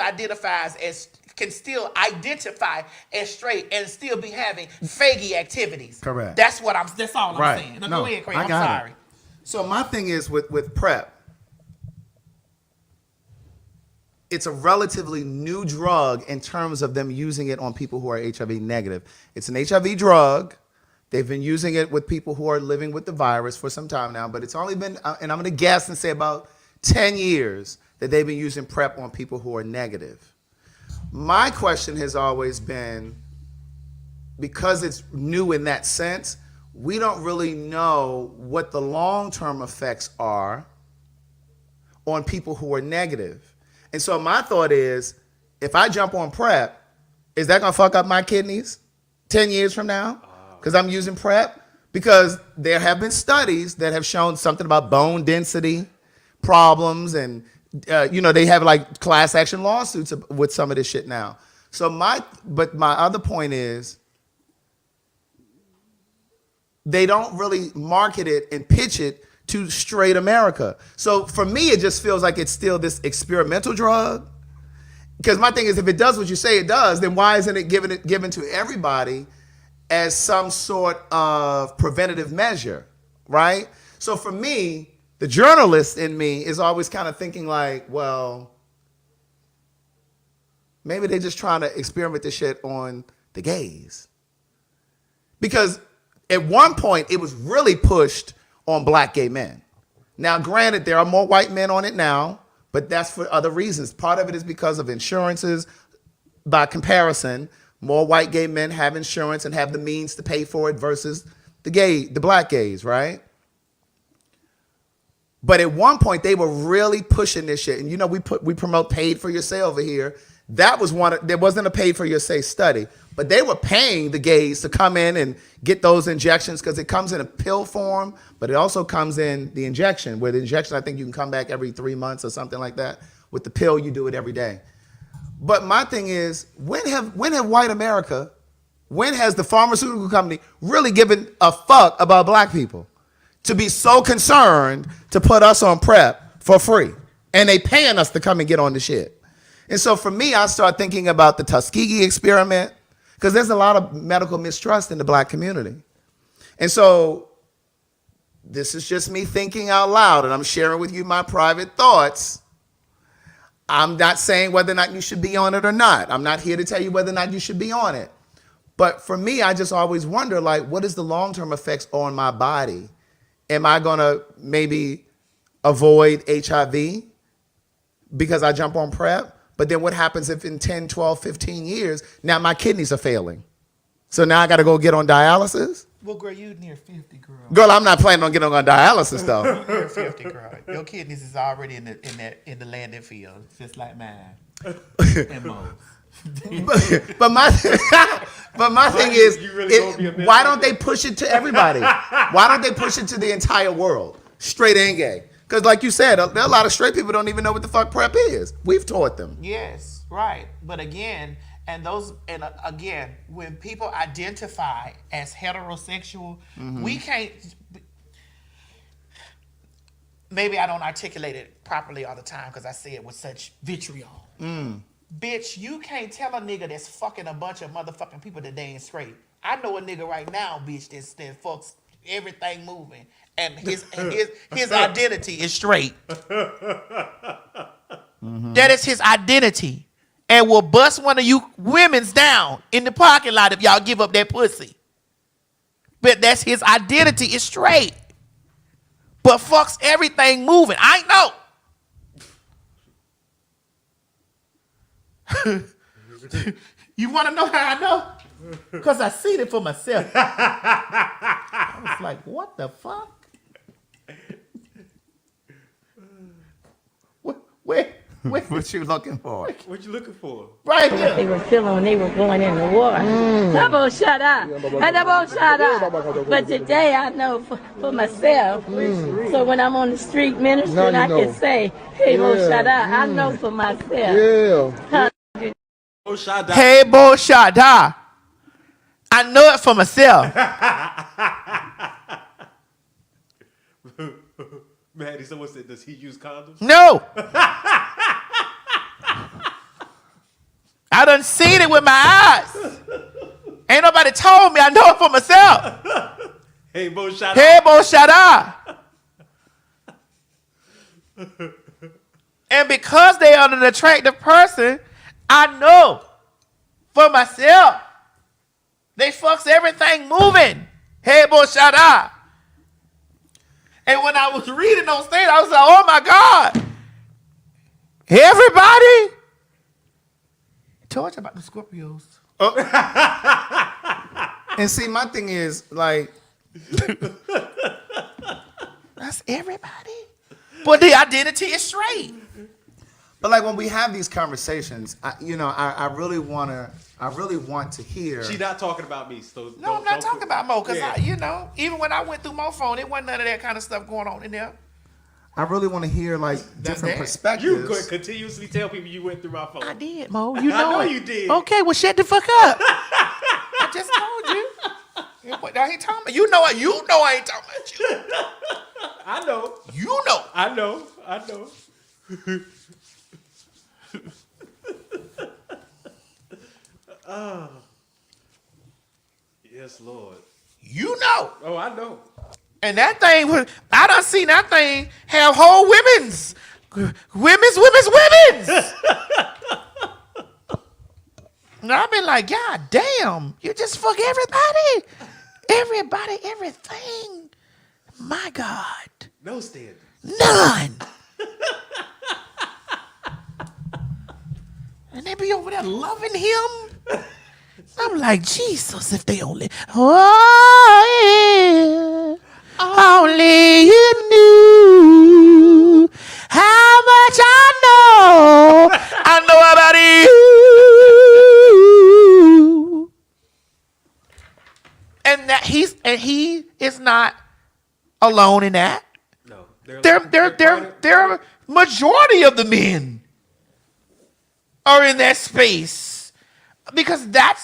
can still identify as straight and still be having faggy activities. Correct. That's all I'm saying. Now, go ahead, Craig. I'm sorry. So my thing is with PrEP, it's a relatively new drug in terms of them using it on people who are HIV negative. It's an HIV drug. They've been using it with people who are living with the virus for some time now, but it's only been, and I'm going to guess and say about 10 years that they've been using PrEP on people who are negative. My question has always been, because it's new in that sense, we don't really know what the long-term effects are on people who are negative. And so my thought is, if I jump on PrEP, is that going to fuck up my kidneys 10 years from now? Because I'm using PrEP? Because there have been studies that have shown something about bone density problems, and they have like class action lawsuits with some of this shit now. So my other point is, they don't really market it and pitch it to straight America. So for me, it just feels like it's still this experimental drug. Because my thing is, if it does what you say it does, then why isn't it given to everybody as some sort of preventative measure, right? So for me, the journalist in me is always kind of thinking like, well, maybe they're just trying to experiment this shit on the gays. Because at one point, it was really pushed on Black gay men. Now, granted, there are more white men on it now, but that's for other reasons. Part of it is because of insurances. By comparison, more white gay men have insurance and have the means to pay for it versus the Black gays, right? But at one point, they were really pushing this shit. And we promote paid for your say over here. That was there wasn't a paid for your say study, but they were paying the gays to come in and get those injections because it comes in a pill form, but it also comes in the injection, where the injection, I think you can come back every 3 months or something like that. With the pill, you do it every day. But my thing is, when have white America, when has the pharmaceutical company really given a fuck about Black people to be so concerned to put us on PrEP for free? And they paying us to come and get on the shit. And so for me, I start thinking about the Tuskegee experiment, because there's a lot of medical mistrust in the Black community. And so this is just me thinking out loud, and I'm sharing with you my private thoughts. I'm not saying whether or not you should be on it or not. I'm not here to tell you whether or not you should be on it. But for me, I just always wonder, like, what is the long-term effects on my body? Am I going to maybe avoid HIV because I jump on PrEP? But then what happens if in 10, 12, 15 years, now my kidneys are failing? So now I got to go get on dialysis? Well, girl, you near 50, girl. Girl, I'm not planning on getting on dialysis, though. You're near 50, girl. Your kidneys is already in the landing field, just like mine. And most. but my thing is, why don't they push it to everybody? Why don't they push it to the entire world, straight and gay? Because like you said, there are a lot of straight people who don't even know what the fuck PrEP is. We've taught them. Yes, right. But again, again, when people identify as heterosexual, we can't. Maybe I don't articulate it properly all the time because I say it with such vitriol. Bitch, you can't tell a nigga that's fucking a bunch of motherfucking people that they ain't straight. I know a nigga right now, bitch, that fucks everything moving, and his identity is straight. That is his identity. And will bust one of you women's down in the parking lot if y'all give up that pussy. But that's his identity is straight. But fucks everything moving. I know. You want to know how I know? Because I seen it for myself. I was like, what the fuck? What you looking for? What you looking for? Right here. They were feeling when they were going in the war. That boy shut up. And that boy shut up. But today I know for myself. So when I'm on the street ministering, I can say, hey, boy, shut up. I know for myself. Yeah. Hey, boy, shut up. I know it for myself. Maddie, someone said, does he use condoms? No. I done seen it with my eyes. Ain't nobody told me. I know it for myself. Hey, Bo, shut up. Hey, Bo, shut up. And because they are an attractive person, I know for myself. They fucks everything moving. Hey, Bo, shut up. And when I was reading those things, I was like, oh my God. Everybody. I told you about the Scorpios. Oh. And see, my thing is, like, that's everybody. But the identity is straight. But like when we have these conversations, I really want to hear. She's not talking about me. So no, I'm not talking about Mo, because even when I went through Mo phone, it wasn't none of that kind of stuff going on in there. I really want to hear like different perspectives. You could continuously tell people you went through my phone. I did, Mo. You know, I know you did. Okay, well, shut the fuck up. I just told you. I ain't talking about you. Know I ain't talking about you. I know. You know. I know. Yes, Lord. You know. Oh, I know. And that thing, I done seen that thing have whole women's. And I've been like, God damn, you just fuck everybody. Everybody, everything. My God. No standards. None. And they be over there loving him. I'm like, Jesus, if they only, only you knew how much I know about you. And that he is not alone in that. No, they're majority of the men are in that space because that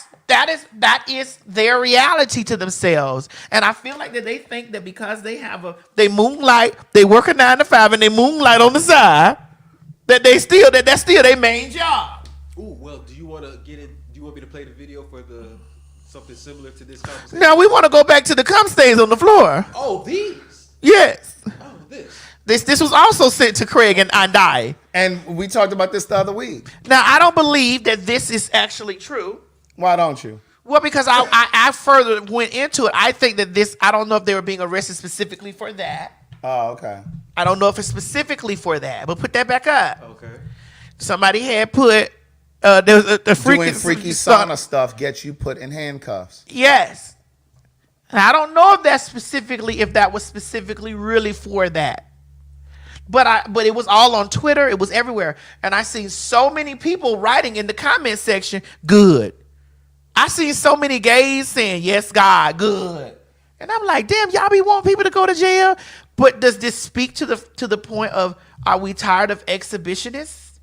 is their reality to themselves. And I feel like that they think that because they moonlight, they work a 9 to 5 and they moonlight on the side, that's still their main job. Ooh, well, do you want to get it? Do you want me to play the video for something similar to this conversation? Now we want to go back to the cum stains on the floor. Oh, these? Yes. This was also sent to Craig and Andai. And we talked about this the other week. Now, I don't believe that this is actually true. Why don't you? Well, because I further went into it. I think that this, I don't know if they were being arrested specifically for that. Oh, okay. I don't know if it's specifically for that, but put that back up. Okay. Somebody had put, there was a Doing freaky sauna stuff gets you put in handcuffs. Yes. And I don't know if that was specifically really for that. But it was all on Twitter. It was everywhere. And I seen so many people writing in the comment section, good. I seen so many gays saying, yes, God, good. And I'm like, damn, y'all be wanting people to go to jail? But does this speak to the point of, are we tired of exhibitionists?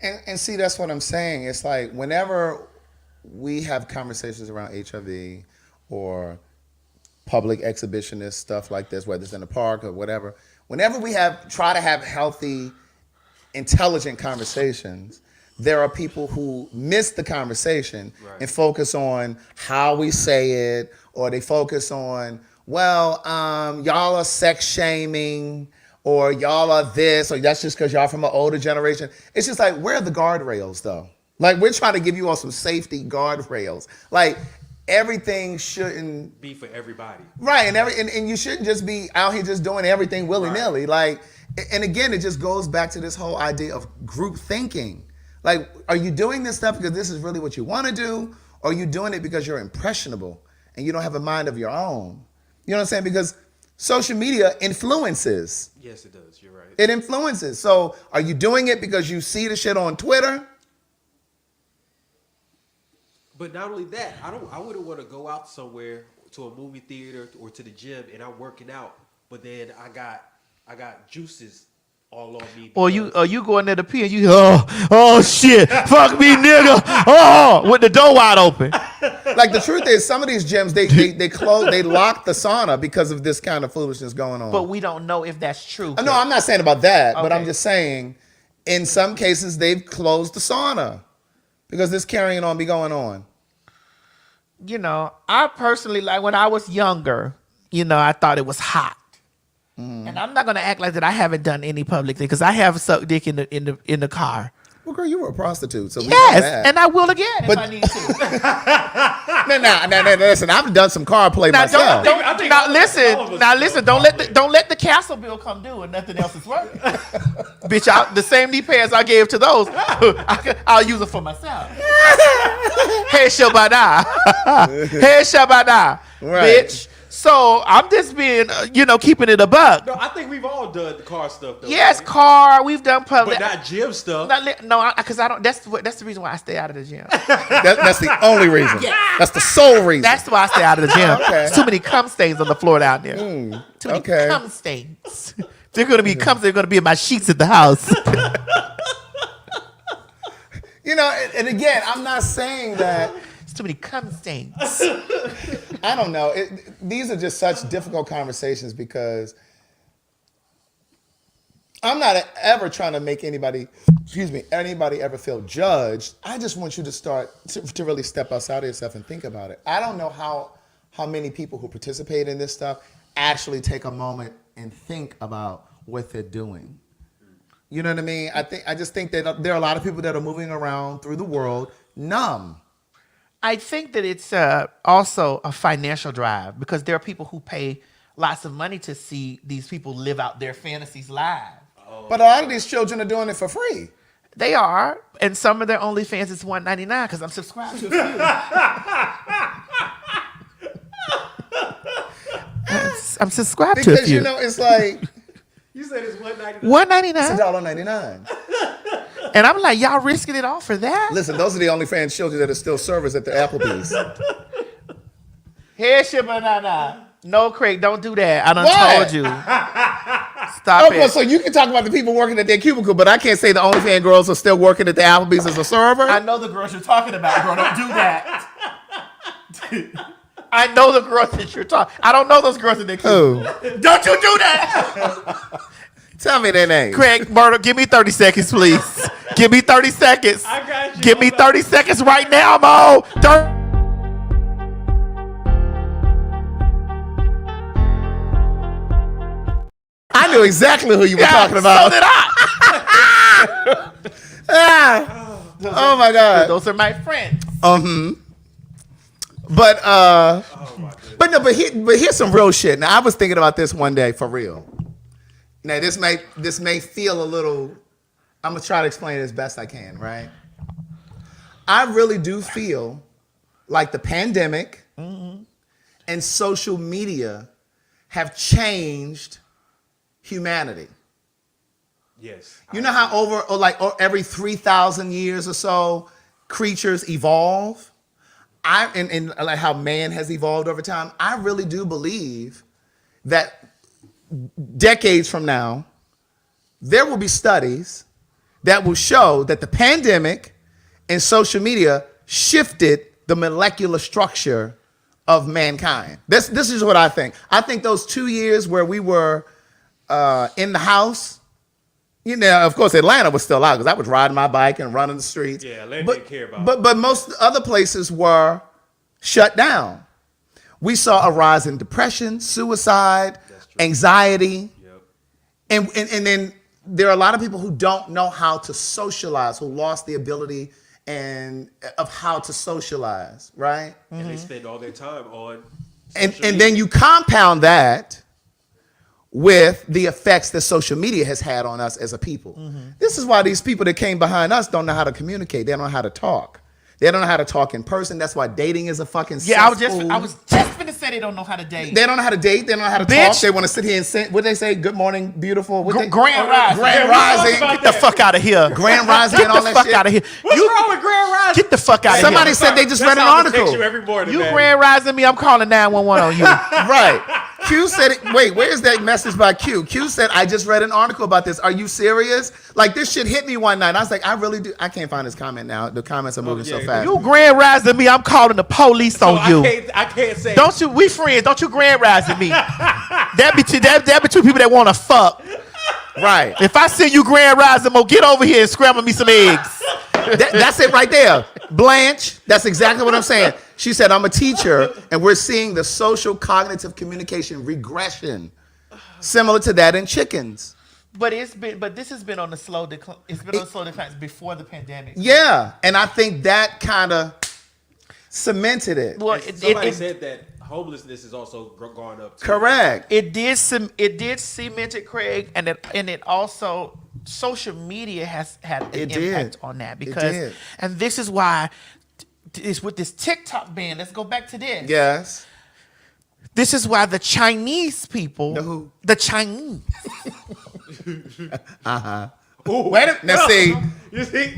And see, that's what I'm saying. It's like whenever we have conversations around HIV or public exhibitionist stuff like this, whether it's in the park or whatever, whenever we try to have healthy, intelligent conversations, there are people who miss the conversation and focus on how we say it, or they focus on, well, y'all are sex shaming, or y'all are this, or that's just because y'all from an older generation. It's just like, where are the guardrails, though? Like, we're trying to give you all some safety guardrails. Like, everything shouldn't be for everybody. Right, and you shouldn't just be out here just doing everything willy-nilly. Like, and again, it just goes back to this whole idea of group thinking. Like, are you doing this stuff because this is really what you want to do? Or are you doing it because you're impressionable and you don't have a mind of your own? You know what I'm saying? Because social media influences. Yes, it does. You're right. It influences. So are you doing it because you see the shit on Twitter? But not only that, I wouldn't want to go out somewhere to a movie theater or to the gym and I'm working out, but then I got juices all on me. Or you go in there to pee and you oh shit, fuck me nigga, with the door wide open. Like, the truth is, some of these gyms they lock the sauna because of this kind of foolishness going on. But we don't know if that's true. No, I'm not saying about that, but Okay. I'm just saying, in some cases they've closed the sauna because this carrying on be going on. You know, I personally, like when I was younger, you know, I thought it was hot. And I'm not gonna act like that I haven't done any public thing, because I have sucked dick in the car. Well, girl, you were a prostitute, so we know yes, that. and I will again if I need to. No, listen, I've done some car play myself. Listen. Don't let the castle bill come due and nothing else is working. Bitch, the same knee pads I gave to those, I'll use it for myself. Hey Shabada, hey Shabada, Right. bitch. So I'm just being, keeping it a buck. No, I think we've all done the car stuff, though. Yes, right? car. We've done public, but not gym stuff. Because I don't. That's the reason why I stay out of the gym. That's the only reason. Yeah. That's the sole reason. That's why I stay out of the gym. Okay. There's too many cum stains on the floor down there. Too many cum stains. If they're gonna be cum, they're gonna be in my sheets at the house. And again, I'm not saying that. Too many cum stains. I don't know. These are just such difficult conversations because I'm not ever trying to make anybody ever feel judged. I just want you to start to really step outside of yourself and think about it. I don't know how many people who participate in this stuff actually take a moment and think about what they're doing. You know what I mean? I just think that there are a lot of people that are moving around through the world numb. I think that it's also a financial drive, because there are people who pay lots of money to see these people live out their fantasies live. But a lot of these children are doing it for free. They are, and some of their OnlyFans is $1.99 because I'm subscribed to a few. I'm subscribed to a few. Because it's like you said it's $1.99. $1.99. It's $1.99. And I'm like, y'all risking it all for that? Listen, those are the OnlyFans children that are still servers at the Applebee's. Hey, Shibanana. No, Craig, don't do that. I done What? told you. Stop it. So you can talk about the people working at their cubicle, but I can't say the OnlyFans girls are still working at the Applebee's as a server. I know the girls you're talking about, girl. Don't do that. I know the girls that you're talking. I don't know those girls in their cubicle. Don't you do that. Tell me their name. Craig, Murder, give me 30 seconds, please. Give me 30 seconds. I got you. Give me 30 seconds right now, Mo. I knew exactly who you were talking about. So did I. Oh my God. Those are my friends. But here's some real shit. Now I was thinking about this one day for real. Now this may feel a little. I'm gonna try to explain it as best I can, right? I really do feel like the pandemic and social media have changed humanity. Yes. You know how every 3,000 years or so, creatures evolve? And like how man has evolved over time. I really do believe that decades from now, there will be studies that will show that the pandemic and social media shifted the molecular structure of mankind. This is what I think. I think those 2 years where we were in the house, you know, of course, Atlanta was still out because I was riding my bike and running the streets. Yeah, Atlanta didn't care about it. But most other places were shut down. We saw a rise in depression, suicide, anxiety. Yep. And then there are a lot of people who don't know how to socialize, who lost the ability of how to socialize, right? And they spend all their time on and then you compound that with the effects that social media has had on us as a people. This is why these people that came behind us don't know how to communicate. They don't know how to talk. They don't know how to talk in person. That's why dating is a fucking cesspool. I was just gonna say they don't know how to date. They don't know how to date. They don't know how to talk. They want to sit here and say, what they say? Good morning, beautiful. Grand Rising. Grand Rising. Get the fuck out of here. Grand Rising and all that shit. Get the fuck out of here. What's wrong with Grand Rising? Get the fuck out of here. Somebody said they just read an article. You every morning, man. Grand Rising me, I'm calling 911 on you. Right. Q said, wait, where's that message by Q? Q said, I just read an article about this. Are you serious? Like, this shit hit me one night. I was like, I really do. I can't find his comment now. The comments are moving so fast. You Grand Rising me, I'm calling the police on you. I can't say. Don't you, we friends, don't you Grand Rising me. That be two people that want to fuck. Right. If I send you Grand Rising, get over here and scramble me some eggs. That's it right there. Blanche, that's exactly what I'm saying. She said, I'm a teacher, and we're seeing the social cognitive communication regression, similar to that in chickens. But this has been on the slow decline. It's been on slow decline before the pandemic. Yeah, and I think that kind of cemented it. Well, somebody said that homelessness is also gone up too. Correct. It did cement it, Craig, and it also social media has had an impact on that because, and this is why it's with this TikTok ban. Let's go back to this. Yes. This is why the Chinese people, the Chinese. Wait a minute. Now see. You see?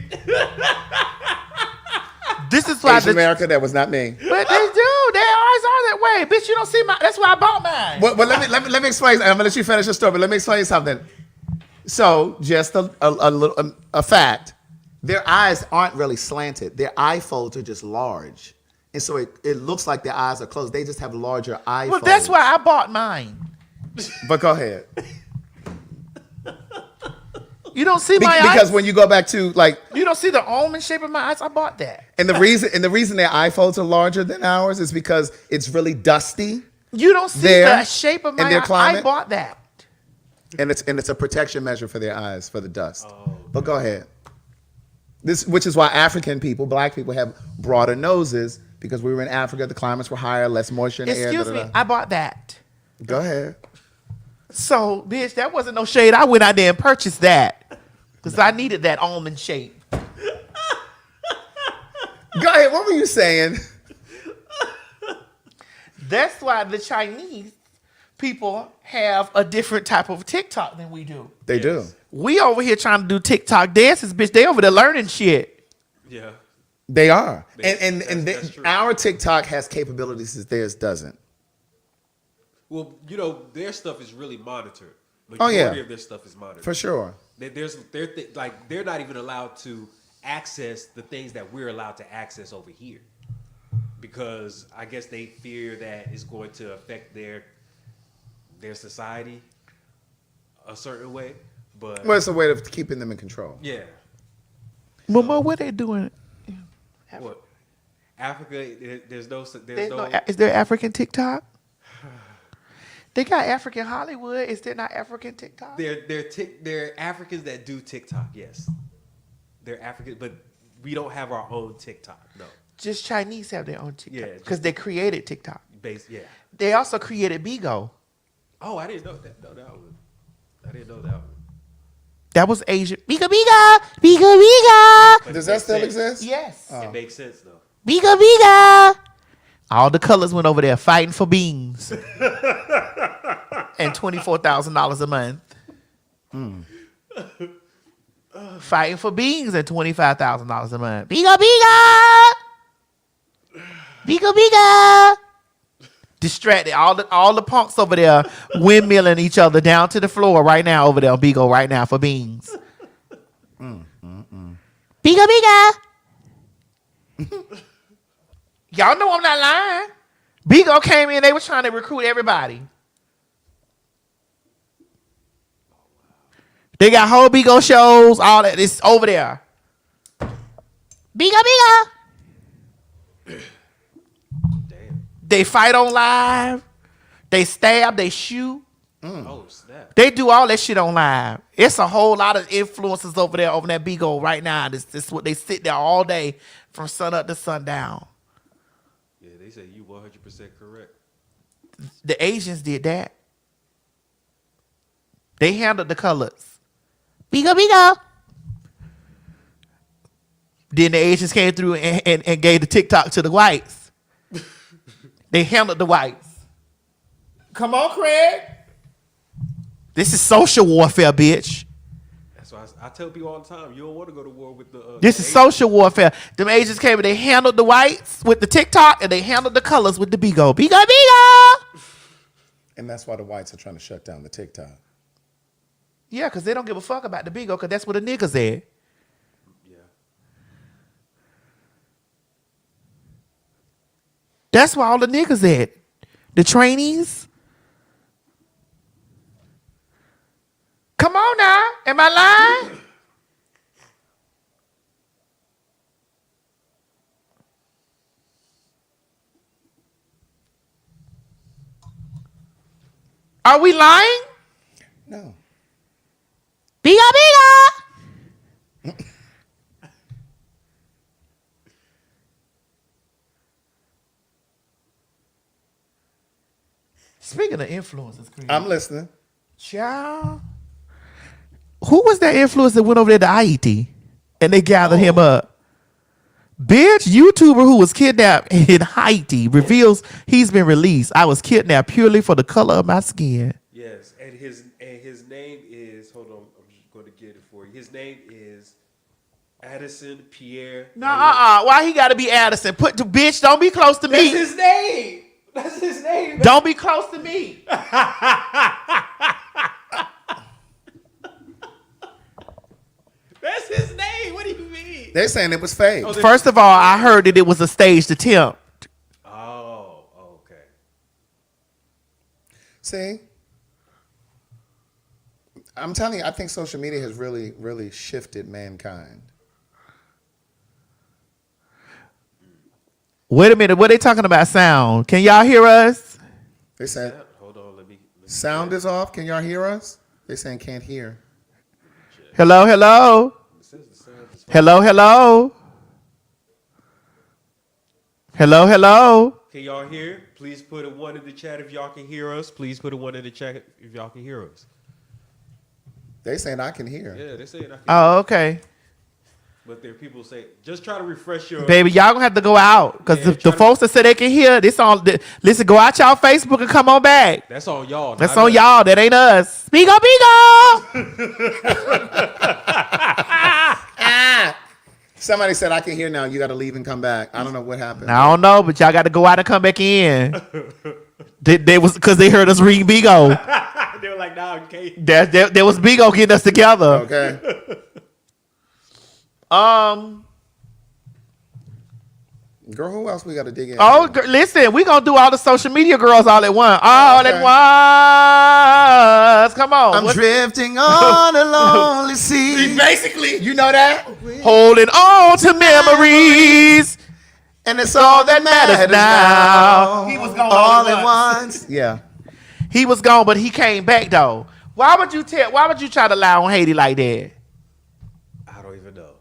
This is why Asian America, that was not me. But they do. They always are that way. Bitch, you don't see my. That's why I bought mine. Well, let me explain. I'm gonna let you finish your story, but let me explain something. So, just a fact. Their eyes aren't really slanted. Their eye folds are just large, and so it looks like their eyes are closed. They just have larger eye folds. Well, that's why I bought mine. But go ahead. You don't see my eyes? Because when you go back to you don't see the almond shape of my eyes. I bought that. And the reason their eye folds are larger than ours is because it's really dusty. You don't see the shape of my eye. I bought that. And it's a protection measure for their eyes for the dust. But go ahead. Which is why African people, black people, have broader noses because we were in Africa. The climates were higher, less moisture in the air. Excuse me, I bought that. Go ahead. So, bitch, that wasn't no shade. I went out there and purchased that because I needed that almond shape. Go ahead. What were you saying? That's why the Chinese people have a different type of TikTok than we do. They do. We over here trying to do TikTok dances, bitch. They over there learning shit. Yeah. They are. Our TikTok has capabilities that theirs doesn't. Well, you know, their stuff is really monitored. Majority of their stuff is monitored. For sure. They're not even allowed to access the things that we're allowed to access over here. Because I guess they fear that it's going to affect their society a certain way. But it's a way of keeping them in control. Yeah. Mama, what they doing? What? Africa, there's no. Is there African TikTok? They got African Hollywood. Is there not African TikTok? They're Africans that do TikTok. Yes, they're African, but we don't have our own TikTok. No, just Chinese have their own TikTok. Yeah, because they created TikTok. Yeah. They also created Bigo. Oh, I didn't know that. No, that one. I didn't know that one. That was Asian. Biga biga, biga biga. Does that still exist? Yes. It makes sense though. Biga biga. All the colors went over there fighting for beans. And $24,000 a month. Fighting for beans and $25,000 a month. Biga biga. Biga biga. Distracted. All the punks over there windmilling each other down to the floor right now over there on Bigo right now for beans. Biga biga. Y'all know I'm not lying. Bigo came in, they were trying to recruit everybody. They got whole Bigo shows, all that. It's over there. Biga biga. They fight on live. They stab. They shoot. Oh, snap. They do all that shit on live. It's a whole lot of influencers over there on that Bigo right now. This what they sit there all day from sun up to sundown. Yeah, they say you 100% correct. The Asians did that. They handled the colors. Bigo bigo. Then the Asians came through and gave the TikTok to the whites. They handled the whites. Come on, Craig. This is social warfare, bitch. That's why I tell people all the time, you don't want to go to war with the. This is social warfare. Them Asians came and they handled the whites with the TikTok and they handled the colors with the Bigo. Bigo, bigo. And that's why the whites are trying to shut down the TikTok. Yeah, because they don't give a fuck about the Bigo because that's what the niggas at. That's why all the niggas at. The trainees. Come on now. Am I lying? Are we lying? No. Biga biga. Speaking of influencers, Chris, I'm listening. Child. Who was that influencer that went over there to Haiti and they gathered him up? Bitch, YouTuber who was kidnapped in Haiti reveals he's been released. I was kidnapped purely for the color of my skin. Yes, and his name is, hold on, I'm just going to get it for you. His name is Addison Pierre. Why he got to be Addison? Put the bitch, don't be close to me. That's his name. That's his name. Don't be close to me. That's his name. What do you mean? They're saying it was fake. First of all, I heard that it was a staged attempt. Oh, okay. See? I'm telling you, I think social media has really, really shifted mankind. Wait a minute, what are they talking about sound? Can y'all hear us? They said, hold on, let me sound is off. Can y'all hear us? They're saying can't hear. Hello, hello. Hello, hello. Hello, hello. Can y'all hear? Please put a 1 in the chat if y'all can hear us. Please put a 1 in the chat if y'all can hear us. They saying I can hear. Yeah, they saying I can Oh, hear. okay. But there are people say, just try to refresh your... Baby, y'all gonna have to go out because the folks that say they can hear this on. Listen, go out y'all Facebook and come on back. That's on y'all. That's on y'all. That ain't us. Bigo, bigo. Somebody said I can hear now. You got to leave and come back. I don't know what happened. I don't know, but y'all got to go out and come back in. they was because they heard us read Bigo. They were like, "No, you can't." There was Bigo getting us together. Okay. Girl, who else we got to dig in? Oh, listen, we gonna do all the social media girls all at once. All at once. Come on. I'm drifting on a lonely sea. Basically, you know that? Holding on to memories. And it's all that matters now. He was going all at once. Yeah. He was gone, but he came back though. Why would you try to lie on Haiti like that? I don't even know.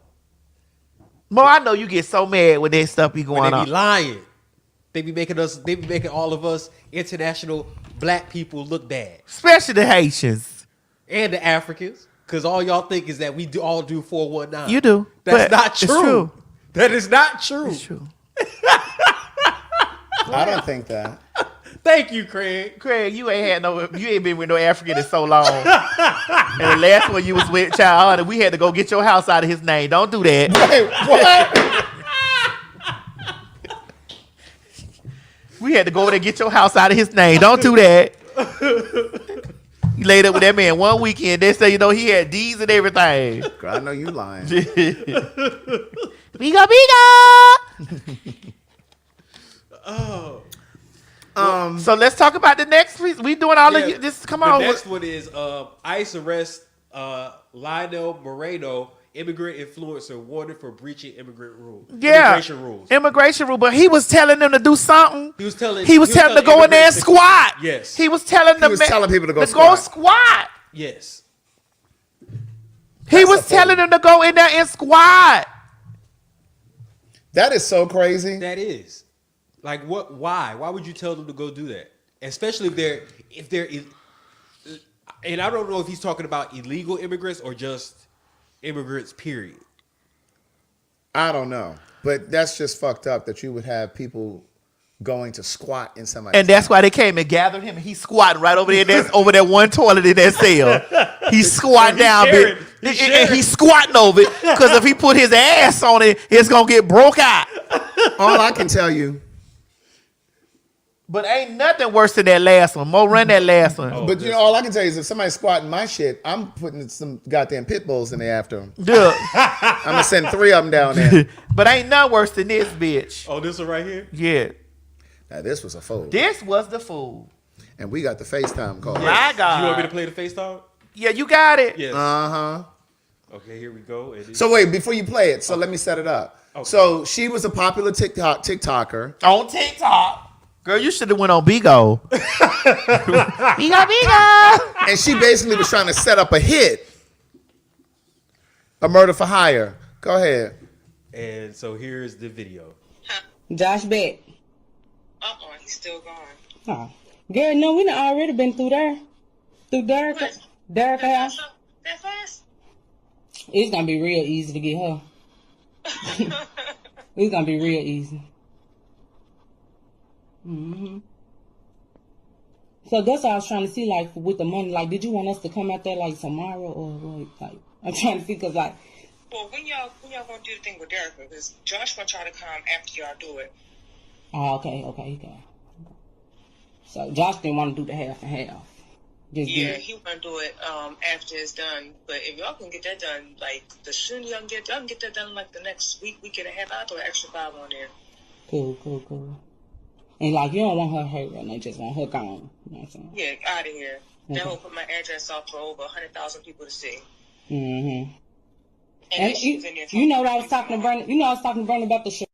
Mo, I know you get so mad when that stuff be going on. They be lying. They be making all of us international black people look bad. Especially the Haitians. And the Africans. Because all y'all think is that we all do 419. You do. That's not true. It's true. That is not true. It's true. I don't think that. Thank you, Craig. Craig, you ain't been with no African in so long. And the last one you was with, child, and we had to go get your house out of his name. Don't do that. Wait, what? We had to go over there and get your house out of his name. Don't do that. You laid up with that man one weekend. They say, he had D's and everything. Girl, I know you lying. Biga. So let's talk about the next. We doing all of this. Come on. The next one is ICE arrest Lionel Moreno, immigrant influencer, wanted for breaching immigration rules. Immigration rule. But he was telling them to do something. He was telling them to go in there and squat. Yes. He was telling people to go squat. Yes. He was telling them to go in there and squat. That is so crazy. That is. Like what? Why? Why would you tell them to go do that? Especially if they're, and I don't know if he's talking about illegal immigrants or just immigrants. Period. I don't know, but that's just fucked up that you would have people going to squat in somebody's. And that's why they came and gathered him. And he's squatting right over there. That's over that one toilet in that cell. He's squatting down, and he's squatting over it because if he put his ass on it, it's gonna get broke out. All I can tell you. But ain't nothing worse than that last one. Mo, run that last one. But all I can tell you is if somebody's squatting my shit, I'm putting some goddamn pit bulls in there after them. Yeah. I'm gonna send 3 of them down there. But ain't nothing worse than this bitch. Oh, this one right here? Yeah. Now this was a fool. This was the fool. And we got the FaceTime call. My God. You want me to play the FaceTime? Yeah, you got it. Yes. Uh-huh. Okay, here we go. So wait, before you play it, let me set it up. Okay. So she was a popular TikToker. On TikTok. Girl, you should have went on Bigo. Bigo. And she basically was trying to set up a hit. A murder for hire. Go ahead. And so here's the video. Josh Beck. He's still gone. Oh. Girl, no, we done already been through there. Through Derica. Derica house. That fast? It's gonna be real easy to get her. It's gonna be real easy. Mm-hmm. So that's what I was trying to see, like, with the money. Like, did you want us to come out there, like, tomorrow or, like, I'm trying to see, because, like. Well, when y'all gonna do the thing with Derica? Because Josh gonna try to come after y'all do it. Oh, okay. So Josh didn't want to do the half and half. He want to do it after it's done. But if y'all can get that done, like, the sooner y'all can get that done, like, the next week and a half, I'll throw an extra 5 on there. Cool. And, like, you don't want her hurt, and they just want her gone. You know what I'm saying? Yeah, out of here. Okay. That will put my address off for over 100,000 people to see. Mm-hmm. And you know what I was talking to Bernie? You know I was talking to Bernie about the show.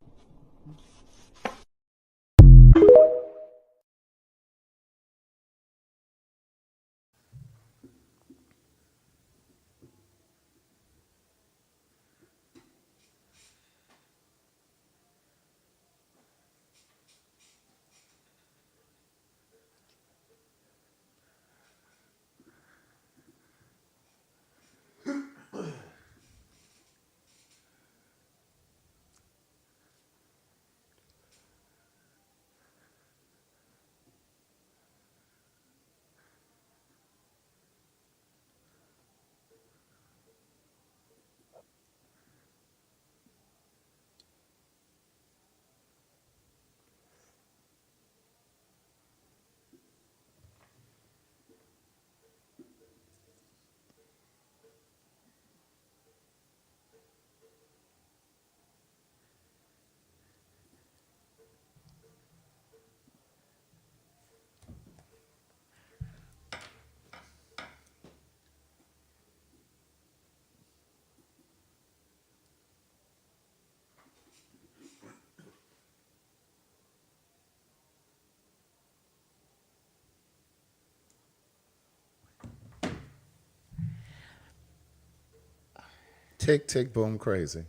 Tick, tick, boom, crazy.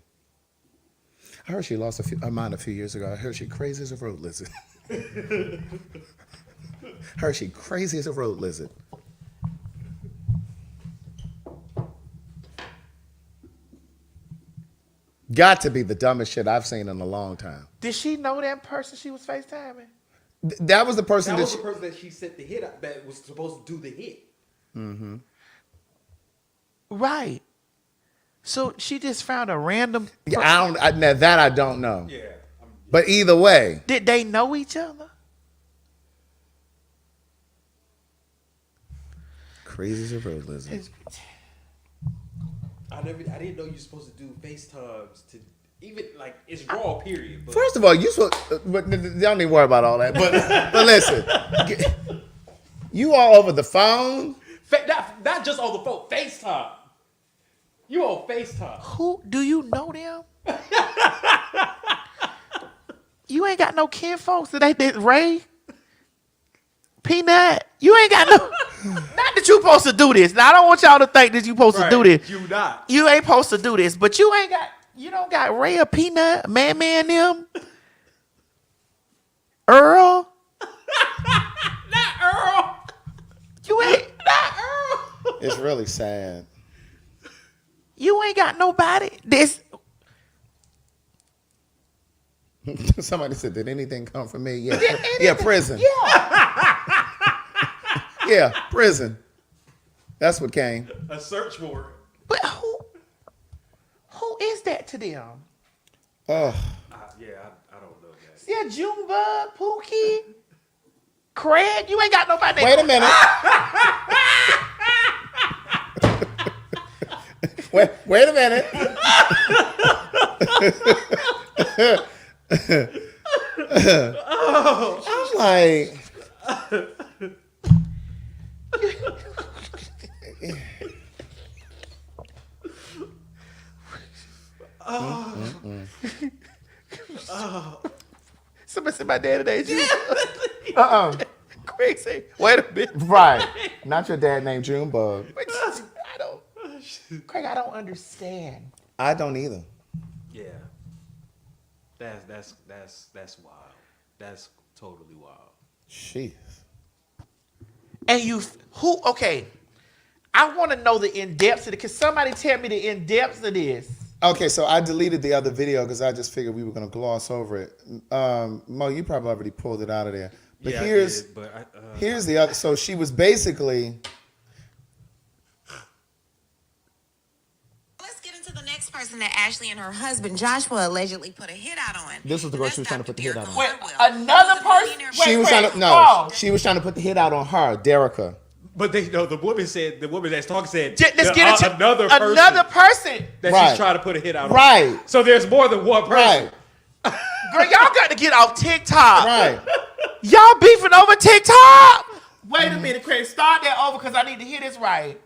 I heard she lost her mind a few years ago. I heard she crazy as a road lizard. Heard she crazy as a road lizard. Got to be the dumbest shit I've seen in a long time. Did she know that person she was FaceTiming? That was the person that was the person that she sent the hit out, that was supposed to do the hit. Mm-hmm. Right. So she just found a random. Yeah, I don't know. Yeah. But either way, did they know each other? Crazy as a road lizard. I didn't know you're supposed to do FaceTimes to even like it's raw. Period. But. First of all, but don't even worry about all that. But listen, you all over the phone. Not just on the phone. FaceTime. You on FaceTime. Who do you know them? You ain't got no kin folks that ain't Ray, Peanut. You ain't got no. Not that you supposed to do this. Now I don't want y'all to think that you supposed to do this. You not. You ain't supposed to do this. But you ain't got. You don't got Ray or Peanut, Man them, Earl. Not Earl. You ain't not Earl. It's really sad. You ain't got nobody. This. Somebody said, "Did anything come from me?" Yeah, yeah, prison. Yeah, yeah, prison. That's what came. A search warrant. But who is that to them? Oh, yeah, I don't know that. Yeah, Junebug, Pookie, Craig. You ain't got nobody. Wait a minute. wait a minute. I'm like, Somebody said my dad today. Crazy. Wait a minute. right? Not your dad named Junebug. Craig, I don't understand. I don't either. Yeah. That's wild. That's totally wild. Jeez. And okay. I want to know the in-depth of it. Can somebody tell me the in-depth of this? Okay, so I deleted the other video because I just figured we were going to gloss over it. Mo, you probably already pulled it out of there. But yeah, here's I did, but here's the other. So she was basically. Let's get into the next person that Ashley and her husband Joshua allegedly put a hit out on. This was the girl she was trying to put the hit out on. Wait, another person? She was trying to she was trying to put the hit out on her, Derica. But the woman that's talking said, let's get into another person that right. she's trying to put a hit out on. Right. So there's more than one person. Right. Girl, y'all got to get off TikTok. Right. Y'all beefing over TikTok? Wait a minute, Craig. Start that over because I need to hear this right.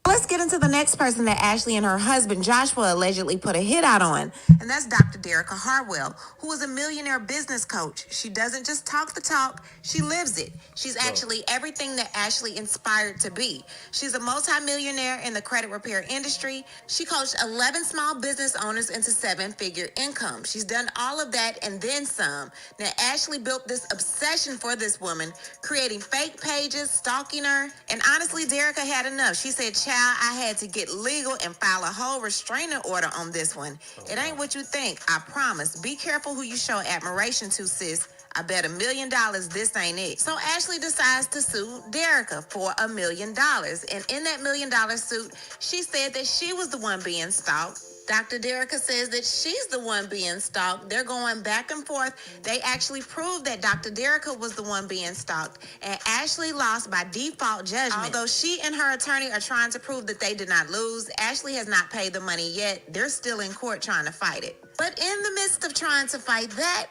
Let's get into the next person that Ashley and her husband Joshua allegedly put a hit out on, and that's Dr. Derica Harwell, who is a millionaire business coach. She doesn't just talk the talk, she lives it. She's actually everything that Ashley inspired to be. She's a multimillionaire in the credit repair industry. She coached 11 small business owners into 7-figure income. She's done all of that and then some. Now, Ashley built this obsession for this woman, creating fake pages, stalking her, and honestly, Derica had enough. She said, I had to get legal and file a whole restraining order on this one. It ain't what you think, I promise. Be careful who you show admiration to, sis. I bet $1 million this ain't it. So Ashley decides to sue Derica for $1 million. And in that $1 million suit, she said that she was the one being stalked. Dr. Derica says that she's the one being stalked. They're going back and forth. They actually proved that Dr. Derica was the one being stalked. And Ashley lost by default judgment. Although she and her attorney are trying to prove that they did not lose, Ashley has not paid the money yet. They're still in court trying to fight it. But in the midst of trying to fight that,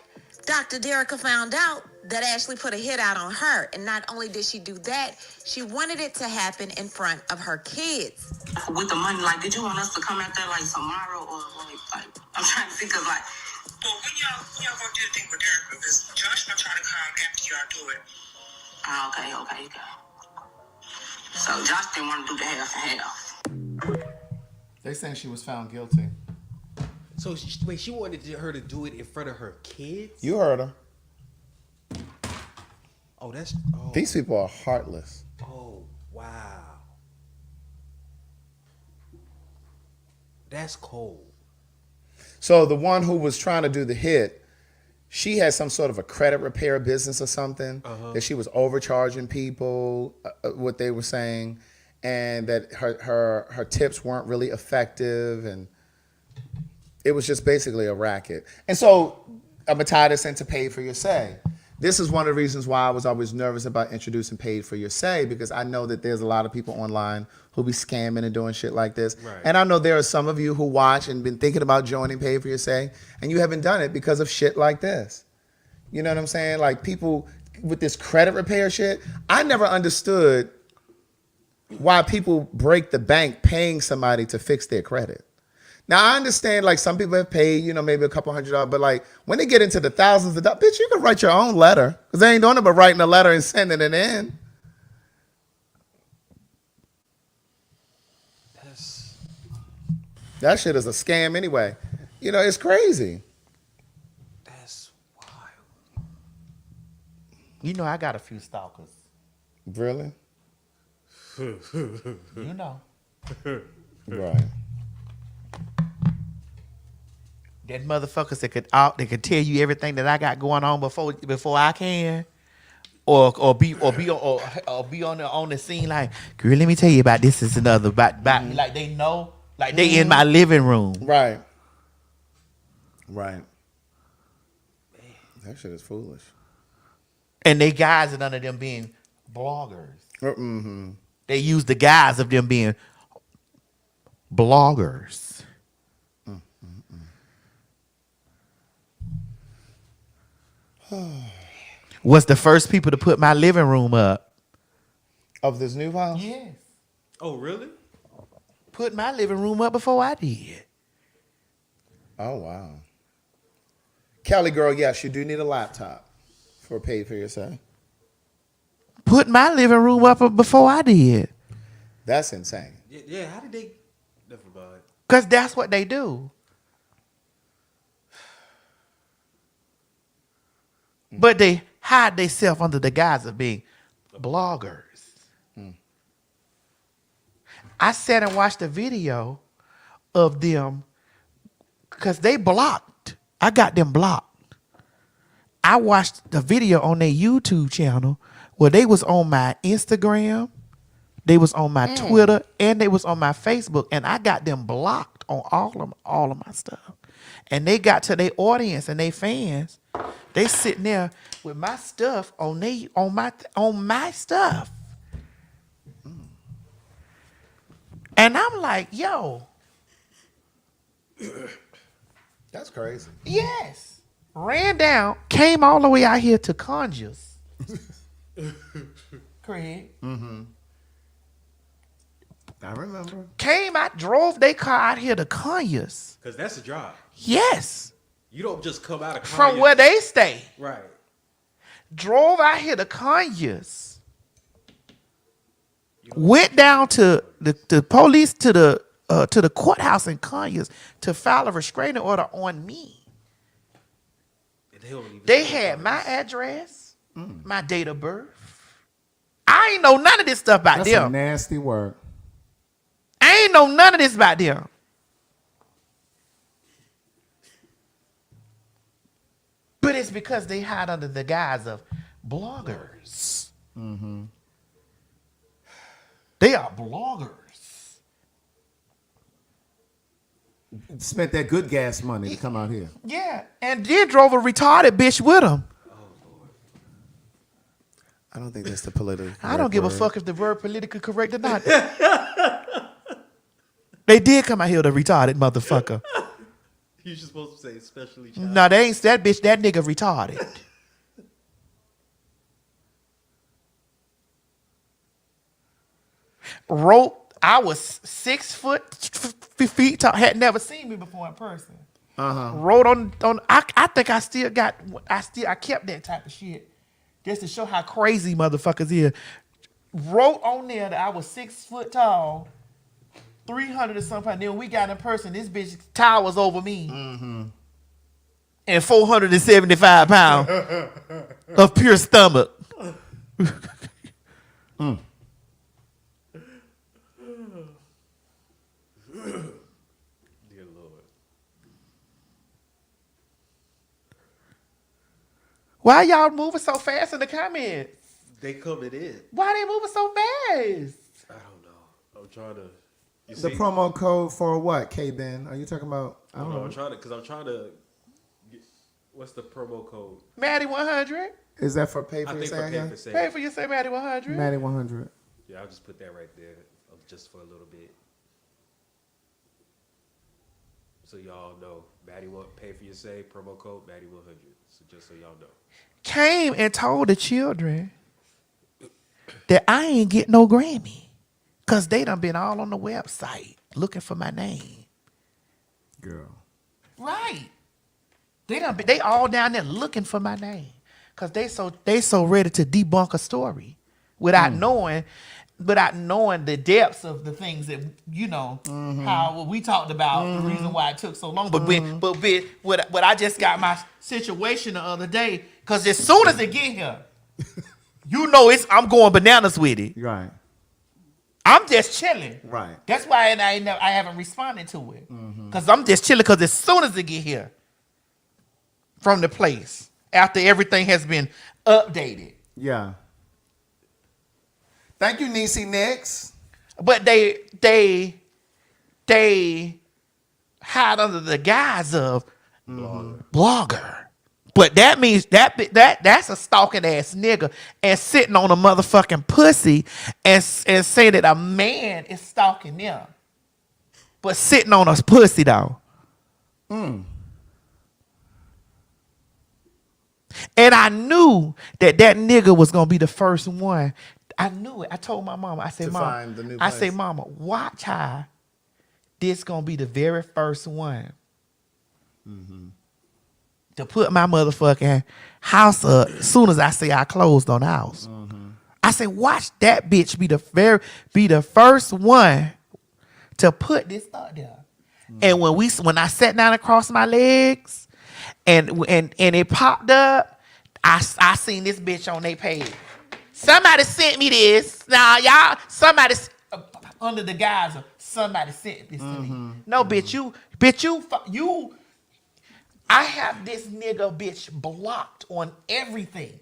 Dr. Derica found out that Ashley put a hit out on her. And not only did she do that, she wanted it to happen in front of her kids. With the money, like, did you want us to come out there like tomorrow or like I'm trying to think of like. Well, when y'all gonna do the thing with Derica? Because Josh gonna try to come after y'all do it. Okay. So Josh didn't want to do the half and half. They saying she was found guilty. So she wanted her to do it in front of her kids? You heard her. Oh, These people are heartless. Oh, wow. That's cold. So the one who was trying to do the hit, she had some sort of a credit repair business or something that she was overcharging people, what they were saying, and that her tips weren't really effective, and it was just basically a racket. And so I'm gonna tie this into paid for your say. This is one of the reasons why I was always nervous about introducing paid for your say, because I know that there's a lot of people online who be scamming and doing shit like this. Right. And I know there are some of you who watch and been thinking about joining paid for your say, and you haven't done it because of shit like this. You know what I'm saying? Like people with this credit repair shit, I never understood why people break the bank paying somebody to fix their credit. Now, I understand, like, some people have paid, maybe a couple $100, but, like, when they get into the thousands of dollars, bitch, you can write your own letter. Because they ain't doing it but writing a letter and sending it in. That shit is a scam anyway. It's crazy. That's wild. I got a few stalkers. Really? Right. That motherfuckers that could tell you everything that I got going on before I can, or be on the scene like, girl, let me tell you about this is another about me. Like they know, like they in my living room. Right. That shit is foolish. And they guys and none of them being bloggers. Mm-hmm. They use the guise of them being bloggers. Was the first people to put my living room up. Of this new house? Yes. Oh, really? Put my living room up before I did. Oh, wow. Kelly girl, yes, you do need a laptop for paid for your say. Put my living room up before I did. That's insane. Yeah, how did they... Never mind. Because that's what they do. But they hide themselves under the guise of being bloggers. I sat and watched a video of them because they blocked. I got them blocked. I watched the video on their YouTube channel where they was on my Instagram, they was on my Twitter, and they was on my Facebook, and I got them blocked on all of my stuff. And they got to their audience and their fans. They sitting there with my stuff on my stuff. And I'm like, yo. That's crazy. Yes. Ran down, came all the way out here to Conyers. Craig. Mm-hmm. I remember. Drove their car out here to Conyers. Because that's a job. Yes. You don't just come out of Conyers. From where they stay. Right. Drove out here to Conyers. Went down to the police to the courthouse in Conyers to file a restraining order on me. They had my address, my date of birth. I ain't know none of this stuff about them. That's a nasty word. I ain't know none of this about them. But it's because they hide under the guise of bloggers. Mm-hmm. They are bloggers. Spent that good gas money to come out here. Yeah, and then drove a retarded bitch with them. I don't think that's the political. I don't give a fuck if the word politically correct or not. They did come out here, the retarded motherfucker. You just supposed to say especially. No, they ain't that bitch. That nigga retarded. Wrote. I was 6 feet tall. Had never seen me before in person. Wrote on. I think I kept that type of shit just to show how crazy motherfuckers is. Wrote on there that I was 6 foot tall, 300 or something. Then when we got in person, this bitch towers over me. Mm-hmm. And 475 pounds of pure stomach. Mm. Dear Lord. Why y'all moving so fast in the comments? They coming in. Why they moving so fast? I don't know. I'm trying to. You The see? promo code for what, K-Ben? Are you talking about? I don't know. I'm trying to. Get, what's the promo code? Maddie 100. Is that for pay for I your think say? for pay for say. Pay for your say Maddie 100. Maddie 100. Yeah, I'll just put that right there, just for a little bit, so y'all know. Maddie pay for your say promo code Maddie 100. So just so y'all know. Came and told the children that I ain't get no Grammy. Because they done been all on the website looking for my name. Girl. Right. They all down there looking for my name. Because they so ready to debunk a story without knowing the depths of the things that, how what we talked about, the reason why it took so long. But what I just got my situation the other day, because as soon as it get here, I'm going bananas with it. Right. I'm just chilling. Right. That's why I haven't responded to it. Because I'm just chilling, because as soon as it get here from the place, after everything has been updated. Yeah. Thank you, Niecy Nix. But they hide under the guise of blogger. But that means that's a stalking ass nigga and sitting on a motherfucking pussy and say that a man is stalking them. But sitting on a pussy though. And I knew that nigga was gonna be the first one. I knew it. I told my mama. I said, Mama, watch how this gonna be the very first one to put my motherfucking house up as soon as I say I closed on the house. I said, watch that bitch be the first one to put this up there. And when I sat down across my legs and it popped up, I seen this bitch on their page. Somebody sent me this. Now y'all, somebody under the guise of somebody sent this to me. No, bitch, you. I have this nigga bitch blocked on everything.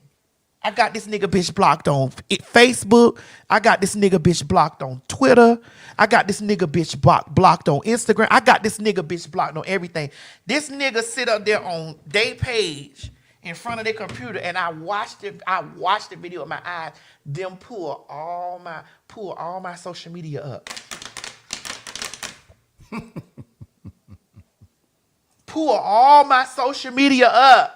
I got this nigga bitch blocked on Facebook. I got this nigga bitch blocked on Twitter. I got this nigga bitch blocked on Instagram. I got this nigga bitch blocked on everything. This nigga sit up there on their page in front of their computer, and I watched the video with my eyes. Them pull all my social media up. Pull all my social media up.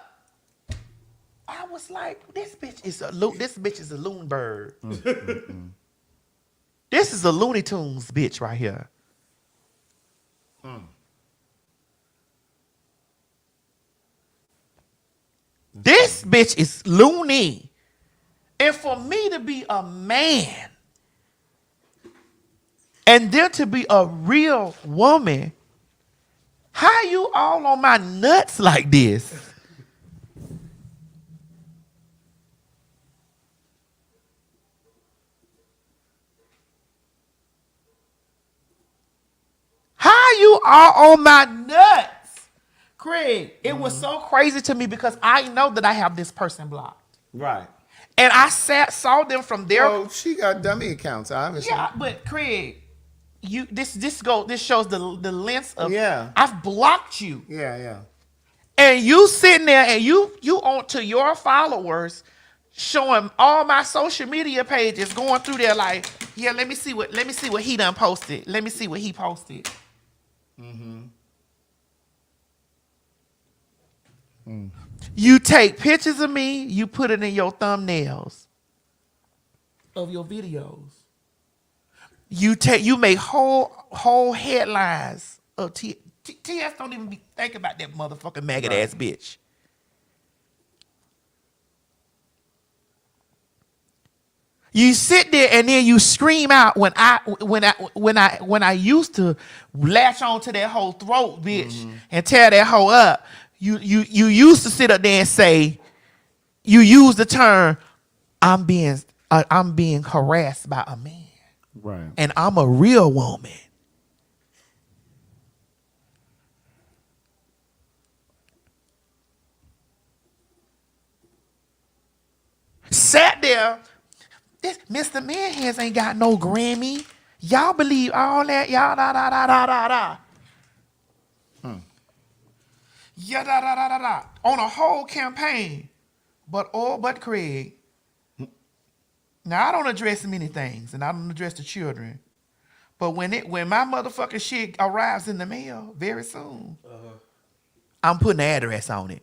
I was like, this bitch is a loon bird. This is a Looney Tunes bitch right here. This bitch is loony. And for me to be a man and then to be a real woman, how you all on my nuts like this? How you all on my nuts? Craig, it was so crazy to me because I know that I have this person blocked. Right. And I saw them from their... Oh, she got dummy accounts, obviously. Yeah, but Craig, this shows the length of... Yeah. I've blocked you. Yeah. And you sitting there and you on to your followers showing all my social media pages, going through there like, yeah, let me see what he done posted. Let me see what he posted. You take pictures of me, you put it in your thumbnails of your videos. You make whole headlines of TS don't even be thinking about that motherfucking maggot ass bitch. You sit there and then you scream out when I used to latch on to that whole throat, bitch, and tear that hoe up. You used to sit up there and say, you use the term, I'm being harassed by a man. Right. And I'm a real woman. Sat there. This Mr. Manhands ain't got no Grammy. Y'all believe all that? Y'all da da da da da da. Yeah da da da da da. On a whole campaign, but Craig. Now I don't address many things, and I don't address the children. But when my motherfucking shit arrives in the mail very soon, I'm putting the address on it.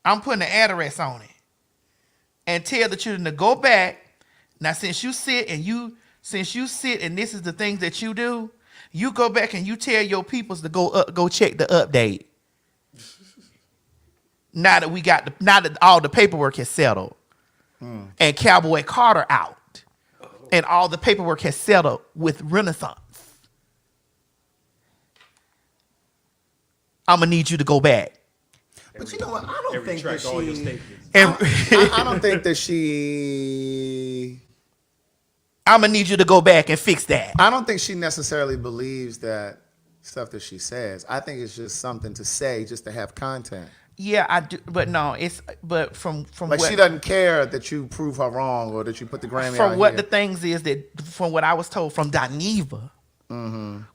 I'm putting the address on it. And tell the children to go back. Now, since you sit and this is the things that you do, you go back and you tell your peoples to go check the update. Now that all the paperwork has settled, and Cowboy Carter out, and all the paperwork has settled with Renaissance, I'm gonna need you to go back. But you know what? I don't think that she. I don't think that she. I'm gonna need you to go back and fix that. I don't think she necessarily believes that stuff that she says. I think it's just something to say, just to have content. Yeah, I do, but no, from like what, she doesn't care that you prove her wrong or that you put the Grammy. From what here. the things is that from what I was told from Dineva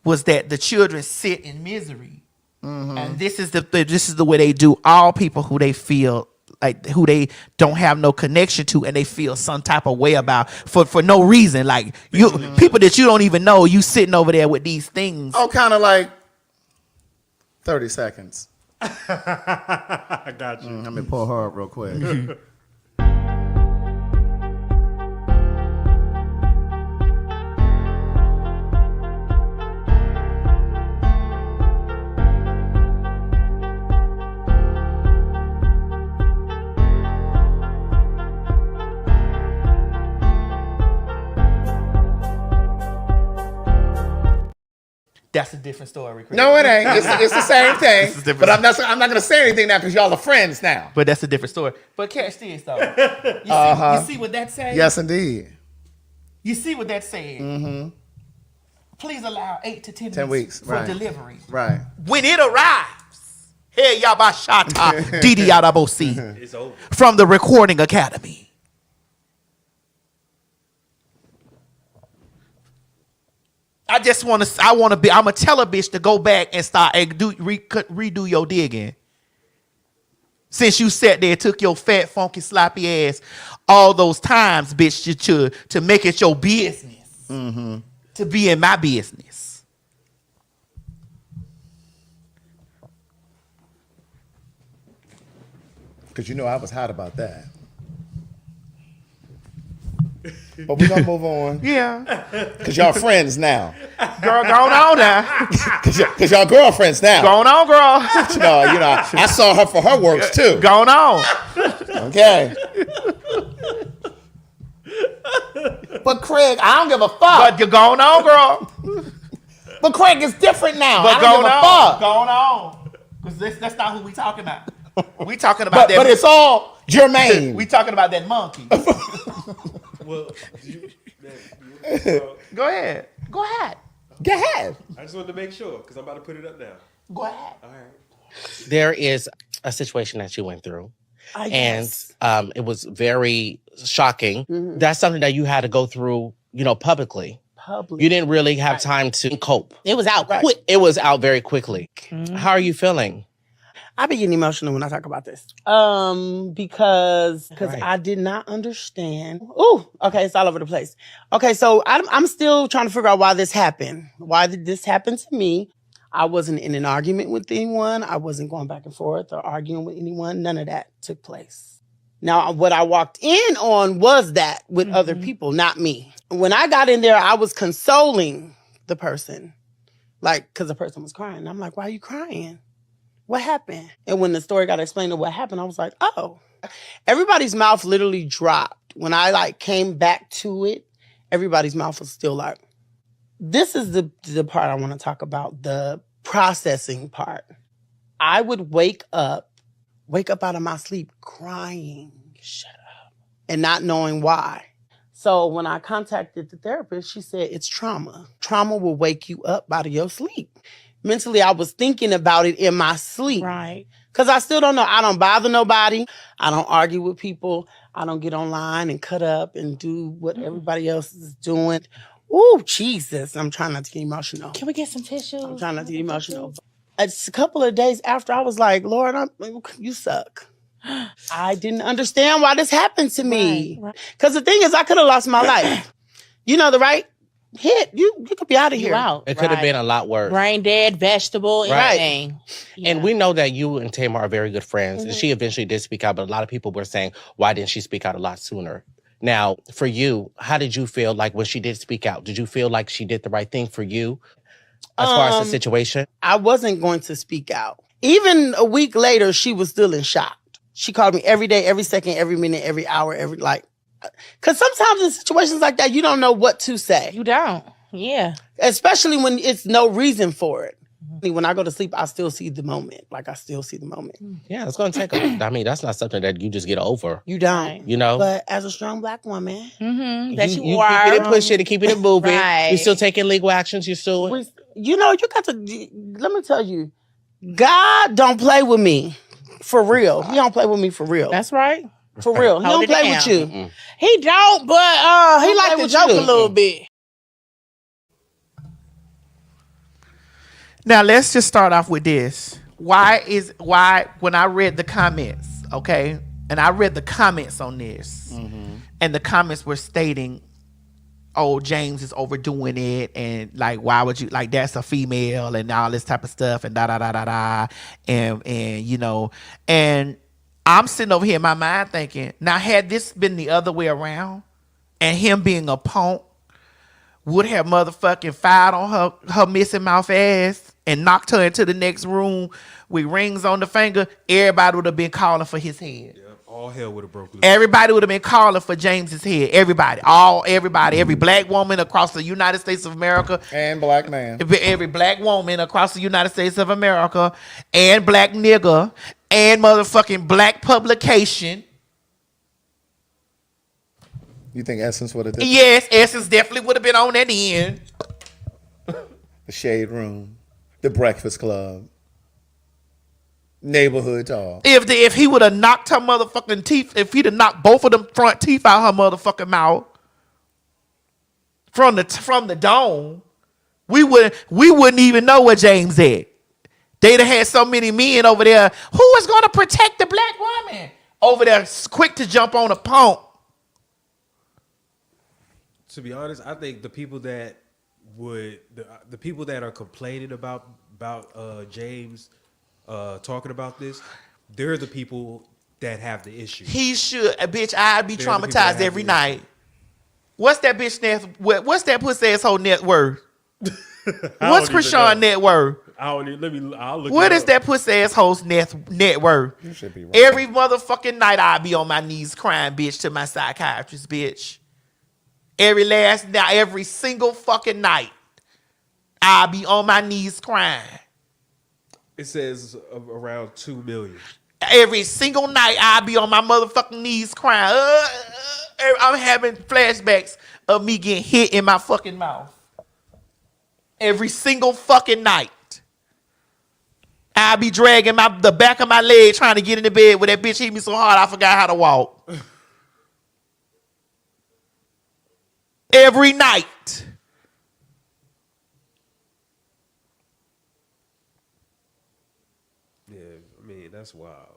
was that the children sit in misery. And this is the way they do all people who they feel like who they don't have no connection to and they feel some type of way about for no reason. Like you people that you don't even know, you sitting over there with these things. Oh, kind of like 30 seconds. I got you. Let me pull her up real quick. That's a different story. Chris. No, it ain't. It's the same thing. But I'm not going to say anything now because y'all are friends now. But that's a different story. But catch this though. You see what that says? Yes, indeed. You see what that said? Please allow 8 to 10 weeks for delivery. Right. When it arrives, hey Yabashata Didi Yadabosi It's over. From the Recording Academy. I'm gonna tell a bitch to go back and start and redo your digging. Since you sat there and took your fat, funky, sloppy ass all those times, bitch, to make it your business. To be in my business. Because you know I was hot about that. But we're going to move on. Yeah. Because y'all friends now. Girl, going on now. Because y'all girlfriends now. Going on, girl. You know, I saw her for her works too. Going on. Okay. But Craig, I don't give a fuck. But you're going on, girl. But Craig is different now. But I don't give a fuck. Going on. Because that's not who we talking about. We talking about that. But it's all Jermaine. We talking about that monkey. Well, Go ahead. Go ahead. Go ahead. I just wanted to make sure because I'm about to put it up now. Go ahead. All right. There is a situation that you went through. Yes. And it was very shocking. That's something that you had to go through, publicly. You didn't really have time to cope. It was out quick. It was out very quickly. How are you feeling? I be getting emotional when I talk about this. Because I did not understand. Ooh, okay, it's all over the place. Okay, so I'm still trying to figure out why this happened. Why did this happen to me? I wasn't in an argument with anyone. I wasn't going back and forth or arguing with anyone. None of that took place. Now, what I walked in on was that with other people, not me. When I got in there, I was consoling the person. Like, because the person was crying. I'm like, why are you crying? What happened? And when the story got explained of what happened, I was like, oh. Everybody's mouth literally dropped. When I like came back to it, everybody's mouth was still like, this is the part I want to talk about, the processing part. I would wake up out of my sleep crying. Shut up. And not knowing why. So when I contacted the therapist, she said, it's trauma. Trauma will wake you up out of your sleep. Mentally, I was thinking about it in my sleep. Right. Because I still don't know. I don't bother nobody. I don't argue with people. I don't get online and cut up and do what everybody else is doing. Ooh, Jesus. I'm trying not to get emotional. Can we get some tissues? I'm trying not to get emotional. It's a couple of days after, I was like, Lord, you suck. I didn't understand why this happened to me. Because the thing is, I could have lost my life. You know, the right hit, you could be out of here. Out. It could have been a lot worse. Brain dead, vegetable, anything. Yeah. And we know that you and Tamar are very good friends. And she eventually did speak out, but a lot of people were saying, why didn't she speak out a lot sooner? Now, for you, how did you feel like when she did speak out? Did you feel like she did the right thing for you as far as the situation? I wasn't going to speak out. Even a week later, she was still in shock. She called me every day, every second, every minute, every hour, because sometimes in situations like that, you don't know what to say. You don't. Yeah. Especially when it's no reason for it. When I go to sleep, I still see the moment. I still see the moment. Yeah, it's going to take I mean, that's not something that you just get over. You don't. You know? But as a strong Black woman. That you are. Keep it and push it and keep it moving. Right. You're still taking legal actions. You're still... You know, you got to... Let me tell you. God don't play with me. For real. He don't play with me for real. That's right. For real. He don't play with you. Mm-mm. He don't, but he like to joke a little bit. Now, let's just start off with this. Why, when I read the comments, okay, and I read the comments on this, and the comments were stating, oh, James is overdoing it, and like, why would you, like, that's a female, and all this type of stuff, and da-da-da-da-da, and you know, and I'm sitting over here in my mind thinking, now, had this been the other way around, and him being a punk, would have motherfucking fired on her missing mouth ass and knocked her into the next room with rings on the finger, everybody would have been calling for his head. Yeah, all hell would have broke loose. Everybody would have been calling for James's head. Everybody, every Black woman across the United States of America. And Black man. Every Black woman across the United States of America, and Black nigga, and motherfucking Black publication. You think Essence would have done? Yes, Essence definitely would have been on that end. The Shade Room, the Breakfast Club, Neighborhood Talk. If he would have knocked her motherfucking teeth, if he'd have knocked both of them front teeth out her motherfucking mouth from the dome, we wouldn't even know where James at. They'd have had so many men over there. Who is going to protect the Black woman over there, quick to jump on a punk? To be honest, I think the people that the people that are complaining about James talking about this, they're the people that have the issue. He should, bitch. I'd be traumatized every night. What's that bitch what's that pussy asshole net worth? What's Krishan net worth? I'll look. What is that pussy asshole's net worth? You should be right. Every motherfucking night I'll be on my knees crying, bitch, to my psychiatrist, bitch. Every single fucking night, I'll be on my knees crying. It says around 2 million. Every single night, I'll be on my motherfucking knees crying. I'm having flashbacks of me getting hit in my fucking mouth. Every single fucking night. I'll be dragging the back of my leg trying to get in the bed where that bitch hit me so hard I forgot how to walk. Every night. Yeah, I mean, that's wild.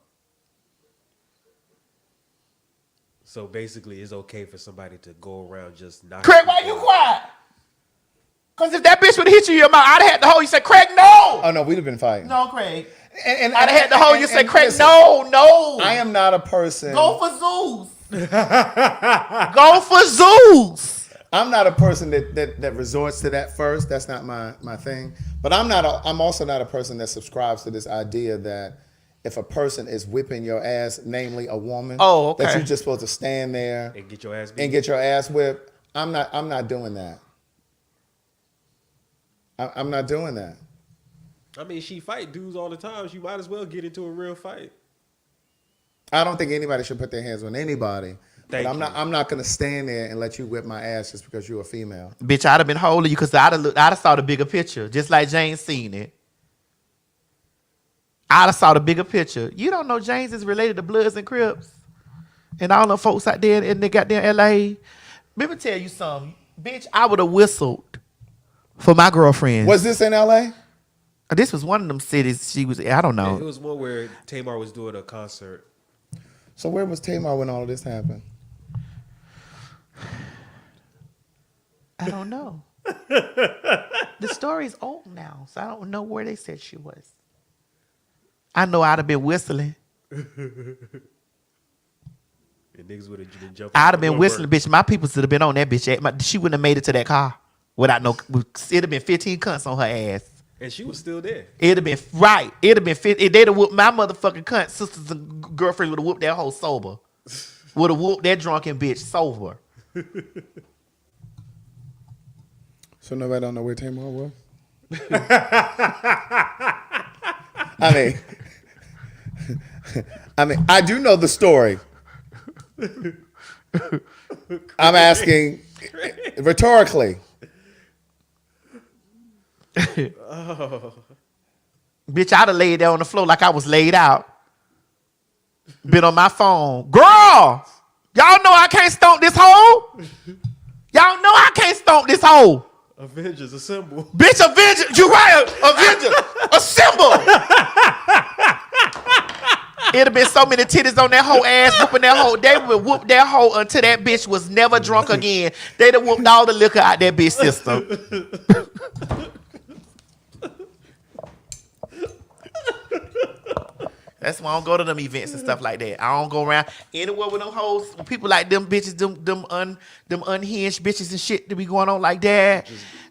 So basically, it's okay for somebody to go around just knocking. Craig, why you quiet? Because if that bitch would have hit you in your mouth, I'd have had to hold you. Say, Craig, no. Oh, no, we'd have been fighting. No, Craig. And I'd have had to hold you. Say, Craig, listen, no. I am not a person. Go for Zeus. Go for Zeus. I'm not a person that resorts to that first. That's not my thing. But I'm also not a person that subscribes to this idea that if a person is whipping your ass, namely a woman, that you're just supposed to stand there and get your ass beat. and get your ass whipped. I'm not doing that. I'm not doing that. I mean, she fight dudes all the time. She might as well get into a real fight. I don't think anybody should put their hands on anybody. But I'm not gonna stand there and let you whip my ass just because you're a female. Bitch, I'd have been holding you because I'd have saw the bigger picture, just like Jane seen it. I'd have saw the bigger picture. You don't know James is related to Bloods and Crips and all the folks out there in the goddamn LA. Let me tell you something. Bitch, I would have whistled for my girlfriend. Was this in LA? This was one of them cities she was, I don't know. It was one where Tamar was doing a concert. So where was Tamar when all of this happened? I don't know. The story's old now, so I don't know where they said she was. I know I'd have been whistling. Niggas would have been jumping. I'd have been whistling, bitch. My people should have been on that bitch. She wouldn't have made it to that car without no. It'd have been 15 cunts on her ass. And she was still there. It'd have been right. It'd have been 50. If they'd have whooped my motherfucking cunt, sisters and girlfriends would have whooped that whole sober. Would have whooped that drunken bitch sober. So nobody don't know where Tamar was? I mean, I do know the story. I'm asking rhetorically. Oh. Bitch, I'd have laid there on the floor like I was laid out. Been on my phone. Girl! Y'all know I can't stomp this hoe? Y'all know I can't stomp this hoe. Avengers, assemble. Bitch, Avengers. You right, Avengers. Assemble. It'd have been so many titties on that whole ass whooping that hoe. They would whoop that hoe until that bitch was never drunk again. They'd have whooped all the liquor out that bitch system. That's why I don't go to them events and stuff like that. I don't go around anywhere with them hoes, people like them bitches, them unhinged bitches and shit that be going on like that.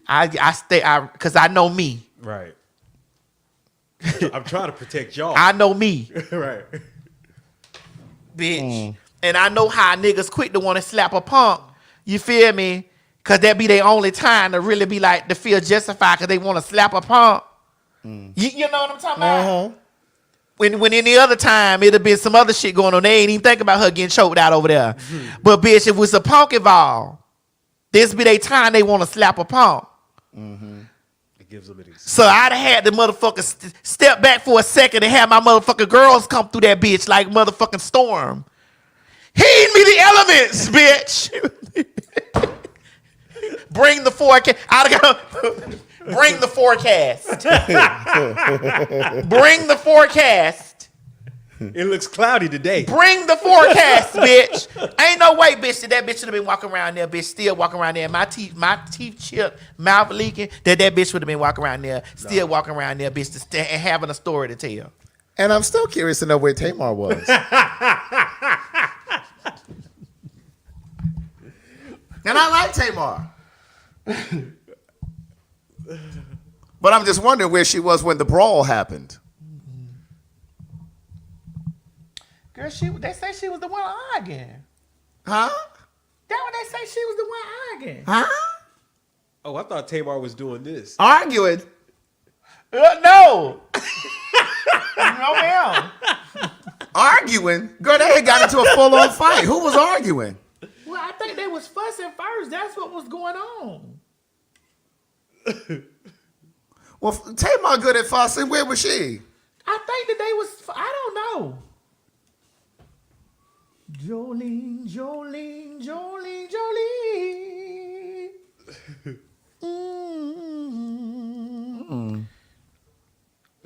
I stay, cause I know me. Right. I'm trying to protect y'all. I know me. Right. Bitch. And I know how niggas quick to want to slap a punk. You feel me? Cause that be their only time to really be like to feel justified cause they want to slap a punk. You know what I'm talking about? When any other time it'd have been some other shit going on. They ain't even think about her getting choked out over there. But bitch, if it's a punk involved, this be their time they want to slap a punk. It gives them an excuse. So I'd have had the motherfucker step back for a second and have my motherfucking girls come through that bitch like motherfucking Storm. Heed me the elements, bitch. Bring the forecast. Bring the forecast. Bring the forecast. It looks cloudy today. Bring the forecast, bitch. Ain't no way, bitch, that bitch should have been walking around there, bitch, still walking around there. My teeth chipped, mouth leaking, that bitch would have been walking around there, still walking around there, bitch, and having a story to tell. And I'm still curious to know where Tamar was. And I like Tamar. But I'm just wondering where she was when the brawl happened. Girl, they say she was the one arguing. Huh? That's what they say, she was the one arguing. Huh? Oh, I thought Tamar was doing this. Arguing? No. No, ma'am. Arguing? Girl, they had got into a full-on fight. Who was arguing? Well, I think they was fussing first. That's what was going on. Well, Tamar good at fussing. Where was she? I think that they was, I don't know. Jolene, Jolene, Jolene, Jolene.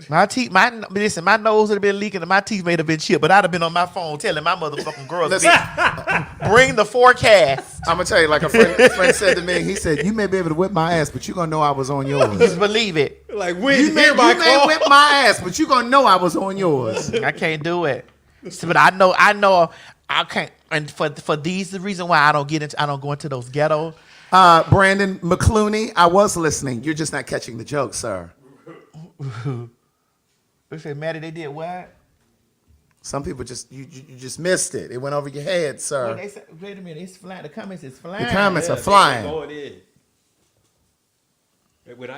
My teeth, listen, my nose would have been leaking and my teeth may have been chipped, but I'd have been on my phone telling my motherfucking girls, bitch, bring the forecast. I'm going to tell you, like a friend said to me, he said, you may be able to whip my ass, but you're going to know I was on yours. Just believe it. Like, when you may whip my ass, but you're going to know I was on yours. I can't do it. But I know I can't. And for these, the reason why I don't go into those ghetto. Brandon McClooney, I was listening. You're just not catching the joke, sir. They say, Maddie, they did what? Some people just you just missed it. It went over your head, sir. Well, they say, wait a minute, it's flying. The comments is flying. The comments are flying. Going in. When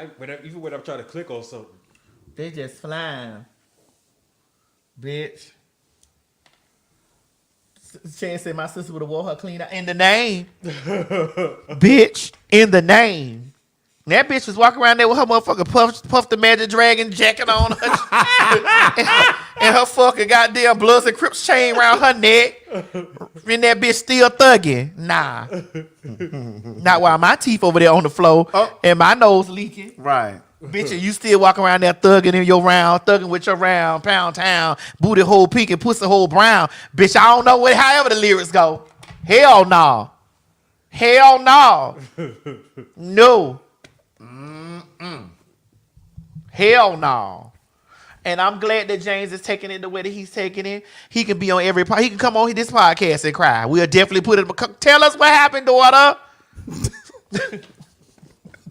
even when I'm trying to click on something, they just flying. Bitch. Shea said my sister would have wore her clean out. In the name. Bitch. In the name. That bitch was walking around there with her motherfucking Puff the Magic Dragon jacket on her. and her fucking goddamn Bloods and Crips chain around her neck. And that bitch still thugging. Nah. Not while my teeth over there on the floor and my nose leaking. Right. Bitch, and you still walking around there thugging in your round, thugging with your round, pound town, booty hole pink and pussy hole brown. Bitch, I don't know what, however the lyrics go. Hell no. Hell no. No. Hell no. And I'm glad that James is taking it the way that he's taking it. He can be on every part. He can come on this podcast and cry. We'll definitely put it. Tell us what happened, daughter.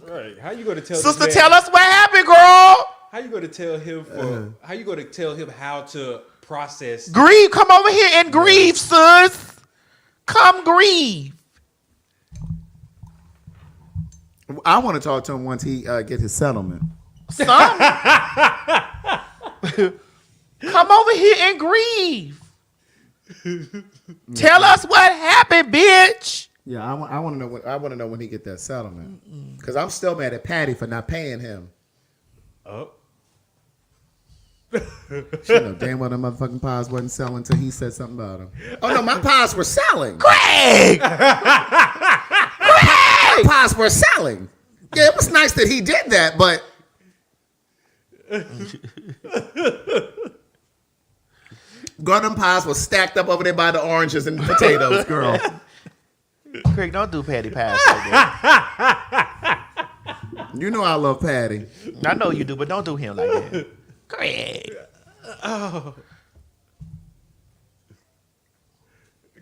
right? How you going to tell sister? This man, tell us what happened, girl. How you going to tell him how you going to tell him how to process grieve? Come over here and grieve, sis. Come grieve. I want to talk to him once he get his settlement. Come over here and grieve. Tell us what happened, bitch. Yeah, I want to know. I want to know when he get that settlement. Because I'm still mad at Patty for not paying him. Oh. She know damn well the motherfucking pies wasn't selling until he said something about them. Oh no, my pies were selling. Greg! My pies were selling. Yeah, it was nice that he did that, but girl, them pies were stacked up over there by the oranges and potatoes, girl. Craig, don't do Patty pies like that. You know I love Patty. I know you do, but don't do him like that. Craig. Oh.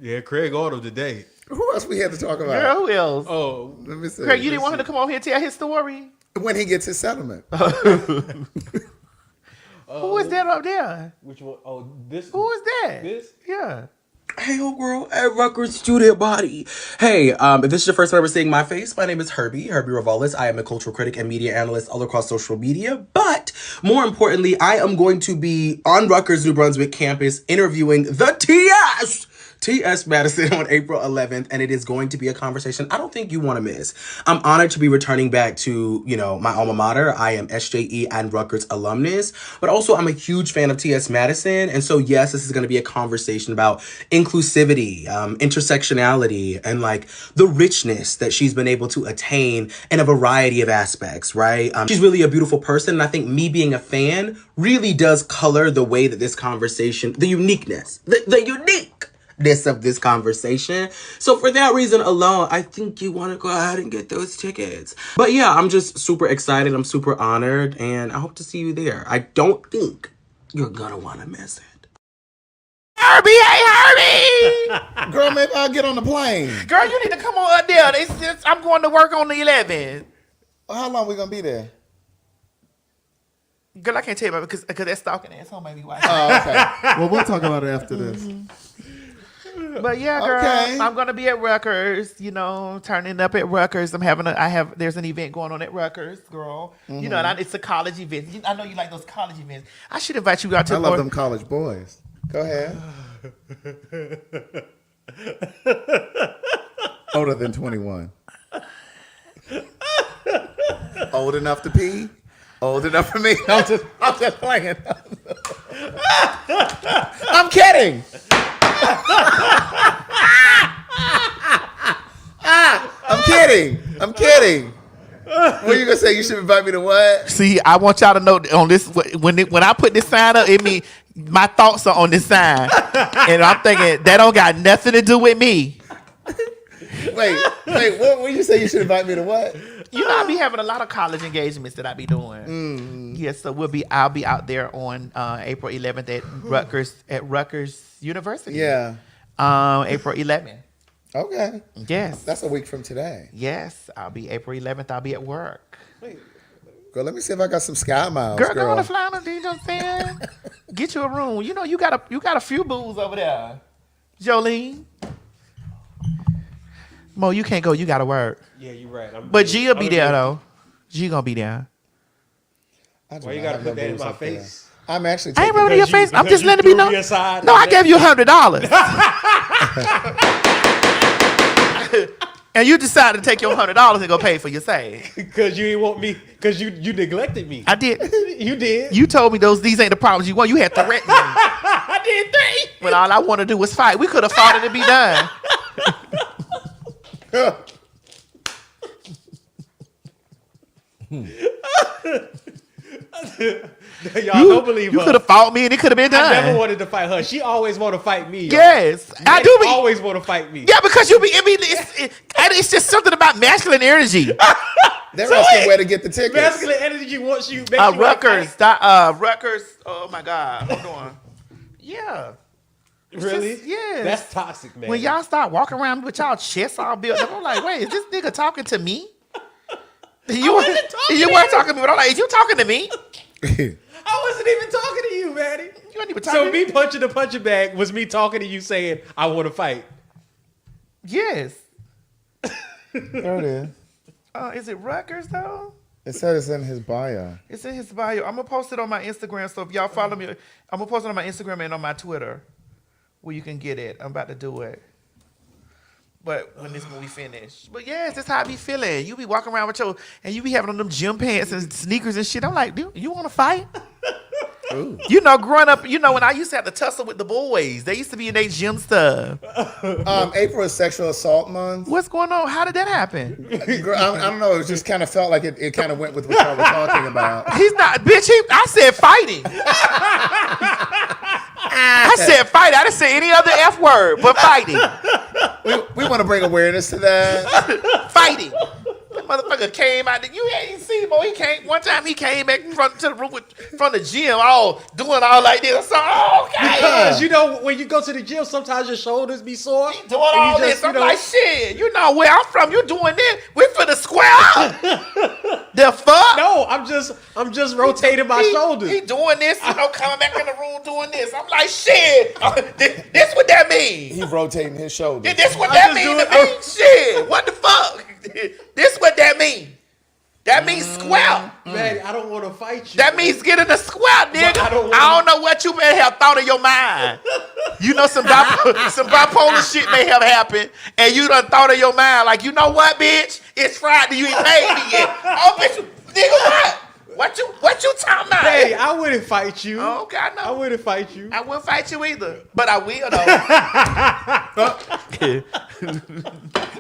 Yeah, Craig on him today. Who else we had to talk about? Girl, who else? Oh, let me see. Craig, you didn't want him to come over here and tell his story? When he gets his settlement. Who is that up there? Which one? Oh, this. Who is that? This? Yeah. Hey, old girl at Rutgers Studio Body. Hey, if this is your first time ever seeing my face, my name is Herbie Revolles. I am a cultural critic and media analyst all across social media. But more importantly, I am going to be on Rutgers New Brunswick campus interviewing the TS Madison on April 11th, and it is going to be a conversation I don't think you want to miss. I'm honored to be returning back to, my alma mater. I am SJE and Rutgers alumnus, but also I'm a huge fan of TS Madison, and so yes, this is going to be a conversation about inclusivity, intersectionality, and the richness that she's been able to attain in a variety of aspects, right? She's really a beautiful person, and I think me being a fan really does color the way that this conversation, the uniqueness, the uniqueness of this conversation. So for that reason alone, I think you want to go ahead and get those tickets. But yeah, I'm just super excited. I'm super honored, and I hope to see you there. I don't think you're gonna want to miss it. Herbie, hey Herbie! Girl, maybe I'll get on the plane. Girl, you need to come on up there. I'm going to work on the 11th. Well, how long we gonna be there? Girl, I can't tell you about it because that stalking asshole made me watch. Oh, okay. Well, we'll talk about it after this. But yeah, girl, okay. I'm gonna be at Rutgers. Turning up at Rutgers. There's an event going on at Rutgers, girl. Mm-hmm. And it's a college event. I know you like those college events. I should invite you out to. I love them college boys. Go ahead. Older than 21. Old enough to pee. Old enough for me. I'm just playing. I'm kidding. I'm kidding. What are you gonna say? You should invite me to what? See, I want y'all to know on this when I put this sign up, it means my thoughts are on this sign, and I'm thinking that don't got nothing to do with me. Wait, what you say? You should invite me to what? I be having a lot of college engagements that I be doing. Yes, so I'll be out there on April 11th at Rutgers University. Yeah. April 11th. Okay. Yes. That's a week from today. Yes, I'll be April 11th. I'll be at work. Wait. Girl, let me see if I got some Sky Miles. Girl, go on the fly on, you know what I'm saying? Get you a room. You know, you got a few booze over there. Jolene. Mo, you can't go. You got to work. Yeah, you're right. But G'll be there, though. G gonna be there. Why you gotta put that in my face? I'm actually. I ain't rubbing your face. I'm just letting it be known. No, I gave you $100. And you decided to take your $100 and go pay for your save. Because you didn't want me. Because you neglected me. I did. You did. You told me these ain't the problems you want. You had threatened me. I did think. When all I want to do was fight. We could have fought and it'd be done. Y'all don't believe her. You could have fought me and it could have been done. I never wanted to fight her. She always want to fight me. Yes, I do. Always want to fight me. Yeah, because it's just something about masculine energy. They're asking where to get the tickets. Masculine energy wants you. Rutgers. Rutgers. Oh my God. Hold on. Yeah. Really? Yeah. That's toxic, man. When y'all start walking around with y'all chests all built up, I'm like, wait, is this nigga talking to me? You weren't talking to me, but I'm like, is you talking to me? I wasn't even talking to you, Maddie. You weren't even talking So me punching the punching bag was me talking to you saying, I want to fight. Yes. There it is. Is it Rutgers, though? It said it's in his bio. It's in his bio. I'm going to post it on my Instagram, so if y'all follow me, I'm going to post it on my Instagram and on my Twitter where you can get it. I'm about to do it. But when this movie finished. But yes, that's how I be feeling. You be walking around with and you be having on them gym pants and sneakers and shit. I'm like, dude, you want to fight? Ooh. You know, growing up, when I used to have to tussle with the boys, they used to be in their gym stuff. April is Sexual Assault Month. What's going on? How did that happen? I don't know. It just kind of felt like it kind of went with what y'all were talking about. He's not, bitch. I said fighting. I said fight. I didn't say any other F word, but fighting. We want to bring awareness to that. Fighting. That motherfucker came out. You ain't seen, boy. One time he came back to the room from the gym, doing all like this. So, okay. Because when you go to the gym, sometimes your shoulders be sore. Doing all this. I'm like, shit. You know where I'm from. You doing this? We finna square up. The fuck? No, I'm just rotating my shoulders. He doing this, coming back in the room doing this. I'm like, shit. This what that mean? He's rotating his shoulders. This what that mean to me? Shit. What the fuck? This what that mean? That means square. Man, I don't want to fight you. That means get in the square, nigga. I don't know what you may have thought in your mind. You know, some bipolar shit may have happened, and you done thought in your mind, like, you know what, bitch? It's Friday. You ain't paid me yet. Oh, bitch, nigga, what? What you talking about? Hey, I wouldn't fight you. Oh, okay, I know. I wouldn't fight you. I wouldn't fight you either, but I will, though.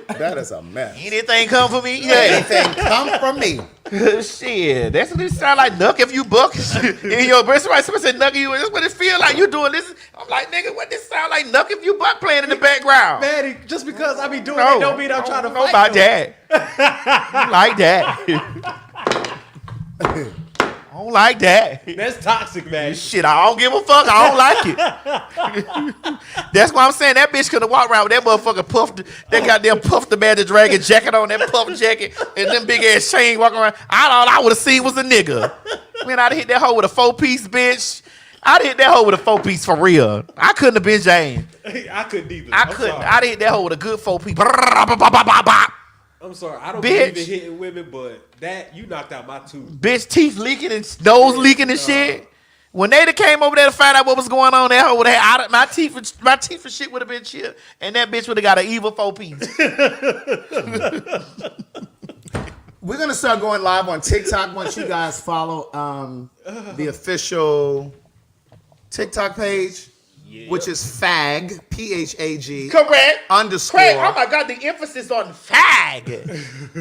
That is a mess. Anything come for me? Yeah. Anything come from me. Shit, that's what it sound like. Nuck if you buck in your breast. Somebody said nuck you. That's what it feel like. You doing this? I'm like, nigga, what this sound like? Nuck if you buck playing in the background. Maddie, just because I be doing it don't mean I'm trying to fight. About that. I like that. I don't like that. That's toxic, man. Shit, I don't give a fuck. I don't like it. That's why I'm saying that bitch could have walked around with that motherfucker puffed the Magic Dragon jacket on, that puff jacket, and them big ass chain walking around. All I would have seen was a nigga. Man, I'd hit that hoe with a 4-piece, bitch. I'd hit that hoe with a 4-piece for real. I couldn't have been Jane. I couldn't either. I couldn't. I'd hit that hoe with a good 4-piece. I'm sorry, I don't believe in hitting women, but that you knocked out my tooth. Bitch, teeth leaking and nose leaking and shit. When they came over there to find out what was going on, that hoe would have my teeth for shit would have been chipped, and that bitch would have got an evil 4-piece. We're gonna start going live on TikTok once you guys follow the official TikTok page. Yeah. Which is Fag, P-H-A-G. Correct. Underscore. Correct. Oh my God, the emphasis on fag.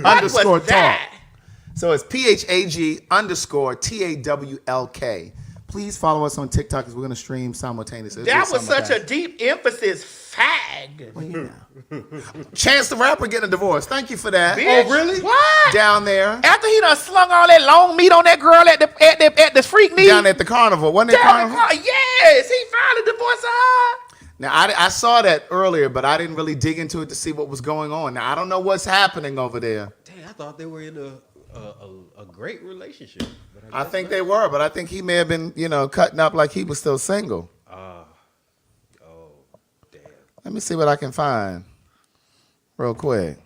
Underscore talk. So it's P-H-A-G underscore T-A-W-L-K. Please follow us on TikTok because we're going to stream simultaneously. That was such a deep emphasis, fag. Well, yeah. Chance the Rapper getting a divorce. Thank you for that. Bitch, oh, really? What? Down there. After he done slung all that long meat on that girl at the freak meet. Down at the carnival. Wasn't it carnival? Yes, he filed a divorce of her. Now, I saw that earlier, but I didn't really dig into it to see what was going on. Now, I don't know what's happening over there. Dang, I thought they were in a a great relationship. But I think they were, but I think he may have been, cutting up like he was still single. Damn. Let me see what I can find real quick.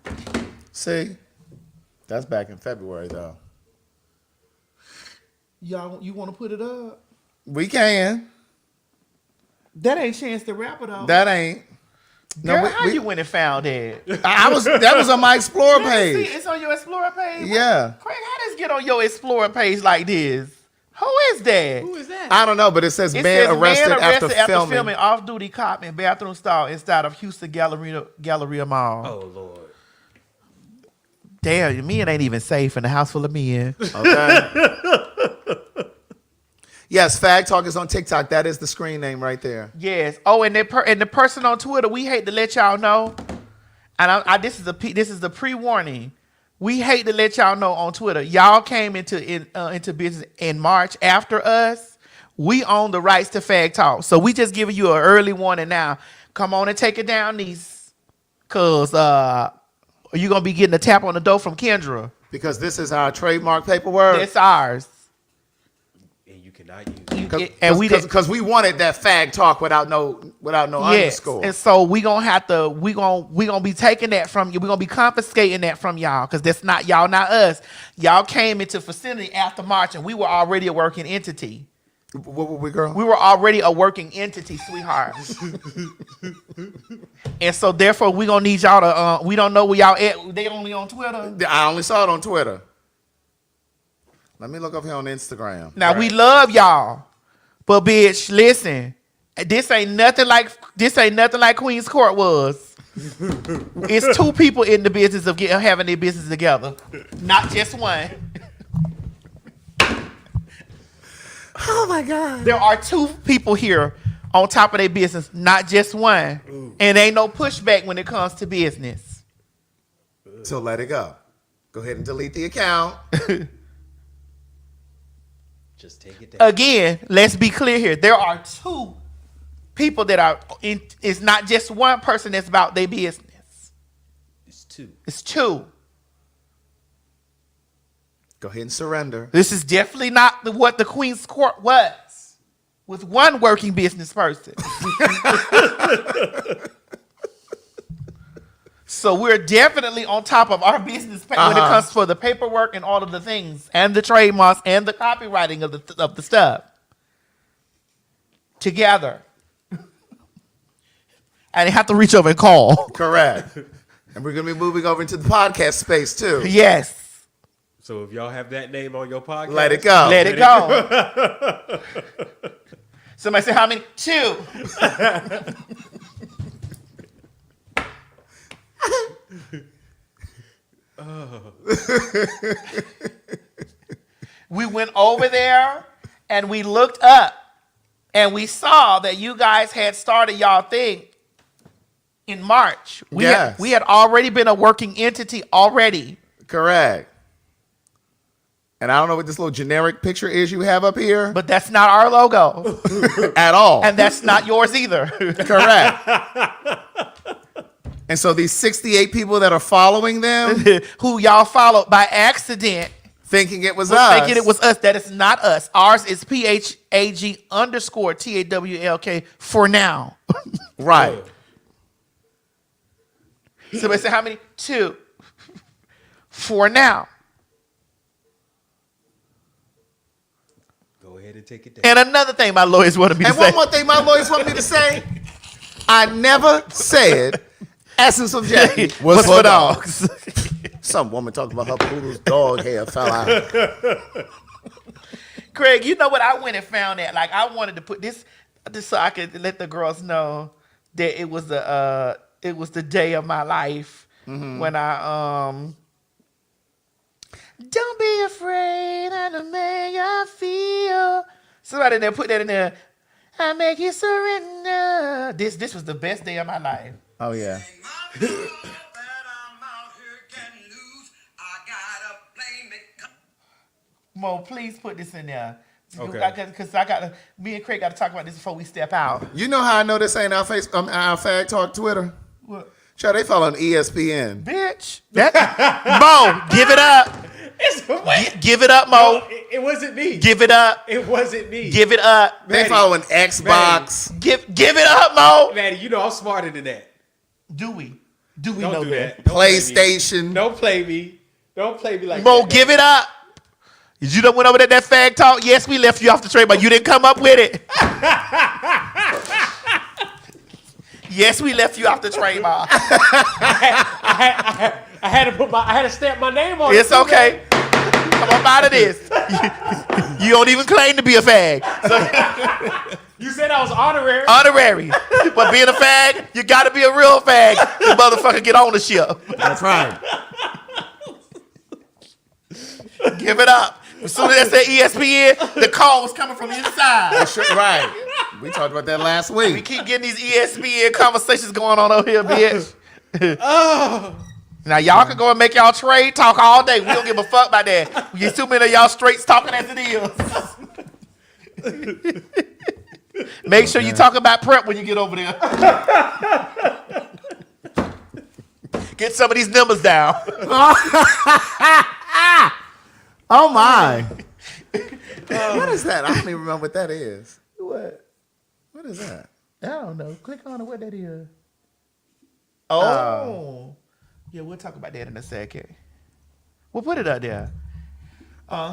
Damn. See? That's back in February, though. Y'all, you want to put it up? We can. That ain't Chance the Rapper, though. That ain't. Girl, how you went and found that? That was on my Explorer page. See, it's on your Explorer page? Yeah. Craig, how does it get on your Explorer page like this? Who is that? Who is that? I don't know, but it says man arrested after filming off-duty cop in bathroom stall inside of Houston Galleria Mall. Oh, Lord. Damn, men ain't even safe in a house full of men. Okay. Yes, Fag Talk is on TikTok. That is the screen name right there. Yes. Oh, and the person on Twitter, we hate to let y'all know. And this is the pre-warning. We hate to let y'all know on Twitter. Y'all came into business in March after us. We own the rights to Fag Talk, so we just giving you an early warning now. Come on and take it down, niece, cause you're gonna be getting a tap on the door from Kendra. Because this is our trademark paperwork. It's ours. Not use because we wanted that Fag Talk without no underscore. And so we gonna be taking that from you. We're gonna be confiscating that from y'all because that's not y'all, not us. Y'all came into facility after March and we were already a working entity. What were we, girl? We were already a working entity, sweetheart. And so therefore we gonna need y'all to we don't know where y'all at. They only on Twitter. I only saw it on Twitter. Let me look up here on Instagram. Now we love y'all, but bitch, listen, this ain't nothing like Queen's Court was. It's two people in the business of having their business together, not just one. Oh my God! There are two people here on top of their business, not just one. Ooh. And ain't no pushback when it comes to business. So let it go. Go ahead and delete the account. Just take it down. Again, let's be clear here. There are two people that are in. It's not just one person that's about their business. It's two. Go ahead and surrender. This is definitely not what the Queen's Court was. With one working business person. So we're definitely on top of our business when it comes for the paperwork and all of the things, and the trademarks and the copywriting of the stuff together. And they have to reach over and call. Correct. And we're gonna be moving over into the podcast space too. Yes. So if y'all have that name on your podcast, let it go. Let it go. Somebody say how many? 2. We went over there and we looked up and we saw that you guys had started y'all thing in March. We had already been a working entity already. Correct. And I don't know what this little generic picture is you have up here. But that's not our logo. At all. And that's not yours either. Correct. And so these 68 people that are following them, who y'all followed by accident, thinking it was us. Thinking it was us. That is not us. Ours is PHAG_TAWLK for now. Right. Somebody say how many? 2. For now. Go ahead and take it down. And another thing my lawyers wanted me to say. And one more thing my lawyers wanted me to say. I never said essence of Jackie was for dogs. Some woman talked about her poodle's dog hair fell out. Craig, you know what? I went and found that. Like, I wanted to put this so I could let the girls know that it was the day of my life when I don't be afraid of the way I feel. Somebody there put that in there. I make you surrender. This was the best day of my life. Oh yeah. Mo, please put this in there. Okay. Because me and Craig got to talk about this before we step out. You know how I know this ain't our Fag Talk Twitter? What? Sure, they follow on ESPN. Bitch. Mo, give it up. Give it up, Mo. No, it wasn't me. Give it up. It wasn't me. Give it up. They following Xbox. Give it up, Mo. Maddie, you know I'm smarter than that. Do we Don't know do that? Don't PlayStation. Don't play me. Don't play me like Mo, that. give it up. You done went over there that fag talk? Yes, we left you off the train, but you didn't come up with it. Yes, we left you off the train, Ma. I had to stamp my name on it. It's okay. Come on out of this. You don't even claim to be a fag. You said I was honorary. Honorary. But being a fag, you gotta be a real fag. The motherfucker get on the ship. That's right. Give it up. As soon as that said ESPN, the call was coming from inside. Right. We talked about that last week. We keep getting these ESPN conversations going on over here, bitch. Now y'all can go and make y'all trade talk all day. We don't give a fuck about that. We get too many of y'all straights talking as it is. Make sure you talk about prep when you get over there. Get some of these numbers down. Oh my. What is that? I don't even remember what that is. What? What is that? I don't know. Click on what that is. Oh. Yeah, we'll talk about that in a second. We'll put it up there.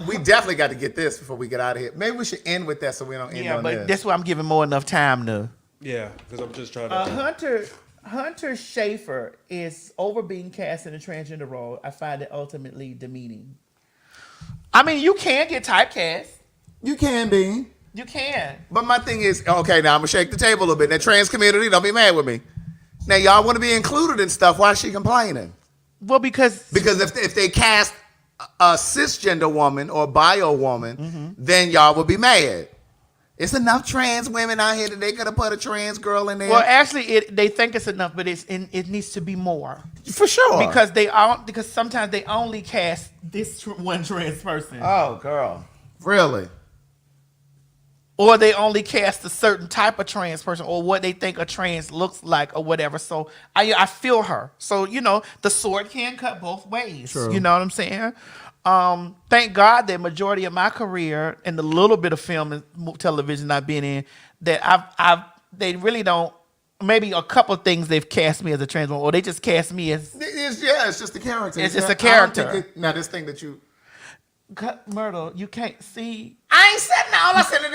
We definitely got to get this before we get out of here. Maybe we should end with that so we don't end on this. Yeah, but that's why I'm giving more enough time to. Yeah, because I'm just trying to. Hunter Schafer is over being cast in a transgender role. I find it ultimately demeaning. I mean, you can get typecast. You can be. You can. But my thing is, okay, now I'm going to shake the table a little bit. That trans community, don't be mad with me. Now, y'all want to be included in stuff. Why is she complaining? Well, because if they cast a cisgender woman or bio woman, then y'all would be mad. It's enough trans women out here that they could have put a trans girl in there. Well, actually, they think it's enough, but it needs to be more. For sure. Because sometimes they only cast this one trans person. Oh, girl. Really? Or they only cast a certain type of trans person or what they think a trans looks like or whatever. So I feel her. So, the sword can cut both ways. True. You know what I'm saying? Thank God that majority of my career and the little bit of film and television I've been in, that they really don't, maybe a couple of things they've cast me as a trans woman, or they just cast me as... It's just a character. It's just a character. Now, this thing that you... Myrtle, you can't see... I ain't said that. All I said is...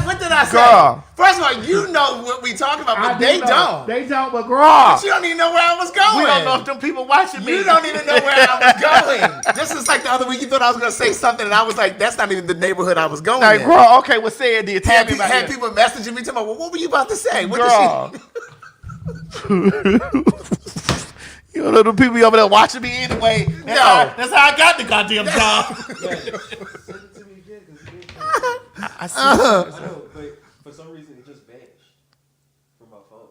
What did I say? Girl. First of all, you know what we talking about, but they don't. They don't, but girl. But you don't even know where I was going. We don't know if them people watching me. You don't even know where I was going. Just as like the other week, you thought I was going to say something, and I was like, that's not even the neighborhood I was going Like, in. girl, okay, well, say it, dear. Tell me about Had it. people messaging me, talking about, well, what were you about to say? What Girl. did she... You know, the people over there watching me anyway. That's how I got the goddamn job. I see. But for some reason, it just vanished from my phone.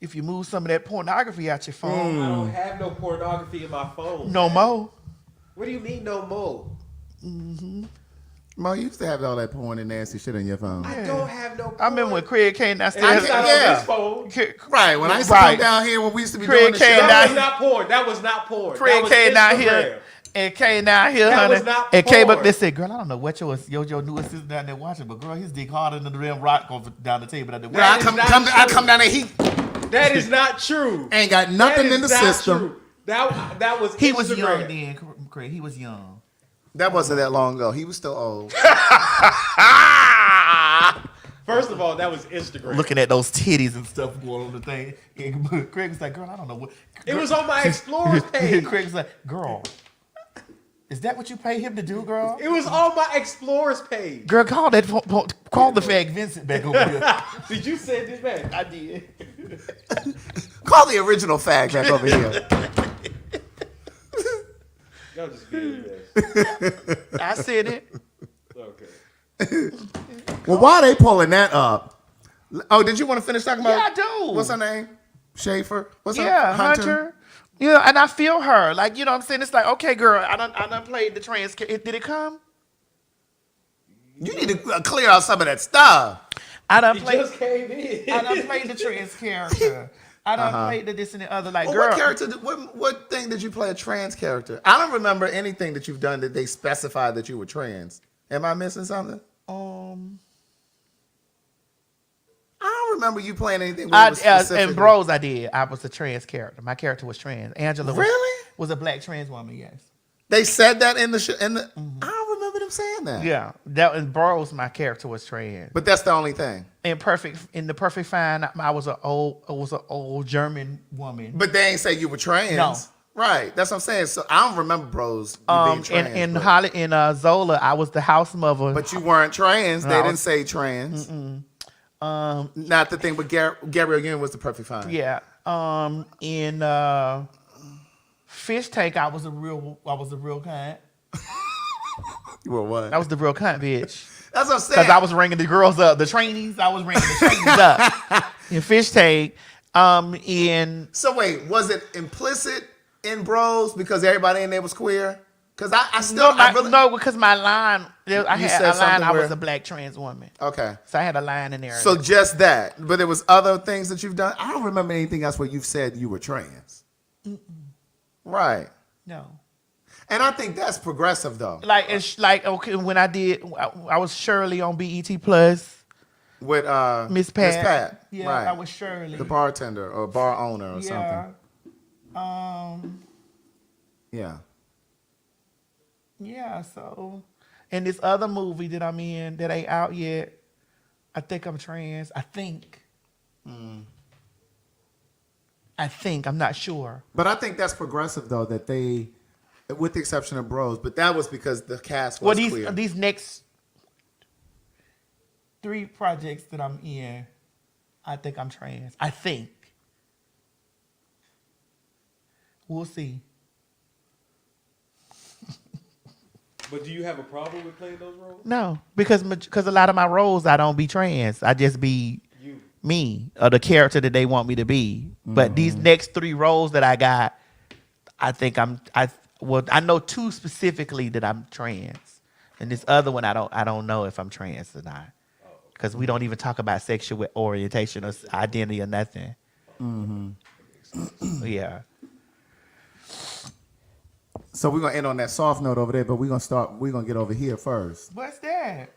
If you move some of that pornography out your phone. I don't have no pornography in my phone. No more. What do you mean no more? Mm-hmm. Mo, you used to have all that porn and nasty shit on your phone. I don't have no porn. I remember when Craig came downstairs. on this phone. Right, when I used to come down here when we used to be Craig doing the came show. down That was not porn. That was not porn. Craig came down here. And came down here, That honey, was not and came up. porn. They said, "Girl, I don't know what your new assistant down there watching, but girl, his dick harder than the damn rock going down the table." I come down there, he That is not true. ain't got nothing That in the is not system. true. That was He was Instagram. young then, Craig. He was young. That wasn't that long ago. He was still old. First of all, that was Instagram. Looking at those titties and stuff going on the thing. And Craig was like, "Girl, I don't know what." It was on my Explorers page. Craig was like, "Girl, is that what you pay him to do, girl?" It was on my Explorers page. Girl, call the fag Vincent back over here. Did you send it back? I did. Call the original fag back over here. Y'all just being I said it. Okay. Well, why are they pulling that up? Oh, did you want to finish talking about? Yeah, I do. What's her name? Schaefer. What's her? Yeah, Hunter. Yeah, and I feel her. Like, you know what I'm saying? It's like, okay, girl, I done played the trans. Did it come? You need to clear out some of that stuff. I done He played just came in. I done played the trans character. I done played this and the other. Like, well, girl. what character? What thing did you play a trans character? I don't remember anything that you've done that they specified that you were trans. Am I missing something? I don't remember you playing anything. In Bros, I did. I was a trans character. My character was trans. Angela was a black trans woman. Yes. They said that in the show. I don't remember them saying that. Yeah, that in Bros, my character was trans. But that's the only thing. In the Perfect Fine, I was an old German woman. But they ain't say you were trans. No. Right. That's what I'm saying. So I don't remember Bros being trans. In Zola, I was the house mother. But you weren't trans. No, They didn't say trans. Not the thing, but Gabrielle Union was the Perfect Fine. Yeah. In Fish Tank, I was a real cunt. You were what? I was the real cunt, bitch. That's what I'm saying. Because I was ringing the girls up, the trainees. I was ringing the trainees up in Fish Tank. So wait, was it implicit in Bros because everybody in there was queer? Because because my line, I had a line. I was a black trans woman. Okay, so I had a line in there. So just that, but there was other things that you've done. I don't remember anything else where you've said you were trans. Right. No. And I think that's progressive though. Like it's like when I was Shirley on BET Plus with Miss Pat. Yeah, right. I was Shirley, the bartender or bar owner or something. Yeah. Yeah. So, in this other movie that I'm in that ain't out yet, I think I'm trans. I think. I'm not sure. But I think that's progressive though, that they, with the exception of Bros, but that was because the cast was queer. These next 3 projects that I'm in, I think I'm trans. I think. We'll see. But do you have a problem with playing those roles? No, because a lot of my roles, I don't be trans. I just be me or the character that they want me to be. But these next 3 roles that I got, I think I know 2 specifically that I'm trans, and this other one I don't know if I'm trans or not, because we don't even talk about sexual orientation or identity or nothing. Yeah. So we're gonna end on that soft note over there, but we're gonna get over here first. What's that?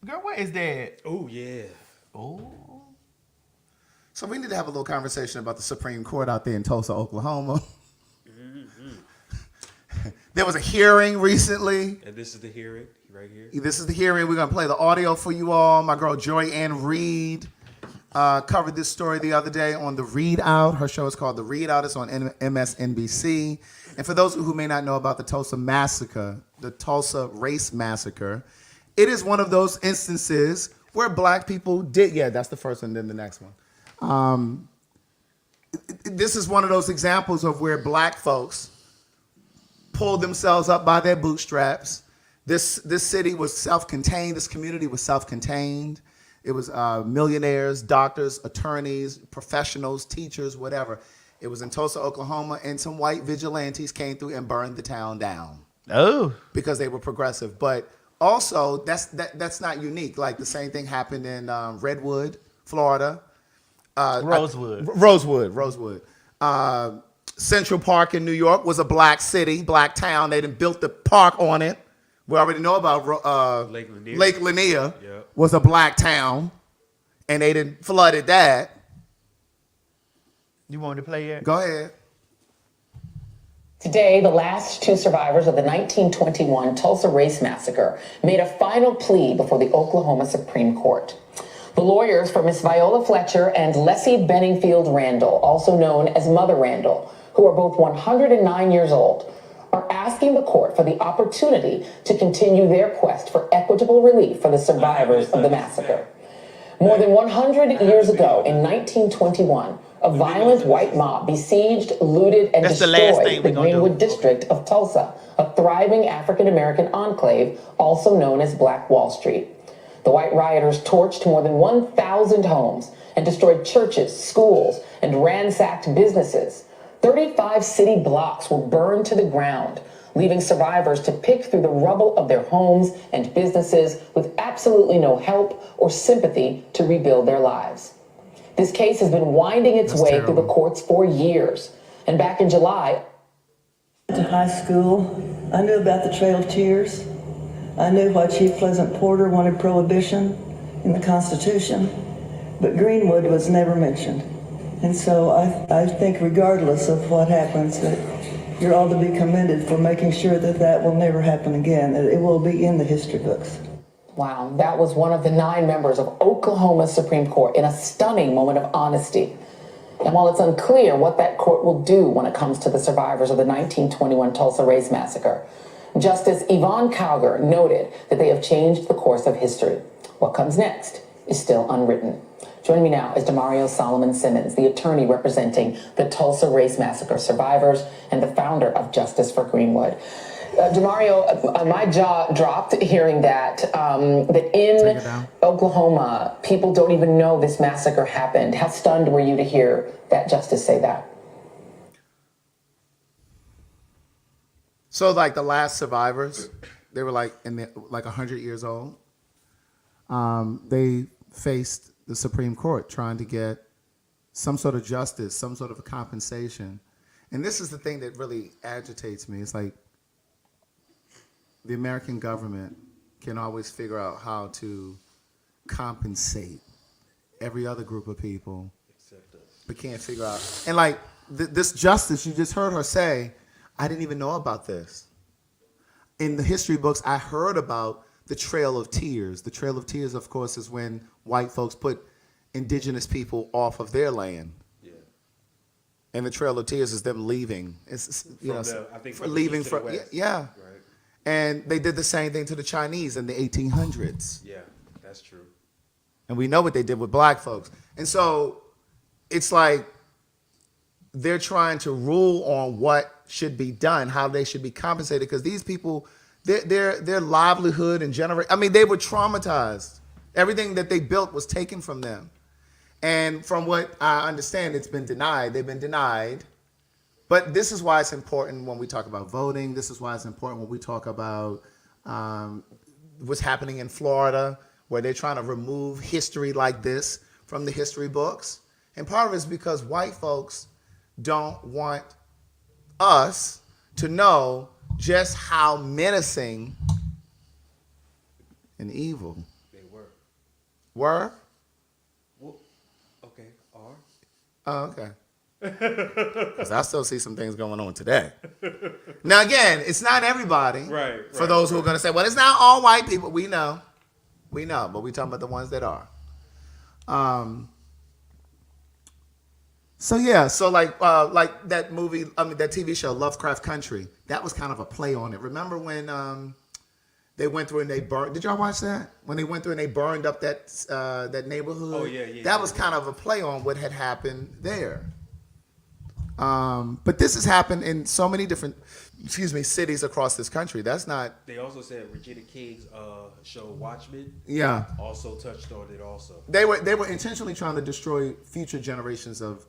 Girl, what is that? Oh yeah. Oh. So we need to have a little conversation about the Supreme Court out there in Tulsa, Oklahoma. There was a hearing recently. And this is the hearing right here. This is the hearing. We're gonna play the audio for you all. My girl Joy Ann Reid covered this story the other day on The Read Out. Her show is called The Read Out. It's on MSNBC. And for those who may not know about the Tulsa Massacre, the Tulsa Race Massacre, it is one of those instances where black people did, that's the first one, then the next one. This is one of those examples of where black folks pulled themselves up by their bootstraps. This city was self-contained. This community was self-contained. It was millionaires, doctors, attorneys, professionals, teachers, whatever. It was in Tulsa, Oklahoma, and some white vigilantes came through and burned the town down. Oh. Because they were progressive. But also, that's not unique. Like the same thing happened in Redwood, Florida. Rosewood. Central Park in New York was a black city, black town. They done built the park on it. We already know about Lake Lanier. Lake Lanier was a black town, and they done flooded that. You want to play it? Go ahead. Today, the last 2 survivors of the 1921 Tulsa Race Massacre made a final plea before the Oklahoma Supreme Court. The lawyers for Miss Viola Fletcher and Leslie Benningfield Randall, also known as Mother Randall, who are both 109 years old, are asking the court for the opportunity to continue their quest for equitable relief for the survivors of the massacre. More than 100 years ago, in 1921, a violent white mob besieged, looted, and destroyed the Greenwood district of Tulsa, a thriving African-American enclave, also known as Black Wall Street. The white rioters torched more than 1,000 homes and destroyed churches, schools, and ransacked businesses. 35 city blocks were burned to the ground, leaving survivors to pick through the rubble of their homes and businesses with absolutely no help or sympathy to rebuild their lives. This case has been winding its way through the courts for years. And back in July, to high school, I knew about the Trail of Tears. I knew why Chief Pleasant Porter wanted prohibition in the Constitution, but Greenwood was never mentioned. And so I think regardless of what happens, that you're all to be commended for making sure that that will never happen again, that it will be in the history books. wow, that was one of the 9 members of Oklahoma's Supreme Court in a stunning moment of honesty. And while it's unclear what that court will do when it comes to the survivors of the 1921 Tulsa Race Massacre, Justice Yvonne Calgar noted that they have changed the course of history. What comes next is still unwritten. Joining me now is Demario Solomon Simmons, the attorney representing the Tulsa Race Massacre survivors and the founder of Justice for Greenwood. Demario, my jaw dropped hearing that in Oklahoma, people don't even know this massacre happened. How stunned were you to hear that justice say that? So like the last survivors, they were like 100 years old. They faced the Supreme Court trying to get some sort of justice, some sort of a compensation. And this is the thing that really agitates me. It's like the American government can always figure out how to compensate every other group of people, but can't figure out. And like this justice, you just heard her say, I didn't even know about this. In the history books, I heard about the Trail of Tears. The Trail of Tears, of course, is when white folks put indigenous people off of their land. Yeah. And the Trail of Tears is them leaving. It's leaving from yeah. Right. And they did the same thing to the Chinese in the 1800s. Yeah, that's true. And we know what they did with black folks. And so it's like they're trying to rule on what should be done, how they should be compensated, because these people, their livelihood and they were traumatized. Everything that they built was taken from them. And from what I understand, it's been denied. They've been denied. But this is why it's important when we talk about voting. This is why it's important when we talk about what's happening in Florida, where they're trying to remove history like this from the history books. And part of it is because white folks don't want us to know just how menacing and evil they were. Were? Well, okay, are. Oh, okay. Because I still see some things going on today. Now, again, it's not everybody. Right. For those who are going to say, well, it's not all white people. We know, but we're talking about the ones that are. So like that movie, that TV show, Lovecraft Country, that was kind of a play on it. Remember when they went through and they burned? Did y'all watch that? When they went through and they burned up that neighborhood? Oh yeah. That was kind of a play on what had happened there. But this has happened in so many different, cities across this country. That's not. They also said Regina King's show Watchmen. Yeah. Also touched on it. Also. They were intentionally trying to destroy future generations of.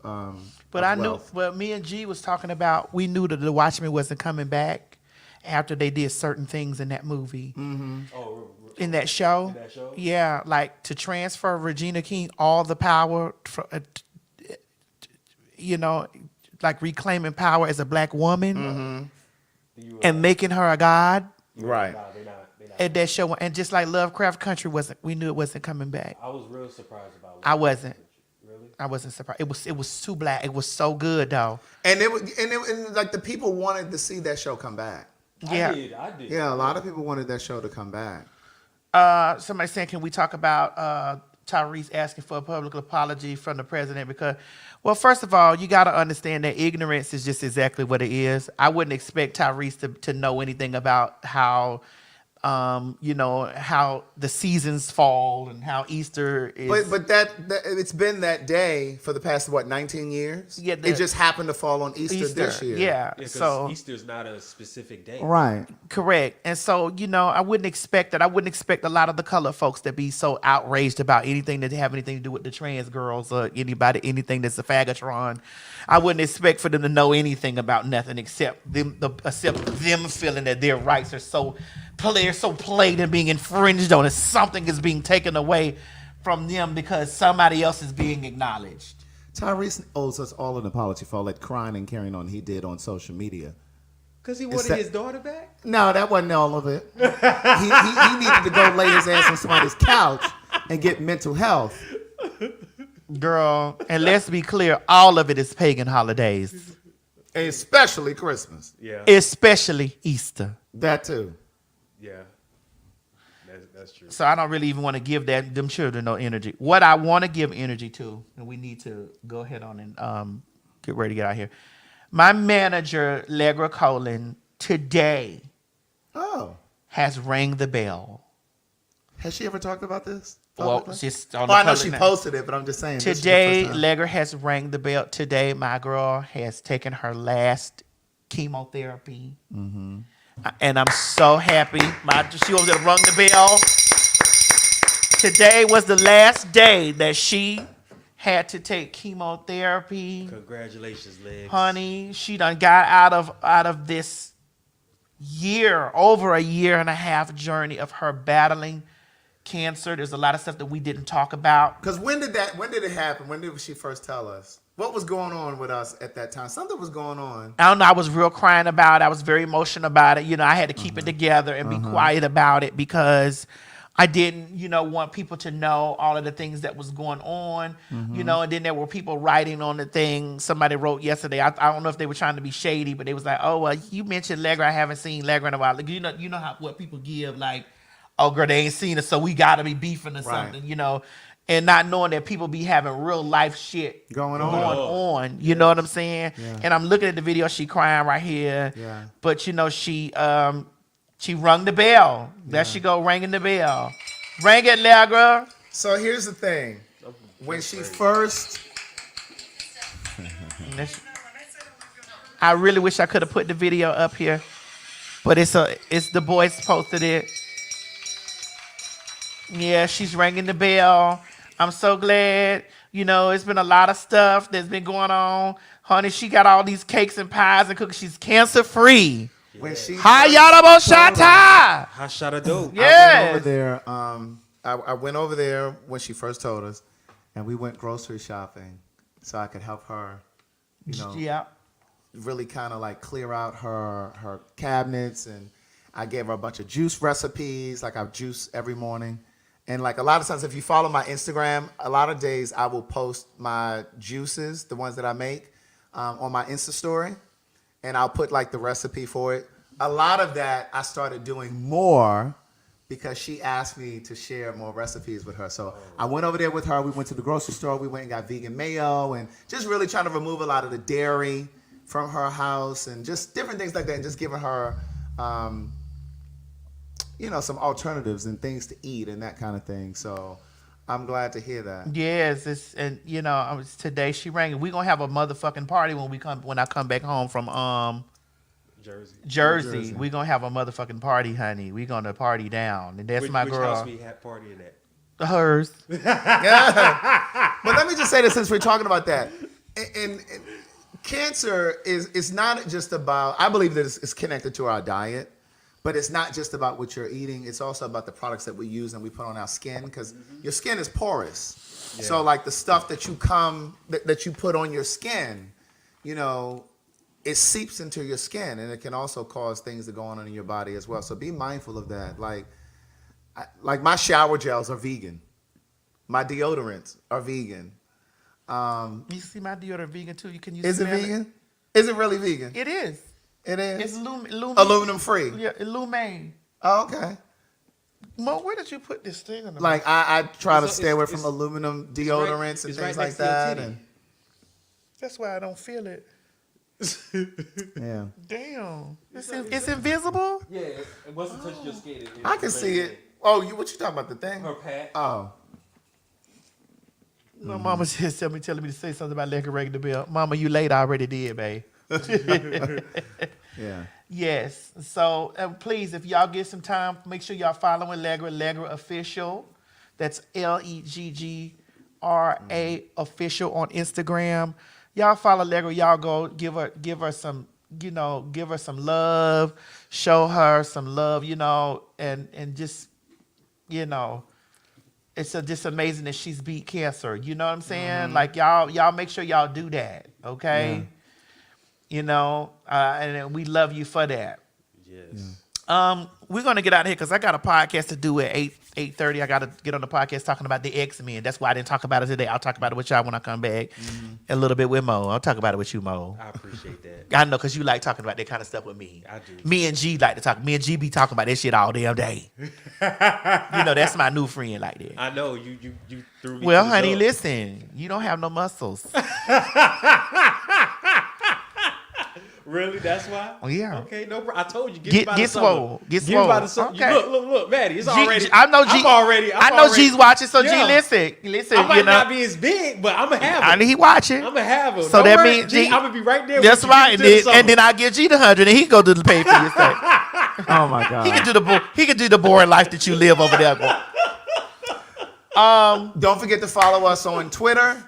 But I knew. But me and G was talking about. We knew that the Watchmen wasn't coming back after they did certain things in that movie. Mm-hmm. Oh. In that show. In that show. Yeah, like to transfer Regina King all the power. Like reclaiming power as a black woman and making her a god. Right. No, they're not. At that show. And just like Lovecraft Country we knew it wasn't coming back. I was real surprised about it. I wasn't. Really? I wasn't surprised. It was too black. It was so good though. And like the people wanted to see that show come back. Yeah. I did. Yeah, a lot of people wanted that show to come back. Somebody saying, can we talk about Tyrese asking for a public apology from the president? Because, well, first of all, you got to understand that ignorance is just exactly what it is. I wouldn't expect Tyrese to know anything about how, how the seasons fall and how Easter is. But that it's been that day for the past 19 years. Yeah, it just happened to fall on Easter this year. Yeah, so Easter's not a specific day. Right. Correct. And so, I wouldn't expect that. I wouldn't expect a lot of the colored folks to be so outraged about anything that have anything to do with the trans girls or anything that's a Faggotron. I wouldn't expect for them to know anything about nothing except them feeling that their rights are so played and being infringed on, and something is being taken away from them because somebody else is being acknowledged. Tyrese owes us all an apology for all that crying and carrying on he did on social media. Because he wanted his daughter back? No, that wasn't all of it. he needed to go lay his ass on somebody's couch and get mental health. Girl, and let's be clear, all of it is pagan holidays. Especially Christmas. Yeah. Especially Easter. That too. Yeah. That's true. So I don't really even want to give them children no energy. What I want to give energy to, and we need to go ahead on and get ready to get out here. My manager, Legra Colin, today has rang the bell. Has she ever talked about this? Well, just on I know she posted it, but I'm just saying. Today, Legra has rang the bell. Today, my girl has taken her last chemotherapy. Mm-hmm. And I'm so happy. She was rung the bell. Today was the last day that she had to take chemotherapy. Congratulations, Legs. Honey, she done got out of this over a year and a half journey of her battling cancer. There's a lot of stuff that we didn't talk about. Because when did it happen? When did she first tell us? What was going on with us at that time? Something was going on. I don't know. I was real crying about it. I was very emotional about it. I had to keep it together and be quiet about it because I didn't, want people to know all of the things that was going on, and then there were people writing on the thing. Somebody wrote yesterday. I don't know if they were trying to be shady, but they was like, "Oh, well, you mentioned Legra. I haven't seen Legra in a while." Like, you know what people give, like, "Oh, girl, they ain't seen us, so we got to be beefing or something," and not knowing that people be having real life shit going on. You know what I'm saying? Yeah. And I'm looking at the video. She crying right here. Yeah. But she rung the bell. There she go, ringing the bell. Ring it, Legra. So here's the thing. When she first... I really wish I could have put the video up here. But it's the boys posted it. Yeah, she's ringing the bell. I'm so glad. It's been a lot of stuff that's been going on. Honey, she got all these cakes and pies and cookies. She's cancer free. When she Hayarabo Hashadado. Yeah. I went over there when she first told us, and we went grocery shopping so I could help her, really kind of like clear out her cabinets, and I gave her a bunch of juice recipes. Like I juice every morning. And like a lot of times, if you follow my Instagram, a lot of days I will post my juices, the ones that I make, on my Insta story. And I'll put like the recipe for it. A lot of that I started doing more because she asked me to share more recipes with her. So I went over there with her. We went to the grocery store. We went and got vegan mayo and just really trying to remove a lot of the dairy from her house and just different things like that, and just giving her, some alternatives and things to eat and that kind of thing. So I'm glad to hear that. Yes, today she rang. We're gonna have a motherfucking party when I come back home from Jersey. We're gonna have a motherfucking party, honey. We're gonna party down. And that's my girl. Which house we had partying at? Hers. Yeah. But let me just say this since we're talking about that. And cancer is not just about, I believe that it's connected to our diet. But it's not just about what you're eating. It's also about the products that we use and we put on our skin, because your skin is porous. Yeah. So like the stuff that you put on your skin, it seeps into your skin, and it can also cause things to go on in your body as well. So be mindful of that. Like my shower gels are vegan. My deodorants are vegan. You see my deodorant vegan too. Is it vegan? Is it really vegan? It is. It is? It's aluminum free. Yeah, Illumine. Oh, okay. Mo, where did you put this thing on? Like I try to stay away from aluminum deodorants and things like that. And that's why I don't feel it. Yeah. Damn. It's invisible? Yeah, it wasn't touching your skin. I can see it. Oh, what you talking about, the thing? Her pad. Oh. No, Mama just telling me to say something about Legra ringing the bell. Mama, you late. I already did, babe. Yeah. Yes. So please, if y'all get some time, make sure y'all following Legra Official. That's Legra Official on Instagram. Y'all follow Legra. Y'all go give her some, give her some love, show her some love, and just, it's just amazing that she's beat cancer. You know what I'm saying? Like y'all make sure y'all do that, okay? You know, and we love you for that. Yes. We're gonna get out of here because I got a podcast to do at 8:30. I gotta get on the podcast talking about the X-Men. That's why I didn't talk about it today. I'll talk about it with y'all when I come back. A little bit with Mo. I'll talk about it with you, Mo. I appreciate that. I know because you like talking about that kind of stuff with me. I do. Me and G like to talk. Me and G be talking about that shit all damn day. You know, that's my new friend like that. I know you threw me. Well, to the honey, dog. listen. You don't have no muscles. Really? That's why? Oh, yeah. Okay, no problem. I told you. Get swole. Get swole. Okay. Look, Maddie. It's already. I know G. I'm already. I know G's watching, so Yeah. G, listen. I might you know, not be as big, but I'm gonna have him. I know he watching. I'm gonna have him. So Don't that worry, means G, G, I'm gonna be right there. That's with you. right. And then I give G the 100, and he go to the pay for your thing. Oh my God. He can do the boring life that you live over there. Don't forget to follow us on Twitter.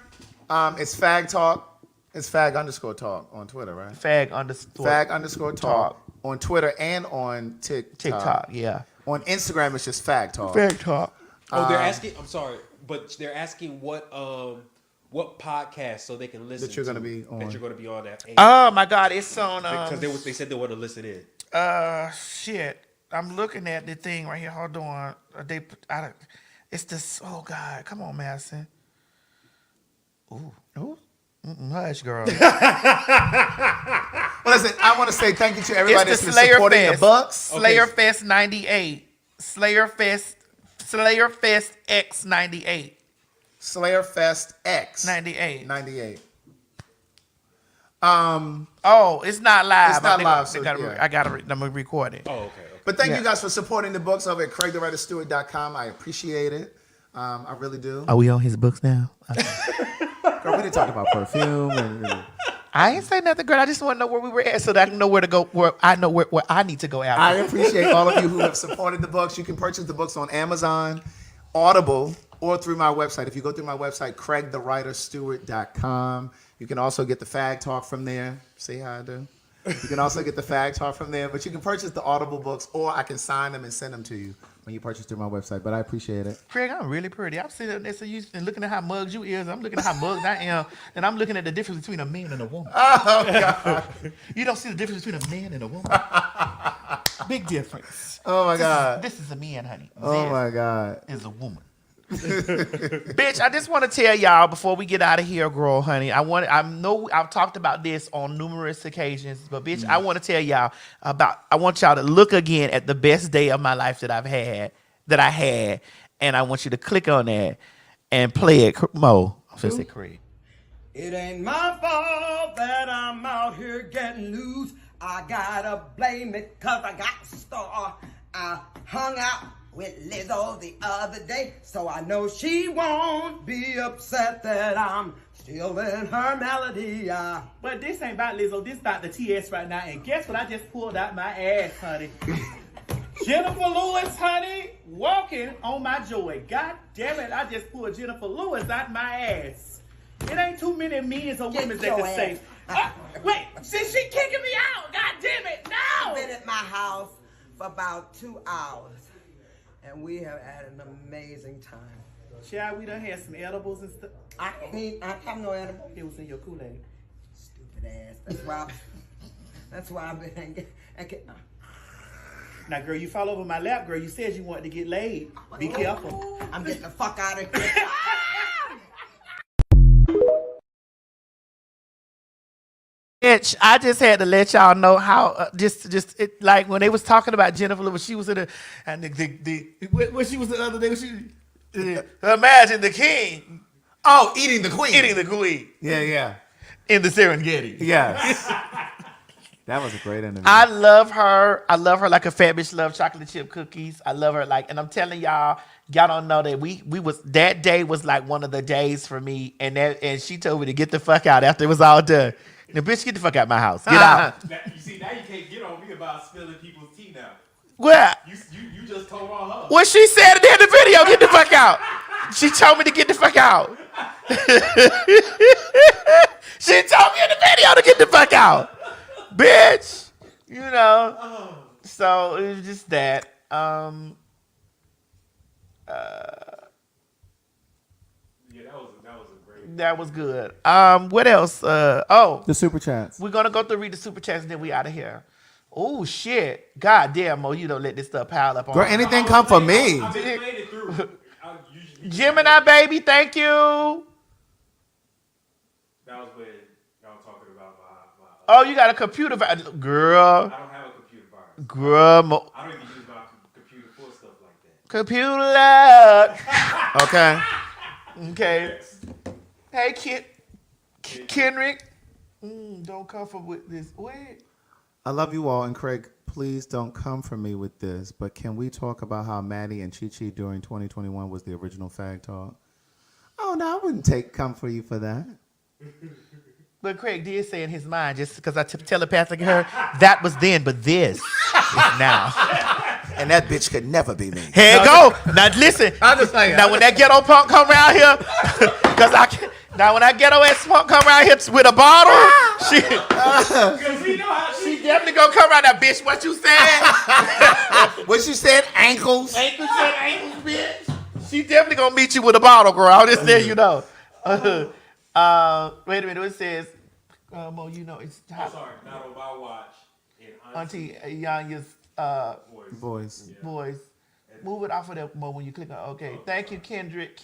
It's Fag Talk. It's Fag_talk on Twitter, right? Fag_talk on Twitter and on TikTok, yeah. On Instagram, it's just Fag Talk. Fag Talk. Oh, they're asking. I'm sorry, but they're asking what podcast so they can listen That you're to gonna be on. That you're gonna be on that. Oh my God, it's on. Because they said they want to listen in. Shit. I'm looking at the thing right here. Hold on. It's this. Oh God, come on, Madison. Ooh. Hush, girl. Well, listen, I want to say thank you to everybody It's that's the been supporting Slayer the Bucks. Slayer Fest 98. Slayer Fest X 98. Slayer Fest X 98. 98. Oh, it's not live. It's not live, I'm yeah. gonna record it. Oh, okay. But thank you guys for supporting the books over at CraigTheWriterStewart.com. I appreciate it. I really do. Are we on his books now? Girl, we didn't talk about perfume and I ain't say nothing, girl. I just want to know where we were at so that I can know where to go, where I know where I need to go after. I appreciate all of you who have supported the books. You can purchase the books on Amazon, Audible, or through my website. If you go through my website, CraigTheWriterStewart.com, you can also get the Fag Talk from there. See how I do? You can also get the Fag Talk from there, but you can purchase the Audible books, or I can sign them and send them to you when you purchase through my website. But I appreciate it. Craig, I'm really pretty. I'm sitting there so used to looking at how mugged you is. I'm looking at how mugged I am, and I'm looking at the difference between a man and a woman. Oh, God. You don't see the difference between a man and a woman. Big difference. Oh, my God. This is a man, honey. Oh, my God. Is a woman. Bitch, I just want to tell y'all before we get out of here, girl, honey. I know I've talked about this on numerous occasions, but bitch, I want to tell y'all I want y'all to look again at the best day of my life that I had, and I want you to click on that and play it. Mo, I'm gonna say Craig. It ain't my fault that I'm out here getting loose. I gotta blame it 'cause I got a star. I hung out with Lizzo the other day, so I know she won't be upset that I'm still in her melody. But this ain't about Lizzo. This about the TS right now. And guess what? I just pulled out my ass, honey. Jennifer Lewis, honey, walking on my joy. God damn it! I just pulled Jennifer Lewis out my ass. It ain't too many men or women that can say. Wait, she kicking me out? God damn it! No. I've been at my house for about 2 hours. And we have had an amazing time. Child, we done had some edibles and stuff. I have no edible. It was in your Kool-Aid. Stupid ass. That's why I've been. Now, girl, you fall over my lap, girl. You said you wanted to get laid. Be careful. I'm getting the fuck out of here. Bitch, I just had to let y'all know how like when they was talking about Jennifer Lewis, she was in the and when she was the other day, imagine the king. Oh, eating the queen. Eating the queen. Yeah. In the Serengeti. Yes. That was a great interview. I love her. I love her like a fat bitch love chocolate chip cookies. I love her like, and I'm telling y'all don't know that we was that day was like one of the days for me, and she told me to get the fuck out after it was all done. Now, bitch, get the fuck out of my house. Get out. You see, now you can't get on me about spilling people's tea now. What? You just told on her. What she said at the end of the video, get the fuck out. She told me to get the fuck out. She told me in the video to get the fuck out. Bitch. You know. So it was just that. That was good. What else? The super chats. We're gonna go through read the super chats and then we out of here. Oh shit! God damn, Mo, you don't let this stuff pile up on. Girl, anything come for me. Gemini baby, thank you. That was when y'all talking about my Oh, you got a computer virus, girl. I don't have a computer virus. Girl, Mo. I don't even use my computer for stuff like that. Computer luck. Okay. Okay. Hey, Kenrick. Don't come for with this. Wait. I love you all, and Craig, please don't come for me with this, but can we talk about how Maddie and Chi-Chi during 2021 was the original fag talk? Oh, no, I wouldn't come for you for that. But Craig did say in his mind, just because I telepathic her, that was then, but this is now. And that bitch could never be me. Here it go. Now listen. I'm just saying. Now when that ghetto punk come around here, because now when that ghetto ass punk come around here with a bottle, she definitely gonna come around that bitch. What you said? What you said? Ankles. Ankles, bitch. She definitely gonna meet you with a bottle, girl. I'll just let you know. Wait a minute. It says, Mo, you know it's hot. I'm sorry, not on my watch. Auntie Yanya's voice. Move it off of that Mo when you click on. Okay, thank you, Kendrick.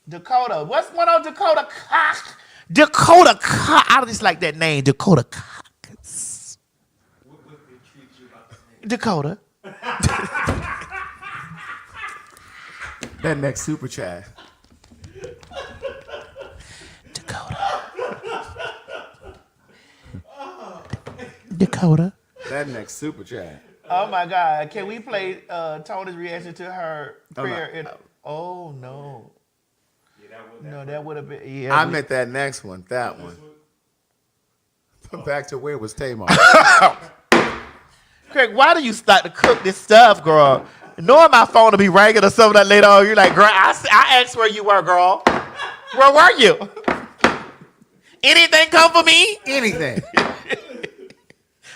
Dakota. What's one on Dakota Cock? Dakota Cock. I just like that name, Dakota Cox. What intrigues you about the name? Dakota. That next super chat. Dakota. That next super chat. Oh my God! Can we play Tony's reaction to her prayer? Oh no! No, that would have been. Yeah, I meant that next one. That one. Back to where was Tamar? Craig, why do you start to cook this stuff, girl? Knowing my phone will be ringing or something like later on, you're like, girl, I asked where you were, girl. Where were you? Anything come for me? Anything.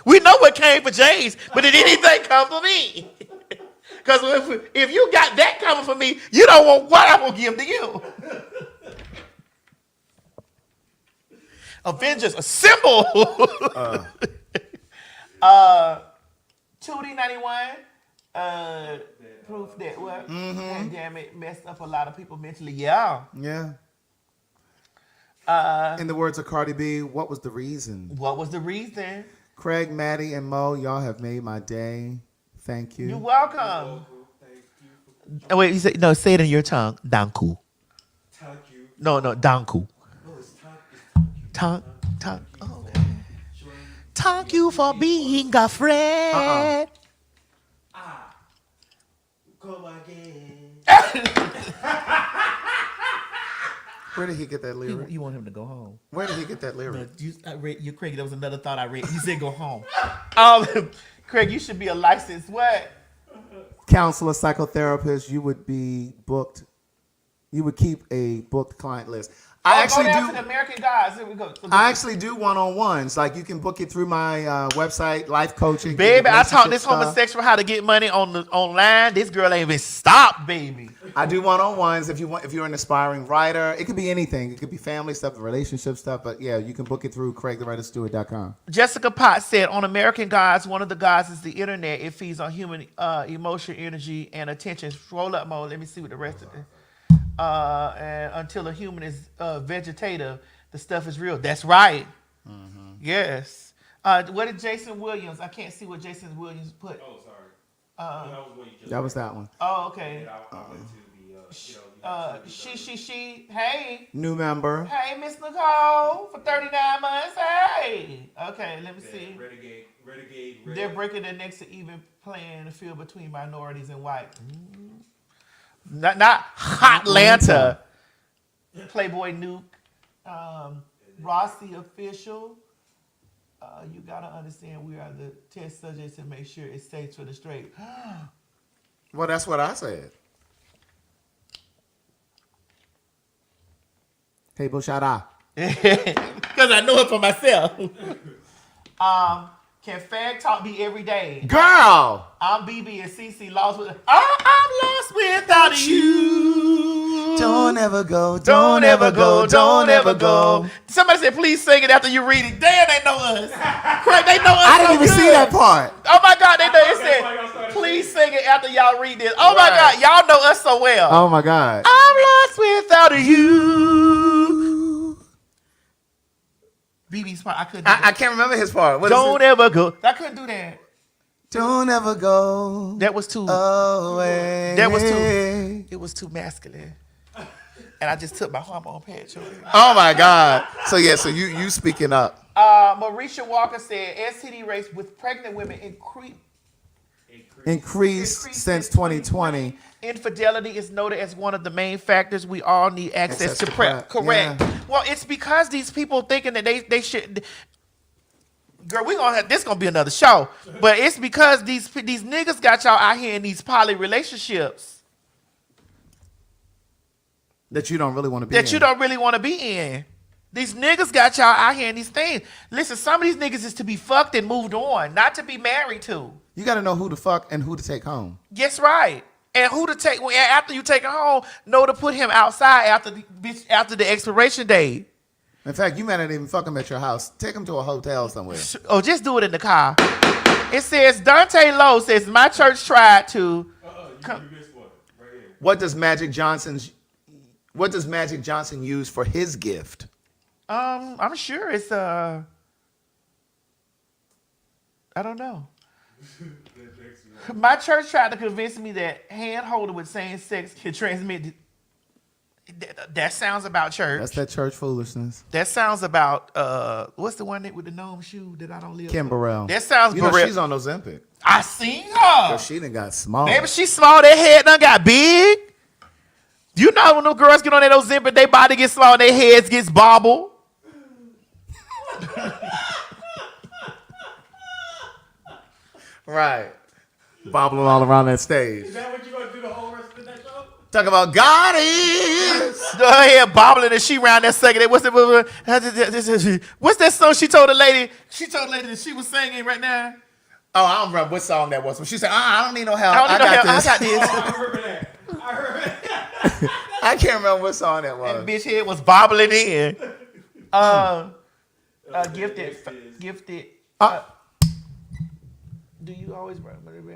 We know what came for James, but did anything come for me? Because if you got that coming for me, you don't want what I'm going to give to you. Avengers, assemble. 2D91, proof that what? Pandemic messed up a lot of people mentally. Yeah. Yeah. In the words of Cardi B, what was the reason? What was the reason? Craig, Maddie, and Mo, y'all have made my day. Thank you. You're welcome. Oh, wait, you say, no, say it in your tongue. Danku. No, danku. Tongue. Oh, okay. Thank you for being a friend. Come again. Where did he get that lyric? You want him to go home. Where did he get that lyric? You Craig, there was another thought I read. He said go home. Craig, you should be a licensed what? Counselor, psychotherapist, you would be booked. You would keep a booked client list. I actually do. To the American Gods. Here we go. I actually do one-on-ones. Like you can book it through my website, life coaching. Baby, I taught this homosexual how to get money online. This girl ain't even stopped, baby. I do one-on-ones if you're an aspiring writer. It could be anything. It could be family stuff, relationship stuff. But yeah, you can book it through CraigTheWriterStewart.com. Jessica Potts said, on American Gods, one of the gods is the internet. It feeds on human emotion, energy, and attention. Scroll up, Mo. Let me see what the rest of it. And until a human is vegetative, the stuff is real. That's right. Mm-hmm. Yes. What did Jason Williams? I can't see what Jason Williams put. Oh, sorry. That was that one. Oh, okay. She. Hey. New member. Hey, Miss Nicole for 39 months. Hey. Okay, let me see. Renegade. They're breaking their necks to even playing the field between minorities and white. Mm-hmm. Not Hotlanta. Playboy Nuke. Rossi Official. You gotta understand we are the test subjects to make sure it's safe for the straight. Well, that's what I said. Hey, Bushara. Because I know it for myself. Can fag talk be every day? Girl! I'm BB and CC lost with. I'm lost without you. Don't ever go. Don't ever go. Don't ever go. Somebody said, please sing it after you read it. Damn, they know us. Craig, they know us. I didn't even see that part. Oh my God, they know. It said, please sing it after y'all read this. Oh my God, y'all know us so well. Oh my God. I'm lost without you. BB's part, I couldn't do that. I can't remember his part. What Don't ever go. I couldn't do that. Don't ever go. That was too. Away. That was too. It was too masculine. And I just took my hormone patch over here. Oh my God. So yeah, so you speaking up. Marisha Walker said STD rates with pregnant women Increased since 2020. Infidelity is noted as one of the main factors. We all need access to PrEP. Correct. Yeah. Well, it's because these people thinking that they should. Girl, this gonna be another show. But it's because these niggas got y'all out here in these poly relationships That you don't really want to be that in. you don't really want to be in. These niggas got y'all out here in these things. Listen, some of these niggas is to be fucked and moved on, not to be married to. You got to know who to fuck and who to take home. Yes, right. And who to take after you take him home? Know to put him outside after the expiration date. In fact, you might not even fuck him at your house. Take him to a hotel somewhere. Oh, just do it in the car. It says Dante Lowe says my church tried to. What does Magic Johnson use for his gift? I'm sure it's I don't know. My church tried to convince me that hand holding with same sex can transmit. That sounds about church. That's that church foolishness. That sounds about what's the one with the gnome shoe that I don't live Kim for? Burrell. That sounds You know Burrell. she's on Ozempic. I seen her. But she done got small. Maybe she's small. That head done got big. You know when those girls get on that Ozempic, their body gets small, their heads gets bobbled. Right. Bobbling all around that stage. Is that what you're going to do the whole rest of that show? Talk about God is. Her head bobbling and she round that second. What's that song she told the lady? She told the lady that she was singing right now. Oh, I don't remember what song that was. But she said, I don't need no help. I got this. I remember that. I heard that. I can't remember what song that was. And bitch head was bobbling in. Gifted. Do you always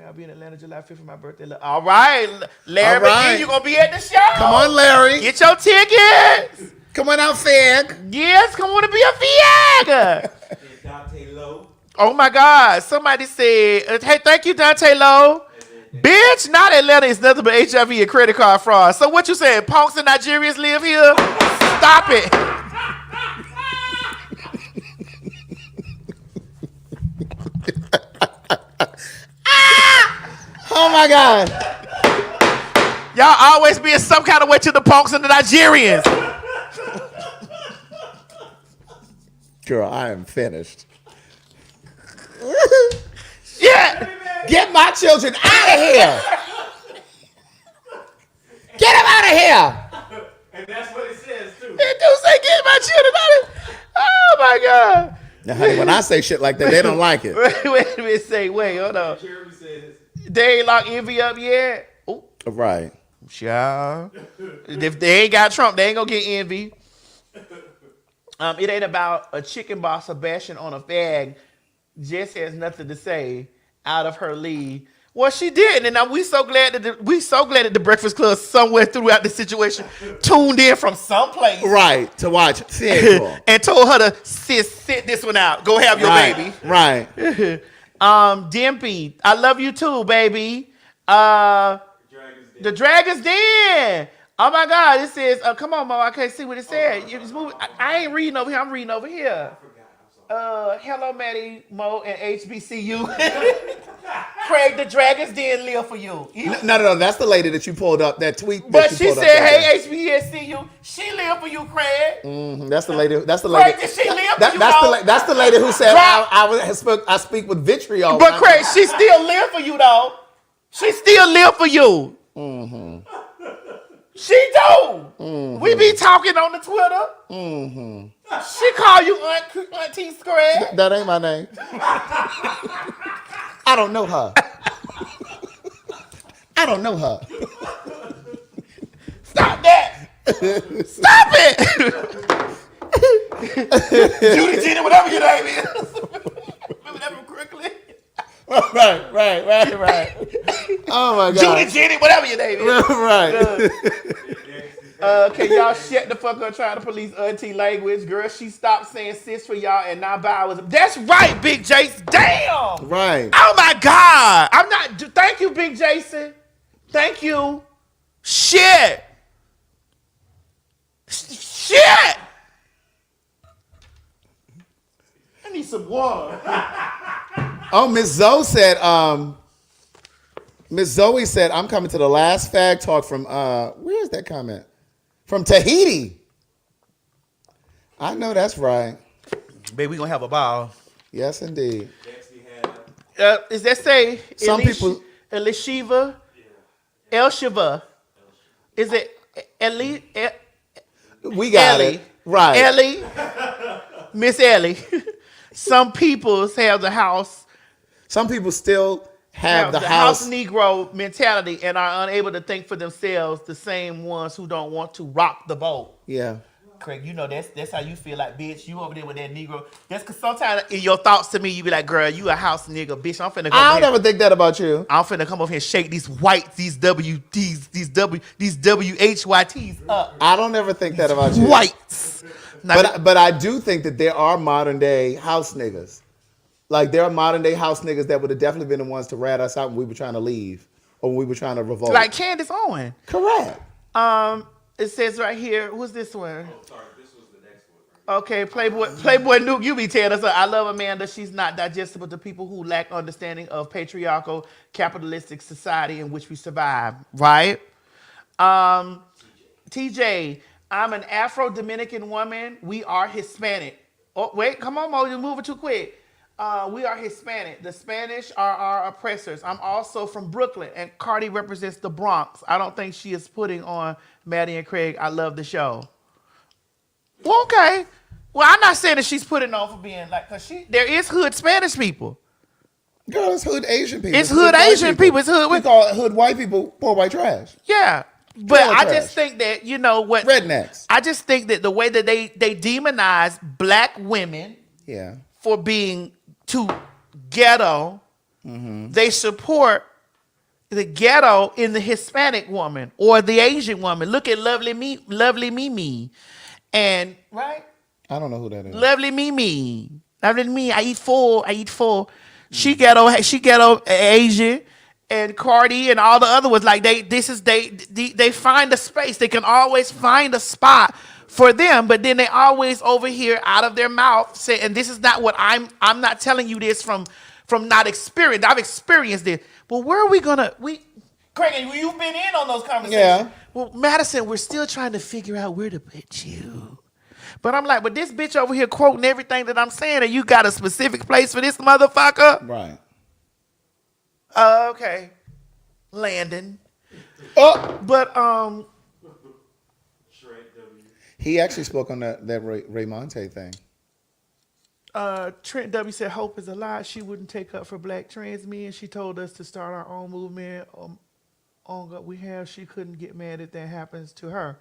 I'll be in Atlanta July 5th for my birthday? All right, Larry McGee, you gonna be at the show. Come on, Larry. Get your tickets. Come on out, Fag. Yes, come on to be a Fag. Dante Lowe. Oh my God, somebody said, hey, thank you, Dante Lowe. Bitch, not Atlanta is nothing but HIV and credit card fraud. So what you saying, punks and Nigerians live here? Stop it. Oh my God. Y'all always being some kind of way to the punks and the Nigerians. Girl, I am finished. Yeah. Get my children out of here. Get them out of here. And that's what it says, too. They do say get my children out of here. Oh my God. Now, honey, when I say shit like that, they don't like it. Wait a minute, wait, hold on. They ain't locked Envy up yet? Oh, Right. child. If they ain't got Trump, they ain't gonna get Envy. It ain't about a chicken box or bashing on a fag. Jess has nothing to say out of her league. Well, she didn't, and we so glad that the Breakfast Club somewhere throughout the situation tuned in from someplace, Right. To watch Fag and told her to sit this one out. Go have your baby. Right. Dimpy, I love you too, baby. The Dragon's Den. Oh my God, it says, come on, Mo, I can't see what it said. You just move. I ain't reading over here, I'm reading over here. Hello, Maddie, Mo, and HBCU. Craig, the Dragon's Den live for you. No. That's the lady that you pulled up, that tweet. But she said, hey, HBCU, she live for you, Craig. Mm-hmm. That's the lady. That's the lady. Craig, did she live for you, that's the lady who said, I speak with vitriol. But Craig, she still live for you, though. She still live for you. Mm-hmm. She do. Mm-hmm. We be talking on the Twitter. Mm-hmm. She call you Auntie Scrag. That ain't my name. I don't know her. I don't know her. Stop that. Stop it! Judy, Gina, whatever your name is. Remember that from Crooklyn? Right. Oh my God. Judy, Jenny, whatever your name is. Right. Can y'all shut the fuck up trying to police auntie language? Girl, she stopped saying sis for y'all and now by was. That's right, Big Jason. Damn. Right. Oh my God. I'm not. Thank you, Big Jason. Thank you. Shit. I need some water. Oh, Miss Zoe said, I'm coming to the last fag talk from, where's that comment? From Tahiti. I know that's right. Baby, we gonna have a ball. Yes, indeed. Is that say Some people... Elishiva? Elshiva. Is it Ellie? We got Ellie. it. Right. Ellie. Miss Ellie. Some people have the house. Some people still have the house Negro mentality and are unable to think for themselves, the same ones who don't want to rock the boat. Yeah. Craig, you know that's how you feel like, bitch. You over there with that Negro. That's because sometimes in your thoughts to me, you be like, girl, you a house nigga, bitch. I'm finna come I don't ever think that about you. I'm finna come over here and shake these whites, these WHYTs up. I don't ever think that about you. Whites. But I do think that there are modern day house niggas. Like there are modern day house niggas that would have definitely been the ones to rat us out when we were trying to leave or when we were trying to revolt. Like Candace Owen. Correct. It says right here, who's this one? Oh, sorry, this was the next one. Okay, Playboy Nuke, you be telling us. I love Amanda. She's not digestible to people who lack understanding of patriarchal, capitalistic society in which we survive. Right? TJ, I'm an Afro-Dominican woman. We are Hispanic. Oh, wait, come on, Mo, you're moving too quick. We are Hispanic. The Spanish are our oppressors. I'm also from Brooklyn, and Cardi represents the Bronx. I don't think she is putting on Maddie and Craig. I love the show. Well, okay. Well, I'm not saying that she's putting on for being like, because there is hood Spanish people. Girl, it's hood Asian people. It's hood Asian people. It's hood. We call hood white people poor white trash. Yeah. But I just think that, you know what? Rednecks. I just think that the way that they demonize black women for being too ghetto, they support the ghetto in the Hispanic woman or the Asian woman. Look at lovely Mimi. And, right? I don't know who that is. Lovely Mimi. Lovely Mimi. I eat full. She ghetto Asian. And Cardi and all the other ones, like they find a space. They can always find a spot for them, but then they always over here out of their mouth say, and this is not what I'm not telling you this from not experience. I've experienced this. Well, where are we Craig, you've been in on those conversations. Yeah. Well, Madison, we're still trying to figure out where to put you. But I'm like, but this bitch over here quoting everything that I'm saying, and you got a specific place for this motherfucker? Right. Okay. Landon. Oh, but he actually spoke on that Raymonte thing. Trent W said hope is a lie. She wouldn't take up for black trans men. She told us to start our own movement. On what we have, she couldn't get mad if that happens to her.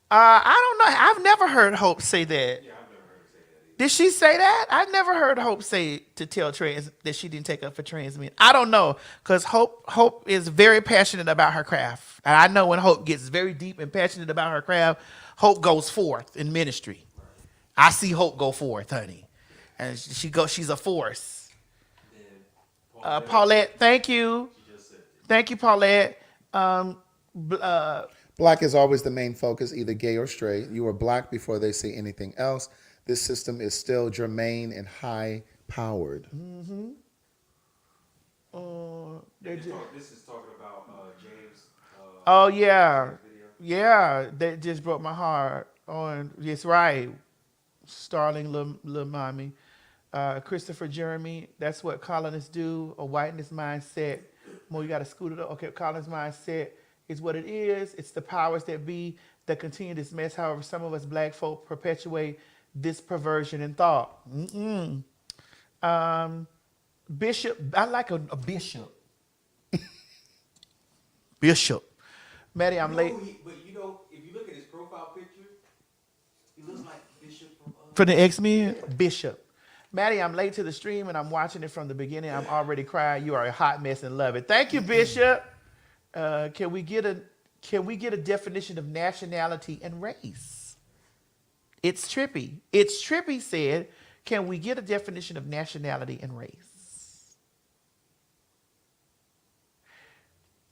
I don't know. I've never heard Hope say that. Yeah, I've never heard her say that. Did she say that? I've never heard Hope say to tell trans that she didn't take up for trans men. I don't know, because Hope is very passionate about her craft. And I know when Hope gets very deep and passionate about her craft, Hope goes forth in ministry. I see Hope go forth, honey. And she's a force. Paulette, thank you. Thank you, Paulette. Black is always the main focus, either gay or straight. You are black before they say anything else. This system is still germane and high-powered. Mm-hmm. This is talking about James. Oh, yeah. Yeah, that just broke my heart. It's right. Starling Lil Mommy. Christopher Jeremy, that's what colonists do. A whiteness mindset. More, you got to scoot it up. Okay, colonists mindset is what it is. It's the powers that be that continue this mess. However, some of us black folk perpetuate this perversion in thought. Bishop, I like a bishop. Bishop. Maddie, I'm late. But you know, if you look at his profile, From the X-Men? Bishop. Maddie, I'm late to the stream and I'm watching it from the beginning. I'm already crying. You are a hot mess and love it. Thank you, Bishop. Can we get a definition of nationality and race? It's Trippy. It's Trippy said, can we get a definition of nationality and race?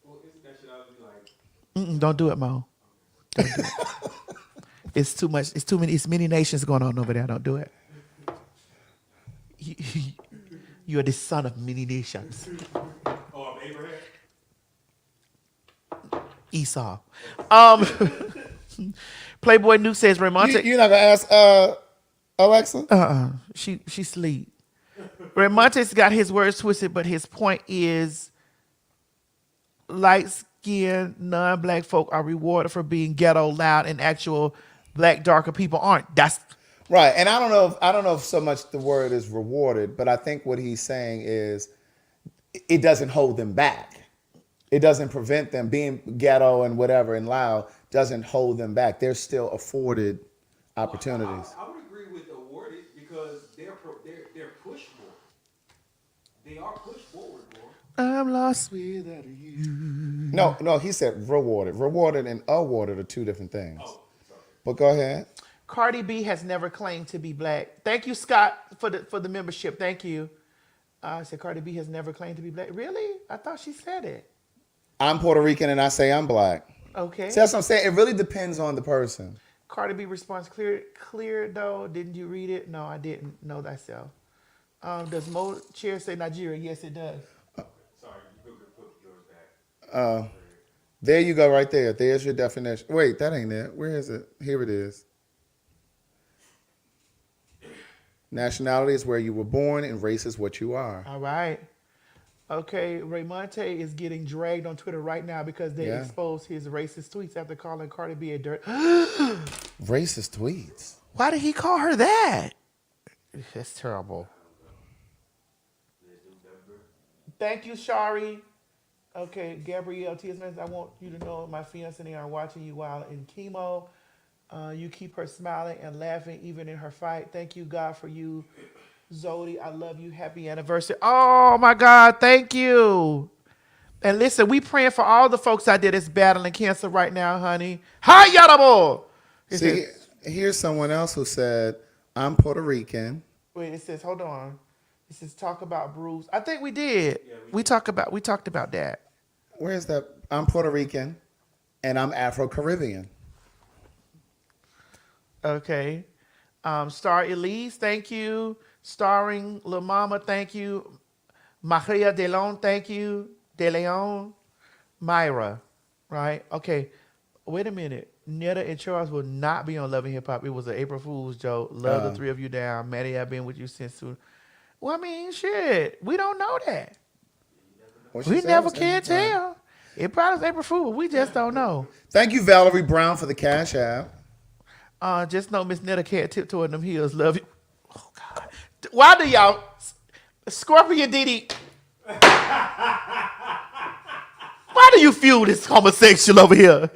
Well, isn't nationality like... Don't do it, Mo. Don't do it. It's too much. It's too many. It's many nations going on over there. Don't do it. You are the son of many nations. Oh, I'm Abraham? Esau. Playboy Nuke says Remonte. You're not gonna ask Alexa? She sleep. Remonte's got his words twisted, but his point is light-skinned, non-black folk are rewarded for being ghetto loud, and actual black darker people aren't. That's right. And I don't know if so much the word is rewarded, but I think what he's saying is it doesn't hold them back. It doesn't prevent them being ghetto and whatever and loud. Doesn't hold them back. They're still afforded opportunities. I would agree with awarded because they're pushed more. They are pushed forward more. I'm lost without you. No, he said rewarded. Rewarded and awarded are two different things. Oh, sorry. But go ahead. Cardi B has never claimed to be black. Thank you, Scott, for the membership. Thank you. I said Cardi B has never claimed to be black. Really? I thought she said it. I'm Puerto Rican and I say I'm black. Okay. See, that's what I'm saying. It really depends on the person. Cardi B responds, clear though. Didn't you read it? No, I didn't. Know thyself. Does Mo Chair say Nigeria? Yes, it does. Sorry, you could put yours back. There you go right there. There's your definition. Wait, that ain't it. Where is it? Here it is. Nationality is where you were born and race is what you are. All right. Okay, Raymonte is getting dragged on Twitter right now because they exposed his racist tweets after calling Cardi B a dirt. Racist tweets? Why did he call her that? That's terrible. Thank you, Shari. Okay, Gabrielle T.S. I want you to know my fiance and I are watching you while in chemo. You keep her smiling and laughing even in her fight. Thank you, God, for you. Zodi, I love you. Happy anniversary. Oh, my God. Thank you. And listen, we praying for all the folks out there that's battling cancer right now, honey. Hi, Yadabo. See, here's someone else who said, I'm Puerto Rican. Wait, it says, hold on. It says, talk about Bruce. I think we did. Yeah, we talked about that. Where's that? I'm Puerto Rican and I'm Afro-Caribbean. Okay. Star Elise, thank you. Starring Lil Mama, thank you. Maria De Leon, thank you. De Leon. Myra, right? Okay. Wait a minute. Netta and Charles will not be on Love and Hip Hop. It was an April Fool's joke. Love the three of you down. Maddie, I've been with you since soon. Well, I mean, shit. We don't know that. We never can tell. It probably was April Fool. We just don't know. Thank you, Valerie Brown, for the Cash App. Just know Miss Netta can't tiptoe in them heels. Love you. Oh, God. Why do y'all... Scorpion Diddy... Why do you fuel this homosexual over here?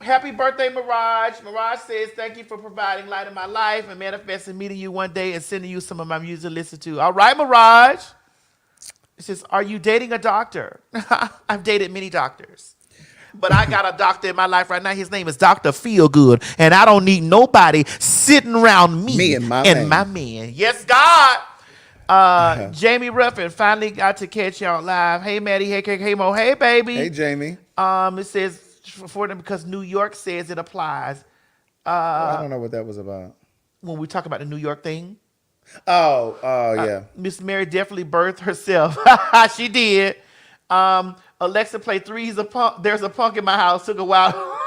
Happy birthday, Mirage. Mirage says, thank you for providing light in my life and manifesting meeting you one day and sending you some of my music to listen to. All right, Mirage. It says, are you dating a doctor? I've dated many doctors. But I got a doctor in my life right now. His name is Dr. Feelgood. And I don't need nobody sitting around me and my man. Yes, God. Jamie Ruffin finally got to catch y'all live. Hey, Maddie. Hey, Cake. Hey, Mo. Hey, baby. Hey, Jamie. It says for them because New York says it applies. I don't know what that was about. When we talk about the New York thing. Oh, yeah. Miss Mary definitely birthed herself. She did. Alexa played Three's a Punk. There's a punk in my house. Took a while.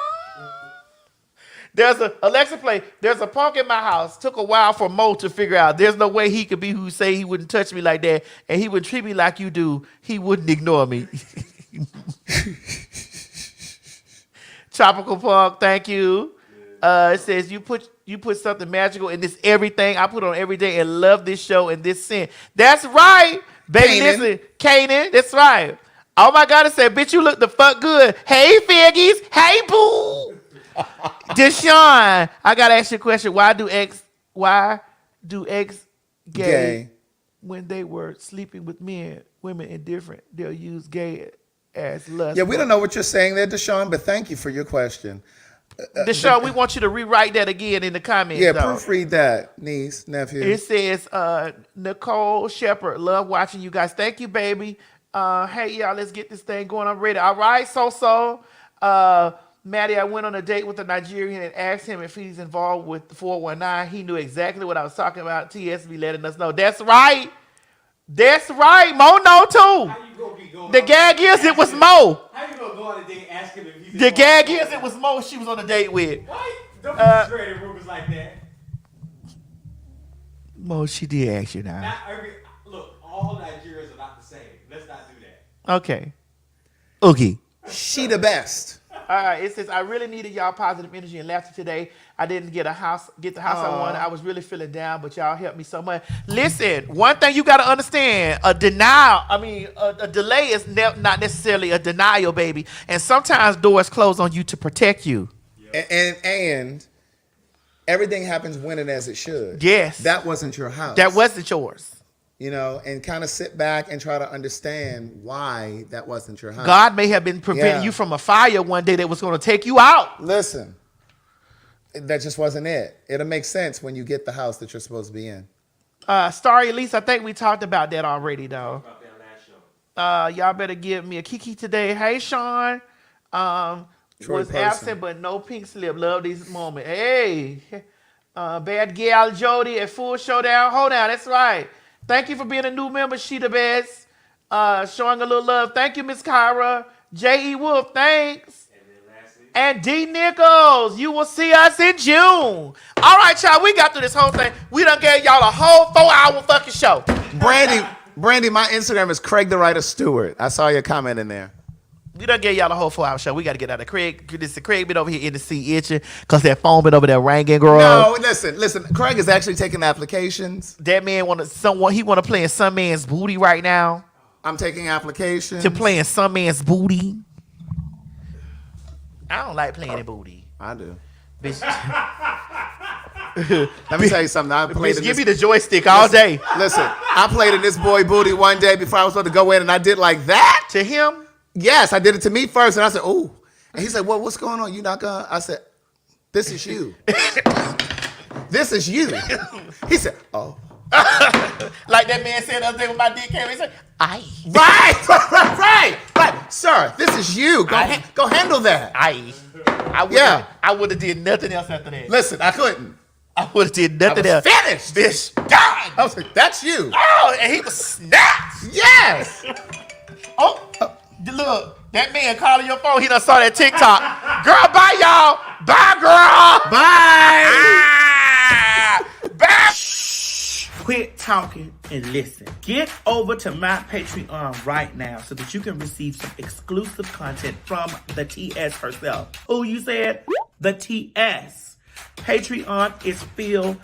There's a punk in my house. Took a while for Mo to figure out. There's no way he could be who say he wouldn't touch me like that and he would treat me like you do. He wouldn't ignore me. Tropical Punk, thank you. It says you put something magical in this everything. I put on every day and love this show and this scent. That's right, baby. Listen, Kanan, that's right. Oh my God, it said, bitch, you look the fuck good. Hey, Figgies. Hey, boo. Deshaun, I gotta ask you a question. Why do ex gay when they were sleeping with women indifferent, they'll use gay as lust? Yeah, we don't know what you're saying there, Deshaun, but thank you for your question. Deshaun, we want you to rewrite that again in the comments. Yeah, though. proofread that, niece, nephew. It says, Nicole Shepherd, love watching you guys. Thank you, baby. Hey, y'all, let's get this thing going. I'm ready. All right, so. Maddie, I went on a date with a Nigerian and asked him if he's involved with the 419. He knew exactly what I was talking about. TSB letting us know. That's right. That's right. Mo know too. The gag is it was Mo. How you gonna go on a date and ask him if he's The gag is it was Mo she was on a date with. Why? Don't be spreading rumors like that. Mo, she did ask you now. Look, all Nigerians are not the same. Let's not do that. Okay. Oogie. She the best. All right, it says, I really needed y'all positive energy and laughter today. I didn't get the house I wanted. I was really feeling down, but y'all helped me so much. Listen, one thing you got to understand, a delay is not necessarily a denial, baby. And sometimes doors close on you to protect you. And everything happens when and as it should. Yes. That wasn't your house. That wasn't yours. You know, and kind of sit back and try to understand why that wasn't your house. God may have been preventing you from a fire one day that was going to take you out. Listen, that just wasn't it. It'll make sense when you get the house that you're supposed to be in. Starry Elise, I think we talked about that already, though. Y'all better give me a Kiki today. Hey, Sean. Was absent, but no pink slip. Love these moments. Hey. Bad gal Jody at Full Showdown. Hold on, that's right. Thank you for being a new member. She the best. Showing a little love. Thank you, Miss Kyra. J.E. Wolf, thanks. And D. Nichols, you will see us in June. All right, y'all, we got through this whole thing. We done gave y'all a whole 4-hour fucking show. Brandy, my Instagram is Craig the Writer Stewart. I saw your comment in there. We done gave y'all a whole 4-hour show. We got to get out of Craig. This is Craig been over here in the seat itching because that phone been over there ringing, girl. No, listen. Craig is actually taking applications. That man want to play in some man's booty right now. I'm taking applications. To play in some man's booty. I don't like playing in booty. I do. Bitch. Let me tell you something. Give me the joystick all day. Listen, I played in this boy booty one day before I was supposed to go in, and I did like that. To him? Yes, I did it to me first, and I said, "Ooh," and he said, "Well, what's going on? You not gonna?" I said, "This is you. This is you." He said, "Oh." Like that man said the other day when my dick came, he said, "Aye." Right, sir. This is you. Go handle that. Aye. I would have did nothing else after that. Listen, I couldn't. I would have did nothing else. Finished. Bitch. God. I was like, "That's you." Oh, and he was snatched. Yes. Look, that man calling your phone. He done saw that TikTok. Girl, bye, y'all. Bye, girl. Bye. Bye. Quit talking and listen. Get over to my Patreon right now so that you can receive some exclusive content from the TS herself. Who you said? The TS. Patreon is filled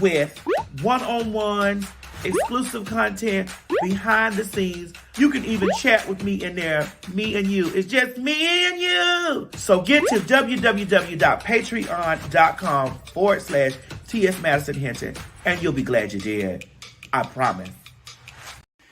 with one-on-ones, exclusive content, behind the scenes. You can even chat with me in there. Me and you. It's just me and you. So get to www.patreon.com/TS Madison Hinton and you'll be glad you did. I promise.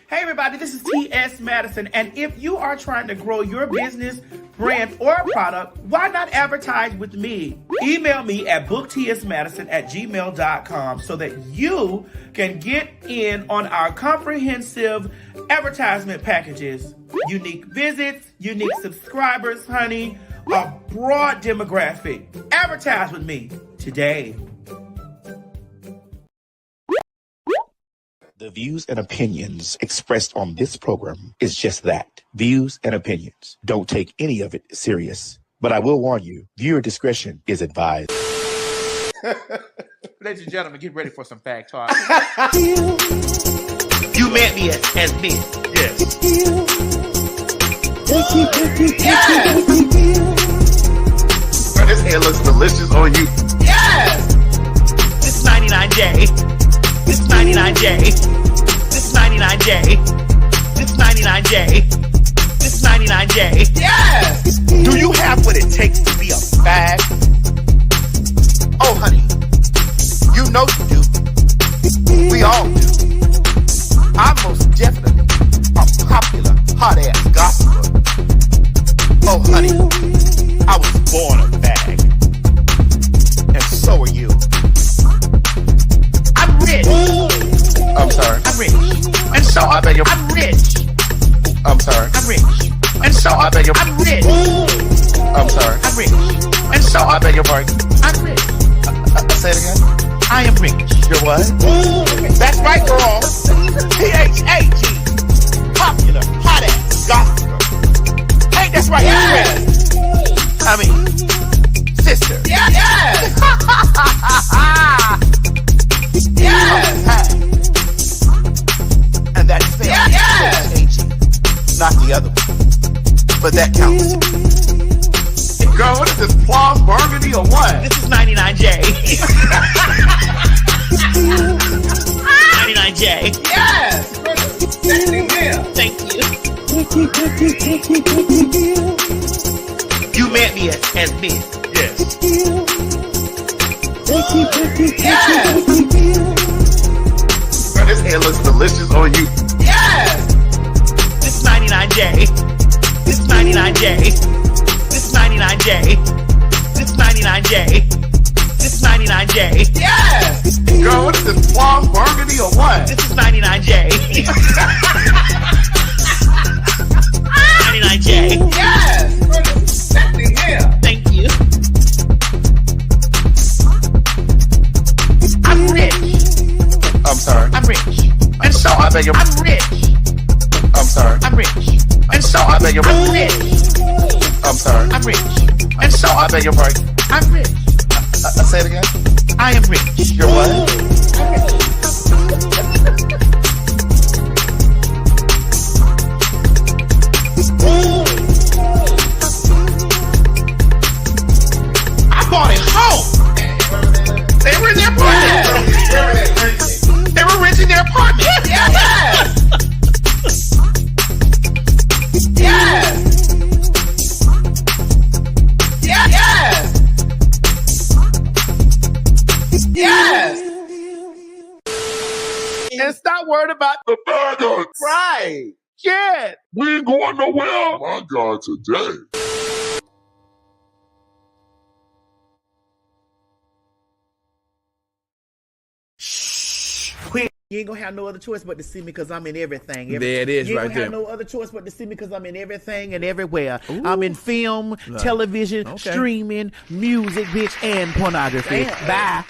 Hey everybody, this is T.S. Madison, and if you are trying to grow your business, brand, or product, why not advertise with me? Email me at booktsmadison@gmail.com so that you can get in on our comprehensive advertisement packages. Unique visits, unique subscribers, honey, a broad demographic. Advertise with me today. The views and opinions expressed on this program is just that. Views and opinions. Don't take any of it serious. But I will warn you, viewer discretion is advised. Ladies and gentlemen, get ready for some fact talk. You met me as me. Yes. Bro, this hair looks delicious on you. Yes! This 99J. This 99J. This 99J. This 99J. This 99J. Yes! Do you have what it takes to be a fag? rich. And so, I beg your pardon. I'm rich. Say it again. I am rich. You're what? That's right, girl. PHAG. Popular, hot ass, gospel. Ain't that's right, friend? I mean, sister. Yeah, yeah. Yeah. And that's spelled PHAG. Not the other one. But that counts. Girl, what is this, plum burgundy or what? This is 99J. 99J. Yes. Thank you. You met me as Miss. Yes. Yes. Girl, this hair looks delicious on you. Yes. This is 99J. This is 99J. This is 99J. This is 99J. This is 99J. Yes. Girl, what is this, plum burgundy or what? This is 99J. 99J. Yes. Sexy hair. Thank you. I'm rich. I'm sorry. I'm rich. And so, I beg your I'm rich. I'm sorry. I'm rich. And so, I beg your I'm rich. I'm sorry. I'm rich. And so, I beg your pardon. I'm rich. Say it again. I am rich. You're what? I bought it home. They were in their apartment. They were renting their apartment. Yes. Yes. Yes. Yes. And stop worrying about the burgers. Right. Yeah. We ain't going nowhere. My God, today. Quit. You ain't gonna have no other choice but to see me because I'm in everything. There it is, you ain't right gonna there. have no other choice but to see me because I'm in everything and everywhere. I'm in film, television, Okay. streaming, music, bitch, and pornography. Damn. Bye.